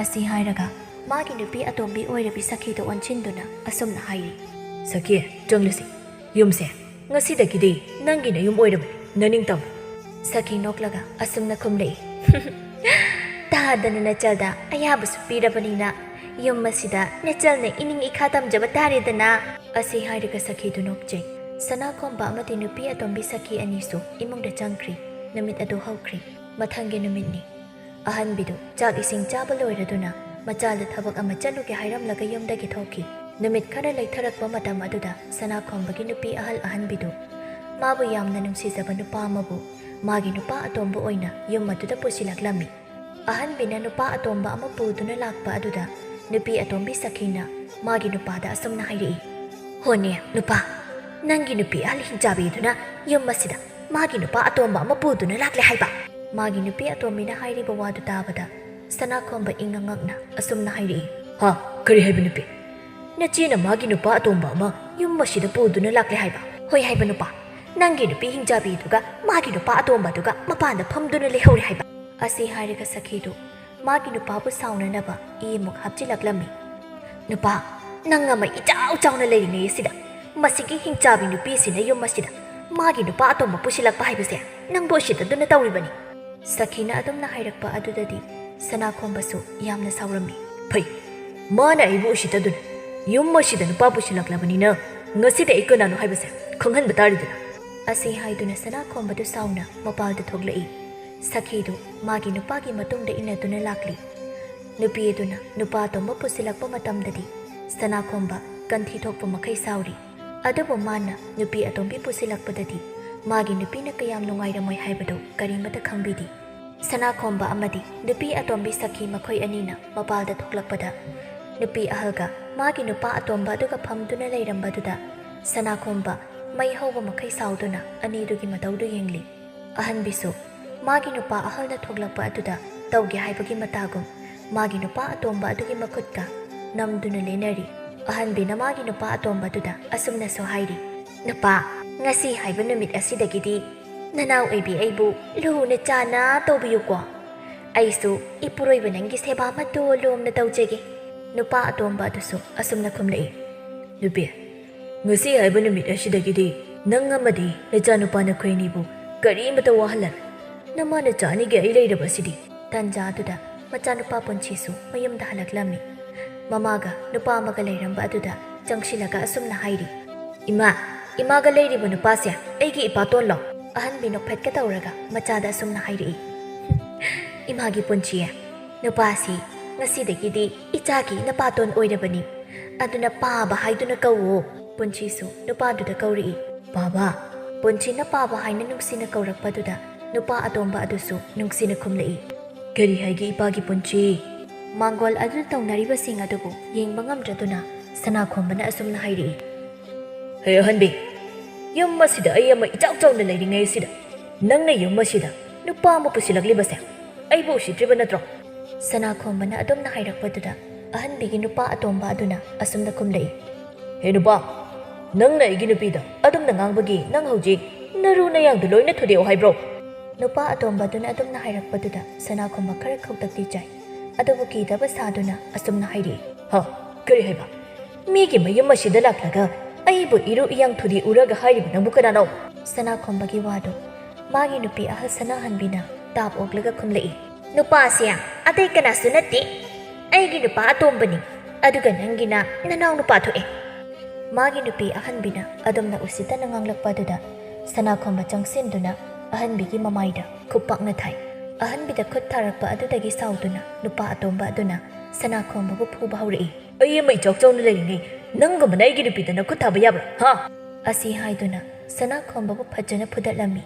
ꯑꯁꯤ ꯍꯥꯏꯔꯒ ꯃꯥꯒꯤ ꯅꯨꯄꯤ ꯑꯇꯣꯝꯕꯤ ꯑꯣꯏꯔꯕꯤ ꯁꯈꯤꯗ ꯑꯣꯟꯁꯤꯟꯗꯨꯅ ꯑꯁꯨꯝꯅ ꯍꯥꯏꯔꯤ ꯁꯈꯤ ꯆꯪꯂꯁꯤ ꯌꯨꯝꯁꯦ ꯉꯁꯤꯗꯒꯤꯗꯤ ꯅꯪꯒꯤ ꯅꯌꯨꯝ ꯑꯣꯏꯔꯕꯅꯤ ꯅꯅꯤꯡꯇꯝ ꯁꯈꯤ ꯅꯣꯛꯂꯒ ꯑꯁꯨꯝꯅ ꯈꯨꯝꯂꯛꯏ ꯇꯥꯗꯅ ꯅꯆꯜꯗ ꯑꯌꯥꯕꯁꯨ ꯄꯤꯔꯕꯅꯤꯅ ꯌꯨꯝ ꯑꯁꯤꯗ ꯅꯆꯜꯅ ꯏꯅꯤꯡ ꯏꯈꯥ ꯇꯝꯖꯕ ꯇꯥꯔꯦꯗꯅ ꯑꯁꯤ ꯍꯥꯏꯔꯒ ꯁꯈꯤꯗꯨ ꯅꯣꯛꯆꯩ ꯁꯅꯥꯈꯣꯝꯕ ꯑꯃꯗꯤ ꯅꯨꯄꯤ ꯑꯇꯣꯝꯕꯤ ꯁꯈꯤ ꯑꯅꯤꯁꯨ ꯏꯃꯨꯡꯗ ꯆꯪꯈ꯭ꯔꯤ ꯅꯨꯃꯤꯠ ꯑꯗꯨ ꯍꯧꯈ꯭ꯔꯤ ꯃꯊꯪꯒꯤ ꯅꯨꯃꯤꯠꯅꯤ ꯑꯍꯟꯕꯤꯗꯨ ꯆꯥꯛ ꯏꯁꯤꯡ ꯆꯥꯕ ꯂꯣꯏꯔꯗꯨꯅ ꯃꯆꯥꯗ ꯊꯕꯛ ꯑꯃ ꯆꯠꯂꯨꯒꯦ ꯍꯥꯏꯔꯝꯂꯒ ꯌꯨꯝꯗꯒꯤ ꯊꯣꯛꯈꯤ ꯅꯨꯃꯤꯠ ꯈꯔ ꯂꯩꯊꯔꯛꯄ ꯃꯇꯝ ꯑꯗꯨꯗ ꯁꯅꯥꯈꯣꯝꯕꯒꯤ ꯅꯨꯄꯤ ꯑꯍꯟꯕꯤꯗꯨ ꯃꯥꯕꯨ ꯌꯥꯝꯅ ꯅꯨꯡꯁꯤꯖꯕ ꯅꯨꯄꯥ ꯑꯃꯕꯨ ꯃꯥꯒꯤ ꯅꯨꯄꯥ ꯑꯇꯣꯝꯕ ꯑꯣꯏꯅ ꯌꯨꯝ ꯑꯗꯨꯗ ꯄꯨꯁꯤꯜꯂꯛꯂꯝꯃꯤ ꯑꯍꯟꯕꯤꯅ ꯅꯨꯄꯥ ꯑꯇꯣꯝꯕ ꯑꯃ ꯄꯨꯗꯨꯅ ꯂꯥꯛꯄ ꯑꯗꯨꯗ ꯅꯨꯄꯤ ꯑꯇꯣꯝꯕꯤ ꯁꯈꯤꯅ ꯃꯥꯒꯤ ꯅꯨꯄꯥꯗ ꯑꯁꯨꯝꯅ ꯍꯥꯏꯔꯛꯏ ꯍꯣꯅꯦ ꯅꯨꯄꯥ ꯅꯪꯒꯤ ꯅꯨꯄꯤ ꯑꯍꯜ ꯍꯤꯡꯆꯥꯕꯤꯗꯨꯅ ꯌꯨꯝ ꯑꯁꯤꯗ ꯃꯥꯒꯤ ꯅꯨꯄꯥ ꯑꯇꯣꯝꯕ ꯑꯃ ꯄꯨꯗꯨꯅ ꯂꯥꯛꯂꯦ ꯍꯥꯏꯕ ꯃꯥꯒꯤ ꯅꯨꯄꯤ ꯑꯇꯣꯝꯕꯤꯅ ꯍꯥꯏꯔꯤꯕ ꯋꯥꯗꯨ ꯇꯥꯕꯗ ꯁꯅꯥꯈꯣꯝꯕ ꯏꯪꯉ ꯉꯛꯅ ꯑꯁꯨꯝꯅ ꯍꯥꯏꯔꯛꯏ ꯍꯥ ꯀꯔꯤ ꯍꯥꯏꯕ ꯅꯨꯄꯤ ꯅꯆꯦꯅ ꯃꯥꯒꯤ ꯅꯨꯄꯥ ꯑꯇꯣꯝꯕ ꯑꯃ ꯌꯨꯝ ꯑꯁꯤꯗ ꯄꯨꯗꯨꯅ ꯂꯥꯛꯂꯦ ꯍꯥꯏꯕ ꯍꯣꯏ ꯍꯥꯏꯕ ꯅꯨꯄꯥ ꯅꯪꯒꯤ ꯅꯨꯄꯤ ꯍꯤꯡꯆꯥꯕꯤꯗꯨꯒ ꯃꯥꯒꯤ ꯅꯨꯄꯥ ꯑꯇꯣꯝꯕꯗꯨꯒ ꯃꯄꯥꯟꯗ ꯐꯝꯗꯨꯅ ꯂꯩꯍꯧꯔꯦ ꯍꯥꯏꯕ ꯑꯁꯤ ꯍꯥꯏꯔꯒ ꯁꯈꯤꯗꯨ ꯃꯥꯒꯤ ꯅꯨꯄꯥꯕꯨ ꯁꯥꯎꯅꯅꯕ ꯏꯃꯨꯛ ꯍꯥꯞꯆꯤꯜꯂꯛꯂꯝꯃꯤ ꯅꯨꯄꯥ ꯅꯪ ꯑꯃ ꯏꯆꯥꯎ ꯆꯥꯎꯅ ꯂꯩꯔꯤꯉꯩ ꯑꯁꯤꯗ ꯃꯁꯤꯒꯤ ꯍꯤꯡꯆꯥꯕꯤ ꯅꯨꯄꯤꯁꯤꯅ ꯌꯨꯝ ꯑꯁꯤꯗ ꯃꯥꯒꯤ ꯅꯨꯄꯥ ꯑꯇꯣꯝꯕ ꯄꯨꯁꯤꯜꯂꯛꯄ ꯍꯥꯏꯕꯁꯦ ꯅꯪꯕꯨ ꯎꯁꯤꯠꯇꯗꯨꯅ ꯇꯧꯔꯤꯕꯅꯤ ꯁꯈꯤꯅ ꯑꯗꯨꯝꯅ ꯍꯥꯏꯔꯛꯄ ꯑꯗꯨꯗꯗꯤ ꯁꯅꯥꯈꯣꯝꯕꯁꯨ ꯌꯥꯝꯅ ꯁꯥꯎꯔꯝꯃꯤ ꯐꯩ ꯃꯥꯅ ꯑꯩꯕꯨ ꯎꯁꯤꯠꯇꯗꯨꯅ ꯌꯨꯝ ꯑꯁꯤꯗ ꯅꯨꯄꯥ ꯄꯨꯁꯤꯜꯂꯛꯂꯕꯅꯤꯅ ꯉꯁꯤꯗ ꯑꯩ ꯀꯅꯥꯅꯣ ꯍꯥꯏꯕꯁꯦ ꯈꯪꯍꯟꯕ ꯇꯥꯔꯤꯗꯅ ꯑꯁꯤ ꯍꯥꯏꯗꯨꯅ ꯁꯅꯥꯈꯣꯝꯕꯗꯨ ꯁꯥꯎꯅ ꯃꯄꯥꯜꯗ ꯊꯣꯛꯂꯛꯏ ꯁꯈꯤꯗꯨ ꯃꯥꯒꯤ ꯅꯨꯄꯥꯒꯤ ꯃꯇꯨꯡꯗ ꯏꯟꯅꯗꯨꯅ ꯂꯥꯛꯂꯤ ꯅꯨꯄꯤ ꯑꯗꯨꯅ ꯅꯨꯄꯥ ꯑꯇꯣꯝꯕ ꯄꯨꯁꯤꯜꯂꯛꯄ ꯃꯇꯝꯗꯗꯤ ꯁꯅꯥꯈꯣꯝꯕ ꯀꯟꯊꯤ ꯊꯣꯛꯄ ꯃꯈꯩ ꯁꯥꯎꯔꯤ ꯑꯗꯨꯕꯨ ꯃꯥꯅ ꯅꯨꯄꯤ ꯑꯇꯣꯝꯕꯤ ꯄꯨꯁꯤꯜꯂꯛꯄꯗꯗꯤ ꯃꯥꯒꯤ ꯅꯨꯄꯤꯅ ꯀꯌꯥꯝ ꯅꯨꯡꯉꯥꯏꯔꯝꯃꯣꯏ ꯍꯥꯏꯕꯗꯨ ꯀꯔꯤꯃꯠꯇ ꯈꯪꯕꯤꯗꯦ ꯁꯅꯥꯈꯣꯝꯕ ꯑꯃꯗꯤ ꯅꯨꯄꯤ ꯑꯇꯣꯝꯕꯤ ꯁꯈꯤ ꯃꯈꯣꯏ ꯑꯅꯤꯅ ꯃꯄꯥꯜꯗ ꯊꯣꯛꯂꯛꯄꯗ ꯅꯨꯄꯤ ꯑꯍꯜꯒ ꯃꯥꯒꯤ ꯅꯨꯄꯥ ꯑꯇꯣꯝꯕ ꯑꯗꯨꯒ ꯐꯝꯗꯨꯅ ꯂꯩꯔꯝꯕꯗꯨꯗ ꯁꯅꯥꯈꯣꯝꯕ ꯃꯩ ꯍꯧꯕ ꯃꯈꯩ ꯁꯥꯎꯗꯨꯅ ꯑꯅꯤꯗꯨꯒꯤ ꯃꯇꯧꯗꯨ ꯌꯦꯡꯂꯤ ꯑꯍꯟꯕꯤꯁꯨ ꯃꯥꯒꯤ ꯅꯨꯄꯥ ꯑꯍꯜꯅ ꯊꯣꯛꯂꯛꯄ ꯑꯗꯨꯗ ꯇꯧꯒꯦ ꯍꯥꯏꯕꯒꯤ ꯃꯇꯥꯒꯨꯝ ꯃꯥꯒꯤ ꯅꯨꯄꯥ ꯑꯇꯣꯝꯕ ꯑꯗꯨꯒꯤ ꯃꯈꯨꯠꯀ ꯅꯝꯗꯨꯅ ꯂꯦꯟꯅꯔꯤ ꯑꯍꯟꯕꯤꯅ ꯃꯥꯒꯤ ꯅꯨꯄꯥ ꯑꯇꯣꯝꯕ ꯑꯗꯨꯗ ꯑꯁꯨꯝꯅꯁꯨ ꯍꯥꯏꯔꯤ ꯅꯨꯄꯥ ꯉꯁꯤ ꯍꯥꯏꯕ ꯅꯨꯃꯤꯠ ꯑꯁꯤꯗꯒꯤꯗꯤ ꯅꯅꯥꯎ ꯑꯣꯏꯕꯤ ꯑꯩꯕꯨ ꯂꯨꯅ ꯆꯥꯅ ꯇꯧꯕꯤꯌꯨꯀꯣ ꯑꯩꯁꯨ ꯏꯄꯨꯔꯣꯏꯕ ꯅꯪꯒꯤ ꯁꯦꯕꯥ ꯃꯇꯣꯂꯣꯝꯅ ꯇꯧꯖꯒꯦ ꯅꯨꯄꯥ ꯑꯇꯣꯝꯕ ꯑꯗꯨꯁꯨ ꯑꯁꯨꯝꯅ ꯈꯨꯝꯂꯛꯏ ꯅꯨꯄꯤ ꯉꯁꯤ ꯍꯥꯏꯕ ꯅꯨꯃꯤꯠ ꯑꯁꯤꯗꯒꯤꯗꯤ ꯅꯪ ꯑꯃꯗꯤ ꯅꯆꯥꯅꯨꯄꯥ ꯅꯈꯣꯏ ꯑꯅꯤꯕꯨ ꯀꯔꯤꯃꯇ ꯋꯥꯍꯜꯂꯔꯣꯏ ꯅꯃꯥ ꯅꯆꯥ ꯑꯅꯤꯒꯤ ꯑꯩ ꯂꯩꯔꯕꯁꯤꯗꯤ ꯇꯟꯖꯥ ꯑꯗꯨꯗ ꯃꯆꯥꯅꯨꯄꯥ ꯄꯨꯟꯁꯤꯁꯨ ꯃꯌꯨꯝꯗ ꯍꯜꯂꯛꯂꯝꯃꯤ ꯃꯃꯥꯒ ꯅꯨꯄꯥ ꯑꯃꯒ ꯂꯩꯔꯝꯕ ꯑꯗꯨꯗ ꯆꯪꯁꯤꯜꯂꯒ ꯑꯁꯨꯝꯅ ꯍꯥꯏꯔꯤ ꯏꯃꯥꯒ ꯂꯩꯔꯤꯕ ꯅꯨꯄꯥꯁꯦ ꯑꯩꯒꯤ ꯏꯄꯥꯇꯣꯟꯂꯣ ꯑꯍꯟꯕꯤ ꯅꯣꯛꯐꯦꯠꯀ ꯇꯧꯔꯒ ꯃꯆꯥꯗ ꯑꯁꯨꯝꯅ ꯍꯥꯏꯔꯛꯏ ꯏꯃꯥꯒꯤ ꯄꯨꯟꯁꯤꯌꯦ ꯅꯨꯄꯥꯁꯤ ꯉꯁꯤꯗꯒꯤꯗꯤ ꯏꯆꯥꯒꯤ ꯅꯄꯥꯇꯣꯟ ꯑꯣꯏꯔꯕꯅꯤ ꯑꯗꯨꯅ ꯄꯥꯕ ꯍꯥꯏꯗꯨꯅ ꯀꯧꯋꯣ ꯄꯨꯟꯁꯤꯁꯨ ꯅꯨꯄꯥꯗꯨꯗ ꯀꯧꯔꯛꯏ ꯄꯥꯕ ꯄꯨꯟꯁꯤꯅ ꯄꯥꯕ ꯍꯥꯏꯅ ꯅꯨꯡꯁꯤꯅ ꯀꯧꯔꯛꯄꯗꯨꯗ ꯅꯨꯄꯥ ꯑꯇꯣꯝꯕ ꯑꯗꯨꯁꯨ ꯅꯨꯡꯁꯤꯅ ꯈꯨꯝꯂꯛꯏ ꯀꯔꯤ ꯍꯥꯏꯒꯦ ꯏꯄꯥꯒꯤ ꯄꯨꯟꯁꯤ ꯃꯥꯡꯒꯣꯜ ꯑꯗꯨ ꯇꯧꯅꯔꯤꯕꯁꯤꯡ ꯑꯗꯨꯕꯨ ꯌꯦꯡꯕ ꯉꯝꯗ꯭ꯔꯗꯨꯅ ꯁꯅꯥꯈꯣꯝꯕꯅ ꯑꯁꯨꯝꯅ ꯍꯥꯏꯔꯛꯏ ꯍꯦ ꯑꯍꯟꯕꯤ ꯌꯨꯝ ꯑꯁꯤꯗ ꯑꯩ ꯑꯃ ꯏꯆꯥꯎ ꯆꯥꯎꯅ ꯂꯩꯔꯤꯉꯩ ꯑꯁꯤꯗ ꯅꯪꯅ ꯌꯨꯝ ꯑꯁꯤꯗ ꯅꯨꯄꯥ ꯑꯃ ꯄꯨꯁꯤꯜꯂꯛꯂꯤꯕꯁꯦ ꯑꯩꯕꯨ ꯎꯁꯤꯠꯇ꯭ꯔꯤꯕ ꯅꯠꯇ꯭ꯔꯣ ꯁꯅꯥꯈꯣꯝꯕꯅ ꯑꯗꯨꯝꯅ ꯍꯥꯏꯔꯛꯄꯗꯨꯗ ꯑꯍꯟꯕꯤꯒꯤ ꯅꯨꯄꯥ ꯑꯇꯣꯝꯕ ꯑꯗꯨꯅ ꯑꯁꯨꯝꯅ ꯈꯨꯝꯂꯛꯏ ꯍꯦ ꯅꯨꯄꯥ ꯅꯪꯅ ꯑꯩꯒꯤ ꯅꯨꯄꯤꯗ ꯑꯗꯨꯝꯅ ꯉꯥꯡꯕꯒꯤ ꯅꯪ ꯍꯧꯖꯤꯛ ꯅꯔꯨ ꯅꯌꯥꯡꯗꯨ ꯂꯣꯏꯅ ꯊꯨꯗꯦꯛꯑꯣ ꯍꯥꯏꯕ꯭ꯔꯣ ꯅꯨꯄꯥ ꯑꯇꯣꯝꯕꯗꯨꯅ ꯑꯗꯨꯝꯅ ꯍꯥꯏꯔꯛꯄꯗꯨꯗ ꯁꯅꯥꯈꯣꯝꯕ ꯈꯔ ꯈꯧꯇꯛꯇꯤ ꯆꯥꯏ ꯑꯗꯨꯕꯨ ꯀꯤꯗꯕ ꯁꯥꯗꯨꯅ ꯑꯁꯨꯝꯅ ꯍꯥꯏꯔꯛꯏ ꯍ ꯀꯔꯤ ꯍꯥꯏꯕ ꯃꯤꯒꯤ ꯃꯌꯨꯝ ꯑꯁꯤꯗ ꯂꯥꯛꯂꯒ ꯑꯩꯕꯨ ꯏꯔꯨ ꯏꯌꯥꯡ ꯊꯨꯗꯦꯛꯎꯔꯒ ꯍꯥꯏꯔꯤꯕ ꯅꯪꯕꯨ ꯀꯅꯥꯅꯣ ꯁꯅꯥꯈꯣꯝꯕꯒꯤ ꯋꯥꯗꯨ ꯃꯥꯒꯤ ꯅꯨꯄꯤ ꯑꯍꯜ ꯁꯅꯥꯍꯟꯕꯤꯅ ꯇꯥꯞ ꯑꯣꯛꯂꯒ ꯈꯨꯝꯂꯛꯏ ꯅꯨꯄꯥꯁꯦ ꯑꯇꯩ ꯀꯅꯥꯁꯨ ꯅꯠꯇꯦ ꯑꯩꯒꯤ ꯅꯨꯄꯥ ꯑꯇꯣꯝꯕꯅꯤ ꯑꯗꯨꯒ ꯅꯪꯒꯤꯅ ꯅꯅꯥꯎ ꯅꯨꯄꯥ ꯊꯣꯛꯑꯦ ꯃꯥꯒꯤ ꯅꯨꯄꯤ ꯑꯍꯟꯕꯤꯅ ꯑꯗꯨꯝꯅ ꯎꯁꯤꯠꯇꯅ ꯉꯥꯡꯂꯛꯄꯗꯨꯗ ꯁꯅꯥꯈꯣꯝꯕ ꯆꯪꯁꯤꯟꯗꯨꯅ ꯑꯍꯟꯕꯤꯒꯤ ꯃꯃꯥꯏꯗ ꯈꯨꯄꯥꯛꯅ ꯊꯥꯏ ꯑꯍꯟꯕꯤꯗ ꯈꯨꯠ ꯊꯥꯔꯛꯄ ꯑꯗꯨꯗꯒꯤ ꯁꯥꯎꯗꯨꯅ ꯅꯨꯄꯥ ꯑꯇꯣꯝꯕ ꯑꯗꯨꯅ ꯁꯅꯥꯈꯣꯝꯕꯕꯨ ꯐꯨꯕ ꯍꯧꯔꯛꯏ ꯑꯩ ꯑꯃ ꯏꯆꯥꯎ ꯆꯥꯎꯅ ꯂꯩꯔꯤꯉꯩ ꯅꯪꯒꯨꯝꯕꯅ ꯑꯩꯒꯤ ꯅꯨꯄꯤꯗ ꯈꯨꯠ ꯊꯥꯕ ꯌꯥꯕ꯭ꯔꯥ ꯍꯥ ꯑꯁꯤ ꯍꯥꯏꯗꯨꯅ ꯁꯅꯥꯈꯣꯝꯕꯕꯨ ꯐꯖꯅ ꯐꯨꯗꯠꯂꯝꯃꯤ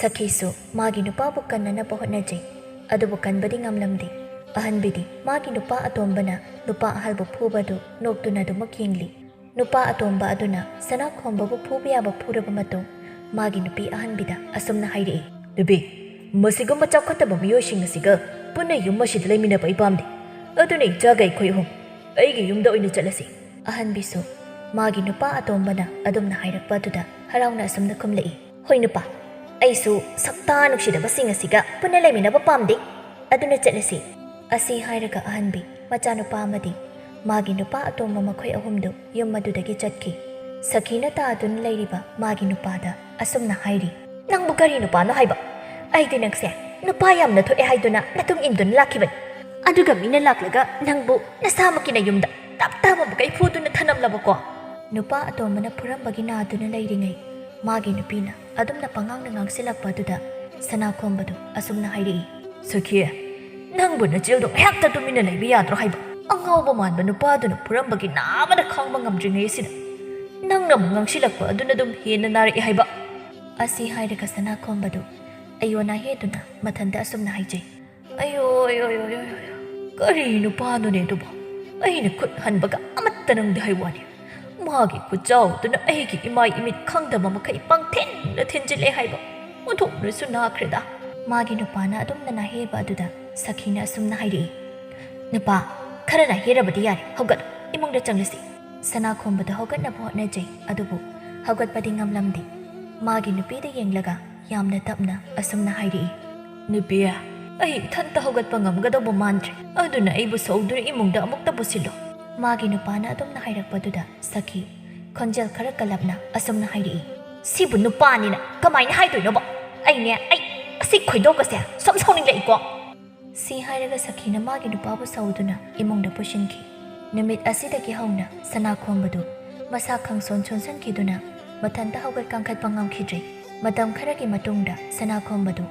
ꯁꯈꯤꯁꯨ ꯃꯥꯒꯤ ꯅꯨꯄꯥꯕꯨ ꯀꯟꯅꯅꯕ ꯍꯣꯠꯅꯖꯩ ꯑꯗꯨꯕꯨ ꯀꯟꯕꯗꯤ ꯉꯝꯂꯝꯗꯦ ꯑꯍꯟꯕꯤꯗꯤ ꯃꯥꯒꯤ ꯅꯨꯄꯥ ꯑꯇꯣꯝꯕꯅ ꯅꯨꯄꯥ ꯑꯍꯜꯕꯨ ꯐꯨꯕꯗꯨ ꯅꯣꯛꯇꯨꯅ ꯑꯗꯨꯃꯛ ꯌꯦꯡꯂꯤ ꯅꯨꯄꯥ ꯑꯇꯣꯝꯕ ꯑꯗꯨꯅ ꯁꯅꯥꯈꯣꯝꯕꯕꯨ ꯐꯨꯕ ꯌꯥꯕ ꯐꯨꯔꯕ ꯃꯇꯨꯡ ꯃꯥꯒꯤ ꯅꯨꯄꯤ ꯑꯍꯟꯕꯤꯗ ꯑꯁꯨꯝꯅ ꯍꯥꯏꯔꯛꯏ ꯅꯨꯄꯤ ꯃꯁꯤꯒꯨꯝꯕ ꯆꯥꯎꯈꯠꯇꯕ ꯃꯤꯑꯣꯏꯁꯤꯡ ꯑꯁꯤꯒ ꯄꯨꯟꯅ ꯌꯨꯝ ꯑꯁꯤꯗ ꯂꯩꯃꯤꯟꯅꯕ ꯑꯩ ꯄꯥꯝꯗꯦ ꯑꯗꯨꯅ ꯏꯆꯥꯒ ꯑꯩꯈꯣꯏ ꯑꯍꯨꯝ ꯑꯩꯒꯤ ꯌꯨꯝꯗ ꯑꯣꯏꯅ ꯆꯠꯂꯁꯤ ꯑꯍꯟꯕꯤꯁꯨ ꯃꯥꯒꯤ ꯅꯨꯄꯥ ꯑꯇꯣꯝꯕꯅ ꯑꯗꯨꯝꯅ ꯍꯥꯏꯔꯛꯄ ꯑꯗꯨꯗ ꯍꯔꯥꯎꯅ ꯑꯁꯨꯝꯅ ꯈꯨꯝꯂꯛꯏ ꯍꯣꯏ ꯅꯨꯄꯥ ꯑꯩꯁꯨ ꯁꯛꯇꯥ ꯅꯨꯡꯁꯤꯗꯕꯁꯤꯡ ꯑꯁꯤꯒ ꯄꯨꯟꯅ ꯂꯩꯃꯤꯟꯅꯕ ꯄꯥꯝꯗꯦ ꯑꯗꯨꯅ ꯆꯠꯂꯁꯤ ꯑꯁꯤ ꯍꯥꯏꯔꯒ ꯑꯍꯟꯕꯤ ꯃꯆꯥꯅꯨꯄా ꯑꯃꯗꯤ ꯃꯥꯒꯤ ꯅꯨꯄꯥ ꯑꯇꯣꯝꯕ ꯃꯈꯣꯏ ꯑꯍꯨꯝꯗꯨ ꯌꯨꯝ ꯑꯗꯨꯗꯒꯤ ꯆꯠꯈꯤ ꯁꯈꯤꯅ ꯇꯥꯗꯨꯅ ꯂꯩꯔꯤꯕ ꯃꯥꯒꯤ ꯅꯨꯄꯥꯗ ꯑꯁꯨꯝꯅ ꯍꯥꯏꯔꯤ ꯅꯪꯕꯨ ꯀꯔꯤ ꯅꯨꯄꯥꯅꯣ ꯍꯥꯏꯕ ꯑꯩꯗꯤ ꯅꯪꯁꯦ ꯅꯨꯄꯥ ꯌꯥꯝꯅ ꯊꯣꯛꯑꯦ ꯍꯥꯏꯗꯨꯅ ꯃꯇꯨꯡ ꯏꯟꯗꯨꯅ ꯂꯥꯛꯈꯤꯕꯅꯤ ꯑꯗꯨꯒ ꯃꯤꯅ ꯂꯥꯛꯂꯒ ꯅꯪꯕꯨ ꯅꯁꯥꯃꯛꯀꯤꯅ ꯌꯨꯝꯗ ꯇꯞ ꯇꯥꯕ ꯀꯩ ꯐꯨꯗꯨꯅ ꯊꯅꯝꯂꯕꯀꯣ ꯅꯨꯄꯥ ꯑꯇꯣꯝꯕꯅ ꯐꯨꯔꯝꯕꯒꯤ ꯅꯥꯗꯨꯅ ꯂꯩꯔꯤꯉꯩ ꯃꯥꯒꯤ ꯅꯨꯄꯤꯅ ꯑꯗꯨꯝꯅ ꯄꯉꯥꯡꯅ ꯉꯥꯡꯁꯤꯜꯂꯛꯄ ꯑꯗꯨꯗ ꯁꯅꯥꯈꯣꯝꯕꯗꯨ ꯑꯁꯨꯝꯅ ꯍꯥꯏꯔꯛꯏ ꯁꯈꯤ ꯅꯪꯕꯨ ꯅꯆꯦꯜꯗꯣ ꯉꯥꯏꯍꯥꯛꯇ ꯇꯨꯃꯤꯟꯅ ꯂꯩꯕ ꯌꯥꯗ꯭ꯔꯣ ꯍꯥꯏꯕ ꯑꯉꯥꯎꯕ ꯃꯥꯟꯕ ꯅꯨꯄꯥꯗꯨꯅ ꯐꯨꯔꯝꯕꯒꯤ ꯅꯥꯕꯅ ꯈꯥꯡꯕ ꯉꯝꯗ꯭ꯔꯤꯉꯩ ꯑꯁꯤꯗ ꯅꯪꯅ ꯑꯃꯨꯛ ꯉꯥꯡꯁꯤꯜꯂꯛꯄ ꯑꯗꯨꯅ ꯑꯗꯨꯝ ꯍꯦꯟꯅ ꯅꯥꯔꯛꯏ ꯍꯥꯏꯕ ꯑꯁꯤ ꯍꯥꯏꯔꯒ ꯁꯅꯥꯈꯣꯝꯕꯗꯨ ꯑꯌꯣꯅꯥ ꯍꯦꯗꯨꯅ ꯃꯊꯟꯇ ꯑꯁꯨꯝꯅ ꯍꯥꯏꯖꯩ ꯑꯌꯣ ꯑꯌꯣ ꯑꯌꯣ ꯑꯌꯣ ꯀꯔꯤ ꯅꯨꯄꯥꯅꯣꯅꯦ ꯑꯗꯨꯕꯨ ꯑꯩꯅ ꯈꯨꯠ ꯍꯟꯕꯒ ꯑꯃꯠꯇ ꯅꯪꯗꯤ ꯍꯥꯏꯋꯥꯅꯤ ꯃꯥꯒꯤ ꯈꯨꯠꯆꯥꯎꯗꯨꯅ ꯑꯩꯒꯤ ꯏꯃꯥꯏ ꯏꯃꯤꯠ ꯈꯪꯗꯕ ꯃꯈꯩ ꯄꯪꯊꯤꯟꯗ ꯊꯤꯟꯖꯤꯜꯂꯦ ꯍꯥꯏꯕ ꯑꯣꯟꯊꯣꯛꯅꯁꯨ ꯅꯥꯈ꯭ꯔꯦꯗ ꯃꯥꯒꯤ ꯅꯨꯄꯥꯅ ꯑꯗꯨꯝꯅ ꯅꯥꯍꯦꯕ ꯑꯗꯨꯗ ꯁꯈꯤꯅ ꯑꯁꯨꯝꯅ ꯍꯥꯏꯔꯛꯏ ꯅꯨꯄꯥ ꯈꯔ ꯅꯥꯍꯦꯔꯕꯗꯤ ꯌꯥꯔꯦ ꯍꯧꯒꯠ ꯏꯃꯨꯡꯗ ꯆꯪꯂꯁꯤ ꯁꯅꯥꯈꯣꯝꯕꯗ ꯍꯧꯒꯠꯅꯕ ꯍꯣꯠꯅꯖꯩ ꯑꯗꯨꯕꯨ ꯍꯧꯒꯠꯄꯗꯤ ꯉꯝꯂꯝꯗꯦ ꯃꯥꯒꯤ ꯅꯨꯄꯤꯗ ꯌꯦꯡꯂꯒ ꯌꯥꯝꯅ ꯇꯞꯅ ꯑꯁꯨꯝꯅ ꯍꯥꯏꯔꯛꯏ ꯅꯨꯄꯤ ꯑꯩ ꯏꯊꯟꯇ ꯍꯧꯒꯠꯄ ꯉꯝꯒꯗꯧꯕ ꯃꯥꯟꯗ꯭ꯔꯦ ꯑꯗꯨꯅ ꯑꯩꯕꯨ ꯁꯧꯗꯨꯅ ꯏꯃꯨꯡꯗ ꯑꯃꯨꯛꯇ ꯄꯨꯁꯤꯜꯂꯣ ꯃꯥꯒꯤ ꯅꯨꯄꯥꯅ ꯑꯗꯨꯝꯅ ꯍꯥꯏꯔꯛꯄꯗꯨꯗ ꯁꯈꯤ ꯈꯣꯟꯖꯦꯜ ꯈꯔ ꯀꯜꯂꯞꯅ ꯑꯁꯨꯝꯅ ꯍꯥꯏꯔꯛꯏ ꯁꯤꯕꯨ ꯅꯨꯄꯥꯅꯤꯅ ꯀꯃꯥꯏꯅ ꯍꯥꯏꯗꯣꯏꯅꯣꯕ ꯑꯩ ꯑꯁꯤ ꯈꯣꯏꯗꯣꯛꯀꯁꯦ ꯁꯨꯝ ꯁꯥꯎꯅꯤꯡꯂꯛꯏꯀꯣ ꯁꯤ ꯍꯥꯏꯔꯒ ꯁꯈꯤꯅ ꯃꯥꯒꯤ ꯅꯨꯄꯥꯕꯨ ꯁꯧꯗꯨꯅ ꯏꯃꯨꯡꯗ ꯄꯨꯁꯤꯟꯈꯤ ꯅꯨꯃꯤꯠ ꯑꯁꯤꯗꯒꯤ ꯍꯧꯅ ꯁꯅꯥꯈꯣꯝꯕꯗꯨ ꯃꯁꯥ ꯈꯪꯁꯣꯟ ꯁꯣꯟꯁꯟꯈꯤꯗꯨꯅ ꯃꯊꯟꯇ ꯍꯧꯒꯠ ꯀꯥꯡꯈꯠꯄ ꯉꯝꯈꯤꯗ꯭ꯔꯦ ꯃꯇꯝ ꯈꯔꯒꯤ ꯃꯇꯨꯡꯗ ꯁꯅꯥꯈꯣꯝꯕꯗꯨ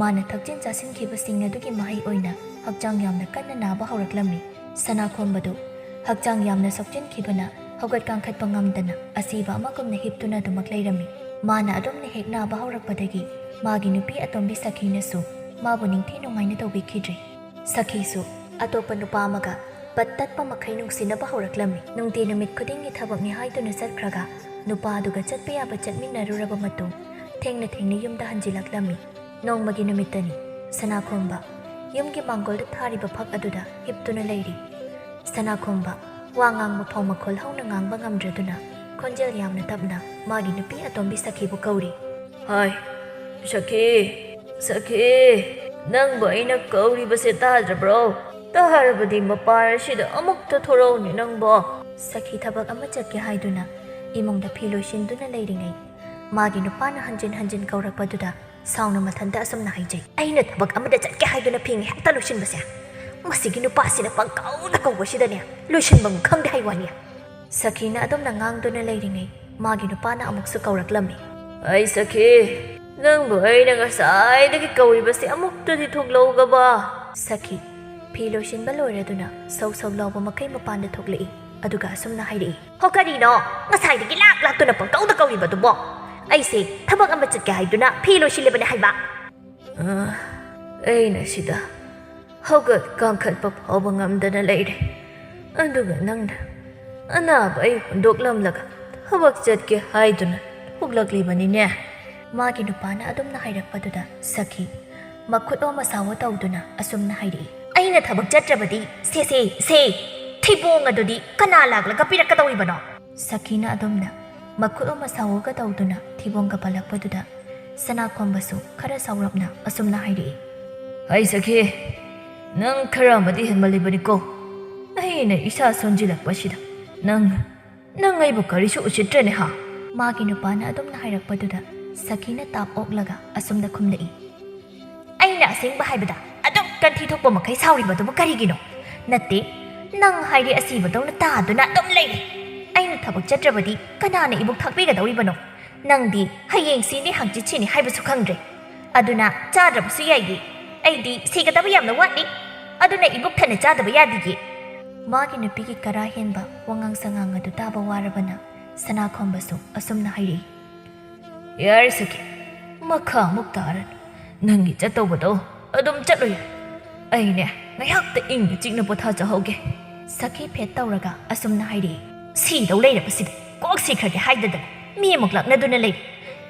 ꯃꯥꯅ ꯊꯛꯆꯤꯟ ꯆꯥꯁꯤꯟꯈꯤꯕꯁꯤꯡ ꯑꯗꯨꯒꯤ ꯃꯍꯩ ꯑꯣꯏꯅ ꯍꯛꯆꯥꯡ ꯌꯥꯝꯅ ꯀꯟꯅ ナꯕ ꯍꯧꯔꯛꯂꯝꯃꯤ ꯁꯅꯥꯈꯣꯝꯕꯗꯨ ꯍꯛꯆꯥꯡ ꯌꯥꯝꯅ ꯁꯣꯛꯆꯤꯟꯈꯤꯕꯅ ꯍꯧꯒꯠ ꯀꯥꯡꯈꯠꯄ ꯉꯝꯗꯅ ꯑꯁꯤꯕ ꯑꯃꯒꯨꯝꯅ ꯍꯤꯞꯇꯨꯅ ꯑꯗꯨꯃꯛ ꯂꯩꯔꯝꯃꯤ ꯃꯥꯅ ꯑꯗꯨꯝꯅ ꯍꯦꯛ ꯅꯥꯕ ꯍꯧꯔꯛꯄꯗꯒꯤ ꯃꯥꯒꯤ ꯅꯨꯄꯤ ꯑꯇꯣꯝꯕꯤ ꯁꯈꯤꯅꯁꯨ ꯃꯥꯕꯨ ꯅꯤꯡꯊꯤ ꯅꯨꯡꯉꯥꯏꯅ ꯇꯧꯕꯤꯈꯤꯗ꯭ꯔꯦ ꯁꯈꯤꯁꯨ ꯑꯇꯣꯞꯄ ꯅꯨꯄꯥ ꯑꯃꯒ ꯄꯠ ꯇꯠꯄ ꯃꯈꯩ ꯅꯨꯡꯁꯤꯅꯕ ꯍꯧꯔꯛꯂꯝꯃꯤ ꯅꯨꯡꯇꯤ ꯅꯨꯃꯤꯠ ꯈꯨꯗꯤꯡꯒꯤ ꯊꯕꯛꯅꯤ ꯍꯥꯏꯗꯨꯅ ꯆꯠꯈ꯭ꯔꯒ ꯅꯨꯄꯥ ꯑꯗꯨꯒ ꯆꯠꯄ ꯌꯥꯕ ꯆꯠꯃꯤꯟꯅꯔꯨꯔꯕ ꯃꯇꯨꯡ ꯊꯦꯡꯅ ꯌꯨꯝꯗ ꯍꯟꯖꯤꯜꯂꯛꯂꯝꯃꯤ ꯅꯣꯡꯃꯒꯤ ꯅꯨꯃꯤꯠꯇꯅꯤ ꯁꯅꯥꯈꯣꯝꯕ ꯌꯨꯝꯒꯤ ꯃꯥꯡꯒꯣꯜꯗ ꯊꯥꯔꯤꯕ ꯐꯛ ꯑꯗꯨꯗ ꯍꯤꯞꯇꯨꯅ ꯂꯩꯔꯤ ꯁꯅꯥꯈꯣꯝꯕ ꯋꯥ ꯉꯥꯡꯕ ꯐꯥꯎ ꯃꯈꯣꯜ ꯍꯧꯅ ꯉꯥꯡꯕ ꯉꯝꯗ꯭ꯔꯗꯨꯅ ꯈꯣꯟꯖꯦꯜ ꯌꯥꯝꯅ ꯇꯞꯅ ꯃꯥꯒꯤ ꯅꯨꯄꯤ ꯑꯇꯣꯝꯕꯤ ꯁꯈꯤꯕꯨ ꯀꯧꯔꯤ ꯍꯥꯏ ꯁꯈꯤ ꯁꯈꯤ ꯅꯪꯕꯨ ꯑꯩꯅ ꯀꯧꯔꯤꯕꯁꯦ ꯇꯥꯗ꯭ꯔꯕ꯭ꯔꯣ ꯇꯥꯔꯕꯗꯤ ꯃꯄꯥꯟ ꯑꯁꯤꯗ ꯑꯃꯨꯛꯇ ꯊꯣꯔꯛꯎꯅꯦ ꯅꯪꯕꯣ ꯁꯈꯤ ꯊꯕꯛ ꯑꯃ ꯆꯠꯀꯦ ꯍꯥꯏꯗꯨꯅ ꯏꯃꯨꯡꯗ ꯐꯤ ꯂꯣꯏꯁꯤꯟꯗꯨꯅ ꯂꯩꯔꯤꯉꯩ ꯃꯥꯒꯤ ꯅꯨꯄꯥꯅ ꯍꯟꯖꯤꯟ ꯍꯟꯖꯤꯟ ꯀꯧꯔꯛꯄꯗꯨꯗ ꯁꯥꯎꯅ ꯃꯊꯟꯇ ꯑꯁꯨꯝꯅ ꯍꯥꯏꯖꯩ ꯑꯩꯅ ꯊꯕꯛ ꯑꯃꯗ ꯆꯠꯀꯦ ꯍꯥꯏꯗꯨꯅ ꯐꯤ ꯉꯥꯏꯍꯥꯛꯇ ꯂꯣꯏꯁꯤꯟꯕꯁꯦ ꯃꯁꯤꯒꯤ ꯅꯨꯄꯥꯁꯤꯅ ꯄꯪꯀꯧꯗ ꯀꯧꯕꯁꯤꯗꯅꯦ ꯂꯣꯏꯁꯤꯟꯐꯝ ꯈꯪꯗꯦ ꯍꯥꯏꯋꯥꯅꯤ ꯁꯈꯤꯅ ꯑꯗꯨꯝꯅ ꯉꯥꯡꯗꯨꯅ ꯂꯩꯔꯤꯉꯩ ꯃꯥꯒꯤ ꯅꯨꯄꯥꯅ ꯑꯃꯨꯛꯁꯨ ꯀꯧꯔꯛꯂꯝꯃꯤ ꯑꯩ ꯁꯈꯤ ꯅꯪꯕꯨ ꯑꯩꯅ ꯉꯁꯥꯏꯗꯒꯤ ꯀꯧꯔꯤꯕꯁꯦ ꯑꯃꯨꯛꯇꯗꯤ ꯊꯣꯛꯂꯛꯎꯒꯕ ꯁꯈꯤ ꯐꯤ ꯂꯣꯏꯁꯤꯟꯕ ꯂꯣꯏꯔꯗꯨꯅ ꯁꯧ ꯁꯧ ꯂꯥꯎꯕ ꯃꯈꯩ ꯃꯄꯥꯟꯗ ꯊꯣꯛꯂꯛꯏ ꯑꯗꯨꯒ ꯑꯁꯨꯝꯅ ꯍꯥꯏꯔꯛꯏ ꯍꯣ ꯀꯔꯤꯅꯣ ꯉꯁꯥꯏꯗꯒꯤ ꯂꯥꯛꯇꯨꯅ ꯄꯪꯀꯧꯗ ꯀꯧꯔꯤꯕꯗꯨꯕꯣ ꯑꯩꯁꯦ ꯊꯕꯛ ꯑꯃ ꯆꯠꯀꯦ ꯍꯥꯏꯗꯨꯅ ꯐꯤ ꯂꯣꯏꯁꯤꯜꯂꯤꯕꯅꯦ ꯍꯥꯏꯕ ꯑꯩꯅ ꯁꯤꯗ ꯍꯧꯒꯠ ꯀꯥꯡꯈꯠꯄ ꯐꯥꯎꯕ ꯉꯝꯗꯅ ꯂꯩꯔꯦ ꯑꯗꯨꯒ ꯅꯪꯅ ꯑꯅꯥꯕ ꯑꯩ ꯍꯨꯟꯗꯣꯛꯂꯝꯂꯒ ꯊꯕꯛ ꯆꯠꯀꯦ ꯍꯥꯏꯗꯨꯅ ꯊꯣꯛꯂꯛꯂꯤꯕꯅꯤꯅꯦ ꯃꯥꯒꯤ ꯅꯨꯄꯥꯅ ꯑꯗꯨꯝꯅ ꯍꯥꯏꯔꯛꯄꯗꯨꯗ ꯁꯈꯤ ꯃꯈꯨꯠ ꯑꯣ ꯃꯁꯥꯋꯣ ꯇꯧꯗꯨꯅ ꯑꯁꯨꯝꯅ ꯍꯥꯏꯔꯛꯏ ꯑꯩꯅ ꯊꯕꯛ ꯆꯠꯇ꯭ꯔꯕꯗꯤ ꯁꯦ ꯊꯤꯕꯣꯡ ꯑꯗꯨꯗꯤ ꯀꯅꯥ ꯂꯥꯛꯂꯒ ꯄꯤꯔꯛꯀꯗꯧꯔꯤꯕꯅꯣ ꯁꯈꯤꯅ ꯑꯗꯨꯝꯅ ꯃꯈꯨꯠ ꯑꯣ ꯃꯁꯥꯋꯣꯒ ꯇꯧꯗꯨꯅ ꯊꯤꯕꯣꯡꯒ ꯄꯜꯂꯛꯄꯗꯨꯗ ꯁꯅꯥꯈꯣꯝꯕꯁꯨ ꯈꯔ ꯁꯥꯎꯔꯞꯅ ꯑꯁꯨꯝꯅ ꯍꯥꯏꯔꯛꯏ ꯍꯩ ꯁꯈꯤ ꯅꯪ ꯈꯔ ꯑꯃꯗꯤ ꯍꯦꯟꯃꯜꯂꯤꯕꯅꯤꯀꯣ ꯑꯩꯅ ꯏꯁꯥ ꯁꯣꯟꯖꯤꯜꯂꯛꯄꯁꯤꯗ ꯅꯪ ꯑꯩꯕꯨ ꯀꯔꯤꯁꯨ ꯎꯁꯤꯠꯇ꯭ꯔꯦꯅꯦ ꯍꯥ ꯃꯥꯒꯤ ꯅꯨꯄꯥꯅ ꯑꯗꯨꯝꯅ ꯍꯥꯏꯔꯛꯄꯗꯨꯗ ꯁꯈꯤꯅ ꯇꯥꯞ ꯑꯣꯛꯂꯒ ꯑꯁꯨꯝꯅ ꯈꯨꯝꯂꯛꯏ ꯑꯩꯅ ꯑꯁꯦꯡꯕ ꯍꯥꯏꯕꯗ ꯑꯗꯨꯛ ꯀꯟꯊꯤ ꯊꯣꯛꯄ ꯃꯈꯩ ꯁꯥꯎꯔꯤꯕꯗꯨꯕꯨ ꯀꯔꯤꯒꯤꯅꯣ ꯅꯠꯇꯦ ꯅꯪ ꯍꯥꯏꯔꯤ ꯑꯁꯤꯕꯗꯧꯅ ꯇꯥꯗꯨꯅ ꯑꯗꯨꯝ ꯂꯩꯔꯤ ꯑꯩꯅ ꯊꯕꯛ ꯆꯠꯇ꯭ꯔꯕꯗꯤ ꯀꯅꯥꯅ ꯏꯕꯨꯛ ꯊꯥꯛꯄꯤꯒꯗꯧꯔꯤꯕꯅꯣ ꯅꯪꯗꯤ ꯍꯌꯦꯡ ꯁꯤꯅꯤ ꯍꯪꯆꯤꯠ ꯁꯤꯅꯤ ꯍꯥꯏꯕꯁꯨ ꯈꯪꯗ꯭ꯔꯦ ꯑꯗꯨꯅ ꯆꯥꯗ꯭ꯔꯕꯁꯨ ꯌꯥꯏꯌꯦ ꯑꯩꯗꯤ ꯁꯤꯒꯗꯕ ꯌꯥꯝꯅ ꯋꯥꯠꯂꯤ ꯑꯗꯨꯅ ꯏꯕꯨꯛ ꯊꯟꯅ ꯆꯥꯗꯕ ꯌꯥꯗꯤꯌꯦ ꯃꯥꯒꯤ ꯅꯨꯄꯤꯒꯤ ꯀꯔꯥ ꯍꯦꯟꯕ ꯋꯥꯉꯥꯡ ꯁꯉꯥꯡ ꯑꯗꯨ ꯇꯥꯕ ꯋꯥꯔꯕꯅ ꯁꯅꯥꯈꯣꯝꯕꯁꯨ ꯑꯁꯨꯝꯅ ꯍꯥꯏꯔꯛꯏ ꯌꯥꯔꯦ ꯁꯈꯤ ꯃꯈꯥ ꯑꯃꯨꯛ ꯇꯥꯔꯅꯨ ꯅꯪꯒꯤ ꯆꯠꯇꯧꯕꯗꯣ ꯑꯗꯨꯝ ꯆꯠꯂꯨ ꯌꯥꯔꯦ ꯑꯩꯅꯦ ꯉꯥꯏꯍꯥꯛꯇ ꯏꯪꯅ ꯆꯤꯛꯅ ꯄꯣꯊꯥꯖꯍꯧꯒꯦ ꯁꯈꯤ ꯐꯦꯠ ꯇꯧꯔꯒ ꯑꯁꯨꯝꯅ ꯍꯥꯏꯔꯛꯏ ꯁꯤꯗꯧ ꯂꯩꯔꯕꯁꯤꯗ ꯀꯣꯛ ꯁꯤꯈ꯭ꯔꯒꯦ ꯍꯥꯏꯗꯗꯅ ꯃꯤ ꯑꯃꯨꯛ ꯂꯥꯛꯅꯗꯨꯅ ꯂꯩꯔꯤ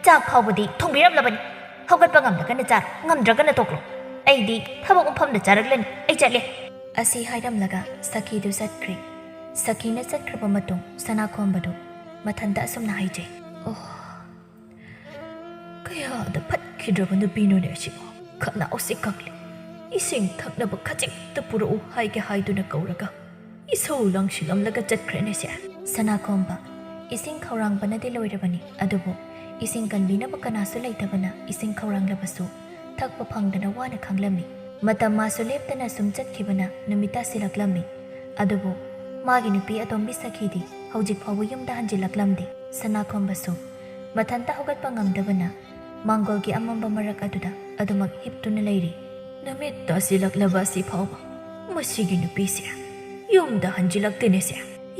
ꯆꯥꯛ ꯐꯥꯎꯕꯗꯤ ꯊꯣꯡꯕꯤꯔꯝꯂꯕꯅꯤ ꯍꯧꯒꯠꯄ ꯉꯝꯂꯒꯅ ꯆꯥꯔꯣ ꯉꯝꯗ꯭ꯔꯒꯅ ꯇꯣꯛꯂꯣ ꯑꯩꯗꯤ ꯊꯕꯛ ꯃꯐꯝꯗ ꯆꯥꯔꯛꯂꯅꯤ ꯑꯩ ꯆꯠꯂꯦ ꯑꯁꯤ ꯍꯥꯏꯔꯝꯂꯒ ꯁꯈꯤꯗꯨ ꯆꯠꯈ꯭ꯔꯦ ꯁꯈꯤꯅ ꯆꯠꯈ꯭ꯔꯕ ꯃꯇꯨꯡ ꯁꯅꯥꯈꯣꯝꯕꯗꯨ ꯃꯊꯟꯇ ꯑꯁꯨꯝꯅ ꯍꯥꯏꯖꯩ ꯀꯌꯥꯗ ꯐꯠꯈꯤꯗ꯭ꯔꯕ ꯅꯨꯄꯤꯅꯣꯅꯦ ꯑꯁꯤꯕꯨ ꯈꯅꯥꯎꯁꯤ ꯀꯛꯂꯤ ꯏꯁꯤꯡ ꯊꯛꯅꯕ ꯈꯖꯤꯛꯇ ꯄꯨꯔꯛꯎ ꯍꯥꯏꯒꯦ ꯍꯥꯏꯗꯨꯅ ꯀꯧꯔꯒ ꯏꯁꯧ ꯂꯪꯁꯤꯜꯂꯝꯂꯒ ꯆꯠꯈ꯭ꯔꯦꯅꯦ ꯁꯦ ꯁꯅꯥꯈꯣꯝꯕ ꯏꯁꯤꯡ ꯈꯧꯔꯥꯡꯕꯅꯗꯤ ꯂꯣꯏꯔꯕꯅꯤ ꯑꯗꯨꯕꯨ ꯏꯁꯤꯡ ꯀꯟꯕꯤꯅꯕ ꯀꯅꯥꯁꯨ ꯂꯩꯇꯕꯅ ꯏꯁꯤꯡ ꯈꯧꯔꯥꯡꯂꯕꯁꯨ ꯊꯛꯄ ꯐꯪꯗꯅ ꯋꯥꯅ ꯈꯥꯡꯂꯝꯃꯤ ꯃꯇꯝ ꯃꯥꯁꯨ ꯂꯦꯞꯇꯅ ꯁꯨꯝ ꯆꯠꯈꯤꯕꯅ ꯅꯨꯃꯤꯠ ꯇꯥꯁꯤꯜꯂꯛꯂꯝꯃꯤ ꯑꯗꯨꯕꯨ ꯃꯥꯒꯤ ꯅꯨꯄꯤ ꯑꯇꯣꯝꯕꯤ ꯁꯈꯤꯗꯤ ꯍꯧꯖꯤꯛ ꯐꯥꯎꯕ ꯌꯨꯝꯗ ꯍꯟꯖꯤꯜꯂꯛꯂꯝꯗꯦ ꯁꯅꯥꯈꯣꯝꯕꯁꯨ ꯃꯊꯟꯇ ꯍꯧꯒꯠꯄ ꯉꯝꯗꯕꯅ ꯃꯥꯡꯒꯣꯜꯒꯤ ꯑꯃꯝꯕ ꯃꯔꯛ ꯑꯗꯨꯗ ꯑꯗꯨꯃꯛ ꯍꯤꯞꯇꯨꯅ ꯂꯩꯔꯤ ꯅꯨꯃꯤꯠ ꯇꯥꯁꯤꯜꯂꯛꯂꯕ ꯑꯁꯤ ꯐꯥꯎꯕ ꯃꯁꯤꯒꯤ ꯅꯨꯄꯤꯁꯦ ꯌꯨꯝꯗ ꯍꯟꯖꯤꯜꯂꯛꯇꯦꯅꯦꯁꯦ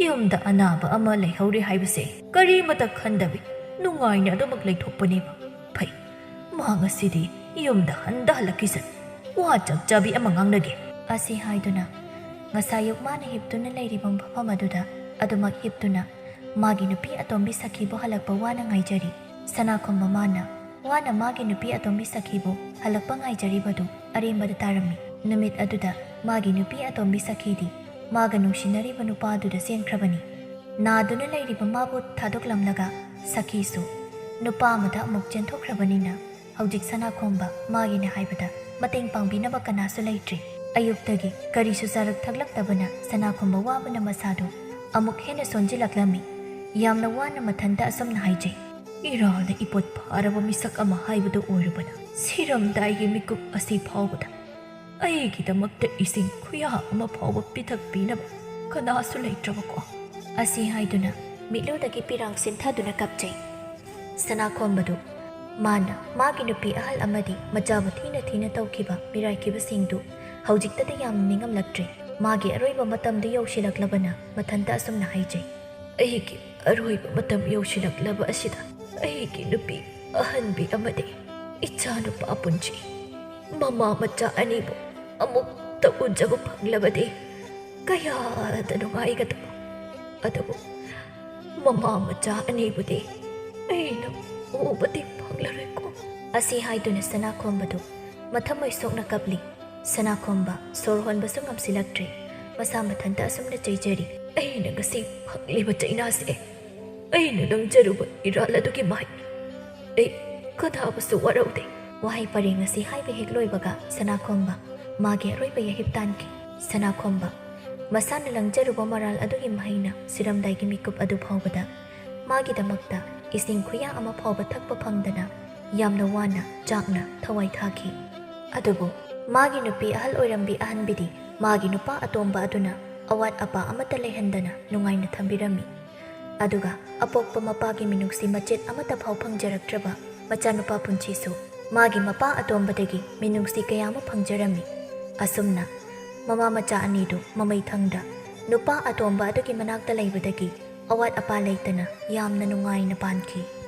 ꯌꯨꯝꯗ ꯑꯅꯥꯕ ꯑꯃ ꯂꯩꯍꯧꯔꯤ ꯍꯥꯏꯕꯁꯦ ꯀꯔꯤꯃꯇ ꯈꯟꯗꯕꯤ ꯅꯨꯡꯉꯥꯏꯅ ꯑꯗꯨꯃꯛ ꯂꯩꯊꯣꯛꯄꯅꯦꯕ ꯐꯩ ꯃꯥ ꯉꯁꯤꯗꯤ ꯌꯨꯝꯗ ꯍꯜꯂꯛꯈꯤꯁꯅꯨ ꯋꯥ ꯆꯞ ꯆꯥꯕꯤ ꯑꯃ ꯉꯥꯡꯅꯒꯦ ꯑꯁꯤ ꯍꯥꯏꯗꯨꯅ ꯉꯁꯥꯏꯌꯨꯛ ꯃꯥꯅ ꯍꯤꯞꯇꯨꯅ ꯂꯩꯔꯤꯕ ꯃꯐꯝ ꯑꯗꯨꯗ ꯑꯗꯨꯃꯛ ꯍꯤꯞꯇꯨꯅ ꯃꯥꯒꯤ ꯅꯨꯄꯤ ꯑꯇꯣꯝꯕꯤ ꯁꯈꯤꯕꯨ ꯍꯜꯂꯛꯄ ꯋꯥꯅ ꯉꯥꯏꯖꯔꯤ ꯁꯅꯥꯈꯣꯝꯕ ꯃꯥꯅ ꯋꯥꯅ ꯃꯥꯒꯤ ꯅꯨꯄꯤ ꯑꯇꯣꯝꯕꯤ ꯁꯈꯤꯕꯨ ꯍꯜꯂꯛꯄ ꯉꯥꯏꯖꯔꯤꯕꯗꯨ ꯑꯔꯦꯝꯕꯗ ꯇꯥꯔꯝꯃꯤ ꯅꯨꯃꯤꯠ ꯑꯗꯨꯗ ꯃꯥꯒꯤ ꯅꯨꯄꯤ ꯑꯇꯣꯝꯕꯤ ꯁꯈꯤꯗꯤ ꯃꯥꯒ ꯅꯨꯡꯁꯤꯅꯔꯤꯕ ꯅꯨꯄꯥ ꯑꯗꯨꯗ ꯆꯦꯟꯈ꯭ꯔꯕꯅꯤ ꯅꯥꯗꯨꯅ ꯂꯩꯔꯤꯕ ꯃꯥꯕꯨ ꯊꯥꯗꯣꯛꯂꯝꯂꯒ ꯁꯈꯤꯁꯨ ꯅꯨꯄꯥ ꯑꯃꯗ ꯑꯃꯨꯛ ꯆꯦꯟꯊꯣꯛꯈ꯭ꯔꯕꯅꯤꯅ ꯍꯧꯖꯤꯛ ꯁꯅꯥꯈꯣꯝꯕ ꯃꯥꯒꯤꯅ ꯍꯥꯏꯕꯗ ꯃꯇꯦꯡ ꯄꯥꯡꯕꯤꯅꯕ ꯀꯅꯥꯁꯨ ꯂꯩꯇ꯭ꯔꯤ ꯑꯌꯨꯛꯇꯒꯤ ꯀꯔꯤꯁꯨ ꯆꯥꯔꯛ ꯊꯛꯂꯛꯇꯕꯅ ꯁꯅꯥꯈꯣꯝꯕ ꯋꯥꯕꯅ ꯃꯁꯥꯗꯨ ꯑꯃꯨꯛ ꯍꯦꯟꯅ ꯁꯣꯟꯖꯤꯜꯂꯛꯂꯝꯃꯤ ꯌꯥꯝꯅ ꯋꯥꯅ ꯃꯊꯟꯇ ꯑꯁꯨꯝꯅ ꯍꯥꯏꯖꯩ ꯏꯔꯥꯜꯅ ꯏꯄꯣꯠ ꯐꯥꯔꯕ ꯃꯤꯁꯛ ꯑꯃ ꯍꯥꯏꯕꯗꯨ ꯑꯣꯏꯔꯨꯕꯅ ꯁꯤꯔꯝꯗꯥꯏꯒꯤ ꯃꯤꯀꯨꯞ ꯑꯁꯤ ꯐꯥꯎꯕꯗ ꯑꯩꯒꯤꯗꯃꯛꯇ ꯏꯁꯤꯡ ꯈꯨꯌꯥ ꯑꯃ ꯐꯥꯎꯕ ꯄꯤꯊꯛꯄꯤꯅꯕ ꯀꯅꯥꯁꯨ ꯂꯩꯇ꯭ꯔꯕꯀꯣ ꯑꯁꯤ ꯍꯥꯏꯗꯨꯅ ꯃꯤꯠꯂꯨꯗꯒꯤ ꯄꯤꯔꯥꯡ ꯁꯤꯟꯊꯗꯨꯅ ꯀꯞꯆꯩ ꯁꯅꯥꯈꯣꯝꯕꯗꯨ ꯃꯥꯅ ꯃꯥꯒꯤ ꯅꯨꯄꯤ ꯑꯍꯜ ꯑꯃꯗꯤ ꯃꯆꯥꯕꯨ ꯊꯤꯅ ꯇꯧꯈꯤꯕ ꯃꯤꯔꯥꯏꯈꯤꯕꯁꯤꯡꯗꯨ ꯍꯧꯖꯤꯛꯇꯗꯤ ꯌꯥꯝꯅ ꯅꯤꯡꯉꯝꯂꯛꯇ꯭ꯔꯦ ꯃꯥꯒꯤ ꯑꯔꯣꯏꯕ ꯃꯇꯝꯗꯨ ꯌꯧꯁꯤꯜꯂꯛꯂꯕꯅ ꯃꯊꯟꯇ ꯑꯁꯨꯝꯅ ꯍꯥꯏꯖꯩ ꯑꯩꯒꯤ ꯑꯔꯣꯏꯕ ꯃꯇꯝ ꯌꯧꯁꯤꯜꯂꯛꯂꯕ ꯑꯁꯤꯗ ꯑꯩꯒꯤ ꯅꯨꯄꯤ ꯑꯍꯟꯕꯤ ꯑꯃꯗꯤ ꯏꯆꯥꯅꯨꯄꯥ ꯄꯨꯟꯁꯤ ꯃꯃꯥ ꯃꯆꯥ ꯑꯅꯤꯕꯨ ꯑꯃꯨꯛꯇ ꯎꯖꯕ ꯐꯪꯂꯕꯗꯤ ꯀꯌꯥꯗ ꯅꯨꯡꯉꯥꯏꯒꯗꯕ ꯑꯗꯨꯕꯨ ꯃꯃꯥ ꯃꯆꯥ ꯑꯅꯤꯕꯨꯗꯤ ꯑꯩꯅ ꯎꯕꯗꯤ ꯐꯪꯂꯔꯣꯏꯀꯣ ꯑꯁꯤ ꯍꯥꯏꯗꯨꯅ ꯁꯅꯥꯈꯣꯝꯕꯗꯨ ꯃꯊꯃꯣꯏ ꯁꯣꯛꯅ ꯀꯞꯂꯤ ꯁꯅꯥꯈꯣꯝꯕ ꯁꯣꯔ ꯍꯣꯟꯕꯁꯨ ꯉꯝꯁꯤꯜꯂꯛꯇ꯭ꯔꯦ ꯃꯁꯥ ꯃꯊꯟꯇ ꯑꯁꯨꯝꯅ ꯆꯩꯖꯔꯤ ꯑꯩꯅ ꯉꯁꯤ ꯐꯪꯂꯤꯕ ꯆꯩꯅꯥꯁꯦ ꯑꯩꯅ ꯂꯪꯖꯔꯨꯕ ꯏꯔꯥꯜ ꯑꯗꯨꯒꯤ ꯃꯍꯩ ꯑꯩ ꯀꯅꯥꯕꯨꯁꯨ ꯋꯥꯔꯧꯗꯦ ꯋꯥꯍꯩ ꯄꯔꯦꯡ ꯑꯁꯤ ꯍꯥꯏꯕ ꯍꯦꯛ ꯂꯣꯏꯕꯒ ꯁꯅꯥꯈꯣꯝꯕ ꯃꯥꯒꯤ ꯑꯔꯣꯏꯕ ꯌꯥꯍꯤꯞ ꯇꯥꯟꯈꯤ ꯁꯅꯥꯈꯣꯝꯕ ꯃꯁꯥꯅ ꯂꯪꯖꯔꯨꯕ ꯃꯔꯥꯜ ꯑꯗꯨꯒꯤ ꯃꯍꯩꯅ ꯁꯤꯔꯝꯗꯥꯏꯒꯤ ꯃꯤꯀꯨꯞ ꯑꯗꯨ ꯐꯥꯎꯕꯗ ꯃꯥꯒꯤꯗꯃꯛꯇ ꯏꯁꯤꯡ ꯈꯨꯌꯥ ꯑꯃ ꯐꯥꯎꯕ ꯊꯛꯄ ꯐꯪꯗꯅ ꯌꯥꯝꯅ ꯋꯥꯅ ꯆꯥꯛꯅ ꯊꯋꯥꯏ ꯊꯥꯈꯤ ꯑꯗꯨꯕꯨ ꯃꯥꯒꯤ ꯅꯨꯄꯤ ꯑꯍꯜ ꯑꯣꯏꯔꯝꯕꯤ ꯑꯍꯟꯕꯤꯗꯤ ꯃꯥꯒꯤ ꯅꯨꯄꯥ ꯑꯇꯣꯝꯕ ꯑꯗꯨꯅ ꯑꯋꯥꯠ ꯑꯄꯥ ꯑꯃꯠꯇ ꯂꯩꯍꯟꯗꯅ ꯅꯨꯡꯉꯥꯏꯅ ꯊꯝꯕꯤꯔꯝꯃꯤ ꯑꯗꯨꯒ ꯑꯄꯣꯛꯄ ꯃꯄꯥꯒꯤ ꯃꯤꯅꯨꯡꯁꯤ ꯃꯆꯦꯠ ꯑꯃꯠꯇ ꯐꯥꯎ ꯐꯪꯖꯔꯛꯇ꯭ꯔꯕ ꯃꯆꯥꯅꯨꯄꯥ ꯄꯨꯟꯁꯤꯁꯨ ꯃꯥꯒꯤ ꯃꯄꯥ ꯑꯇꯣꯝꯕꯗꯒꯤ ꯃꯤꯅꯨꯡꯁꯤ ꯀꯌꯥ ꯑꯃ ꯐꯪꯖꯔꯝꯃꯤ ꯑꯁꯨꯝꯅ ꯃꯃꯥ ꯃꯆꯥ ꯑꯅꯤꯗꯨ ꯃꯃꯩ ꯊꯪꯗ Nupa Atomba adugi manakta laibadagi awat apa leitana yamna nungaina pankhi.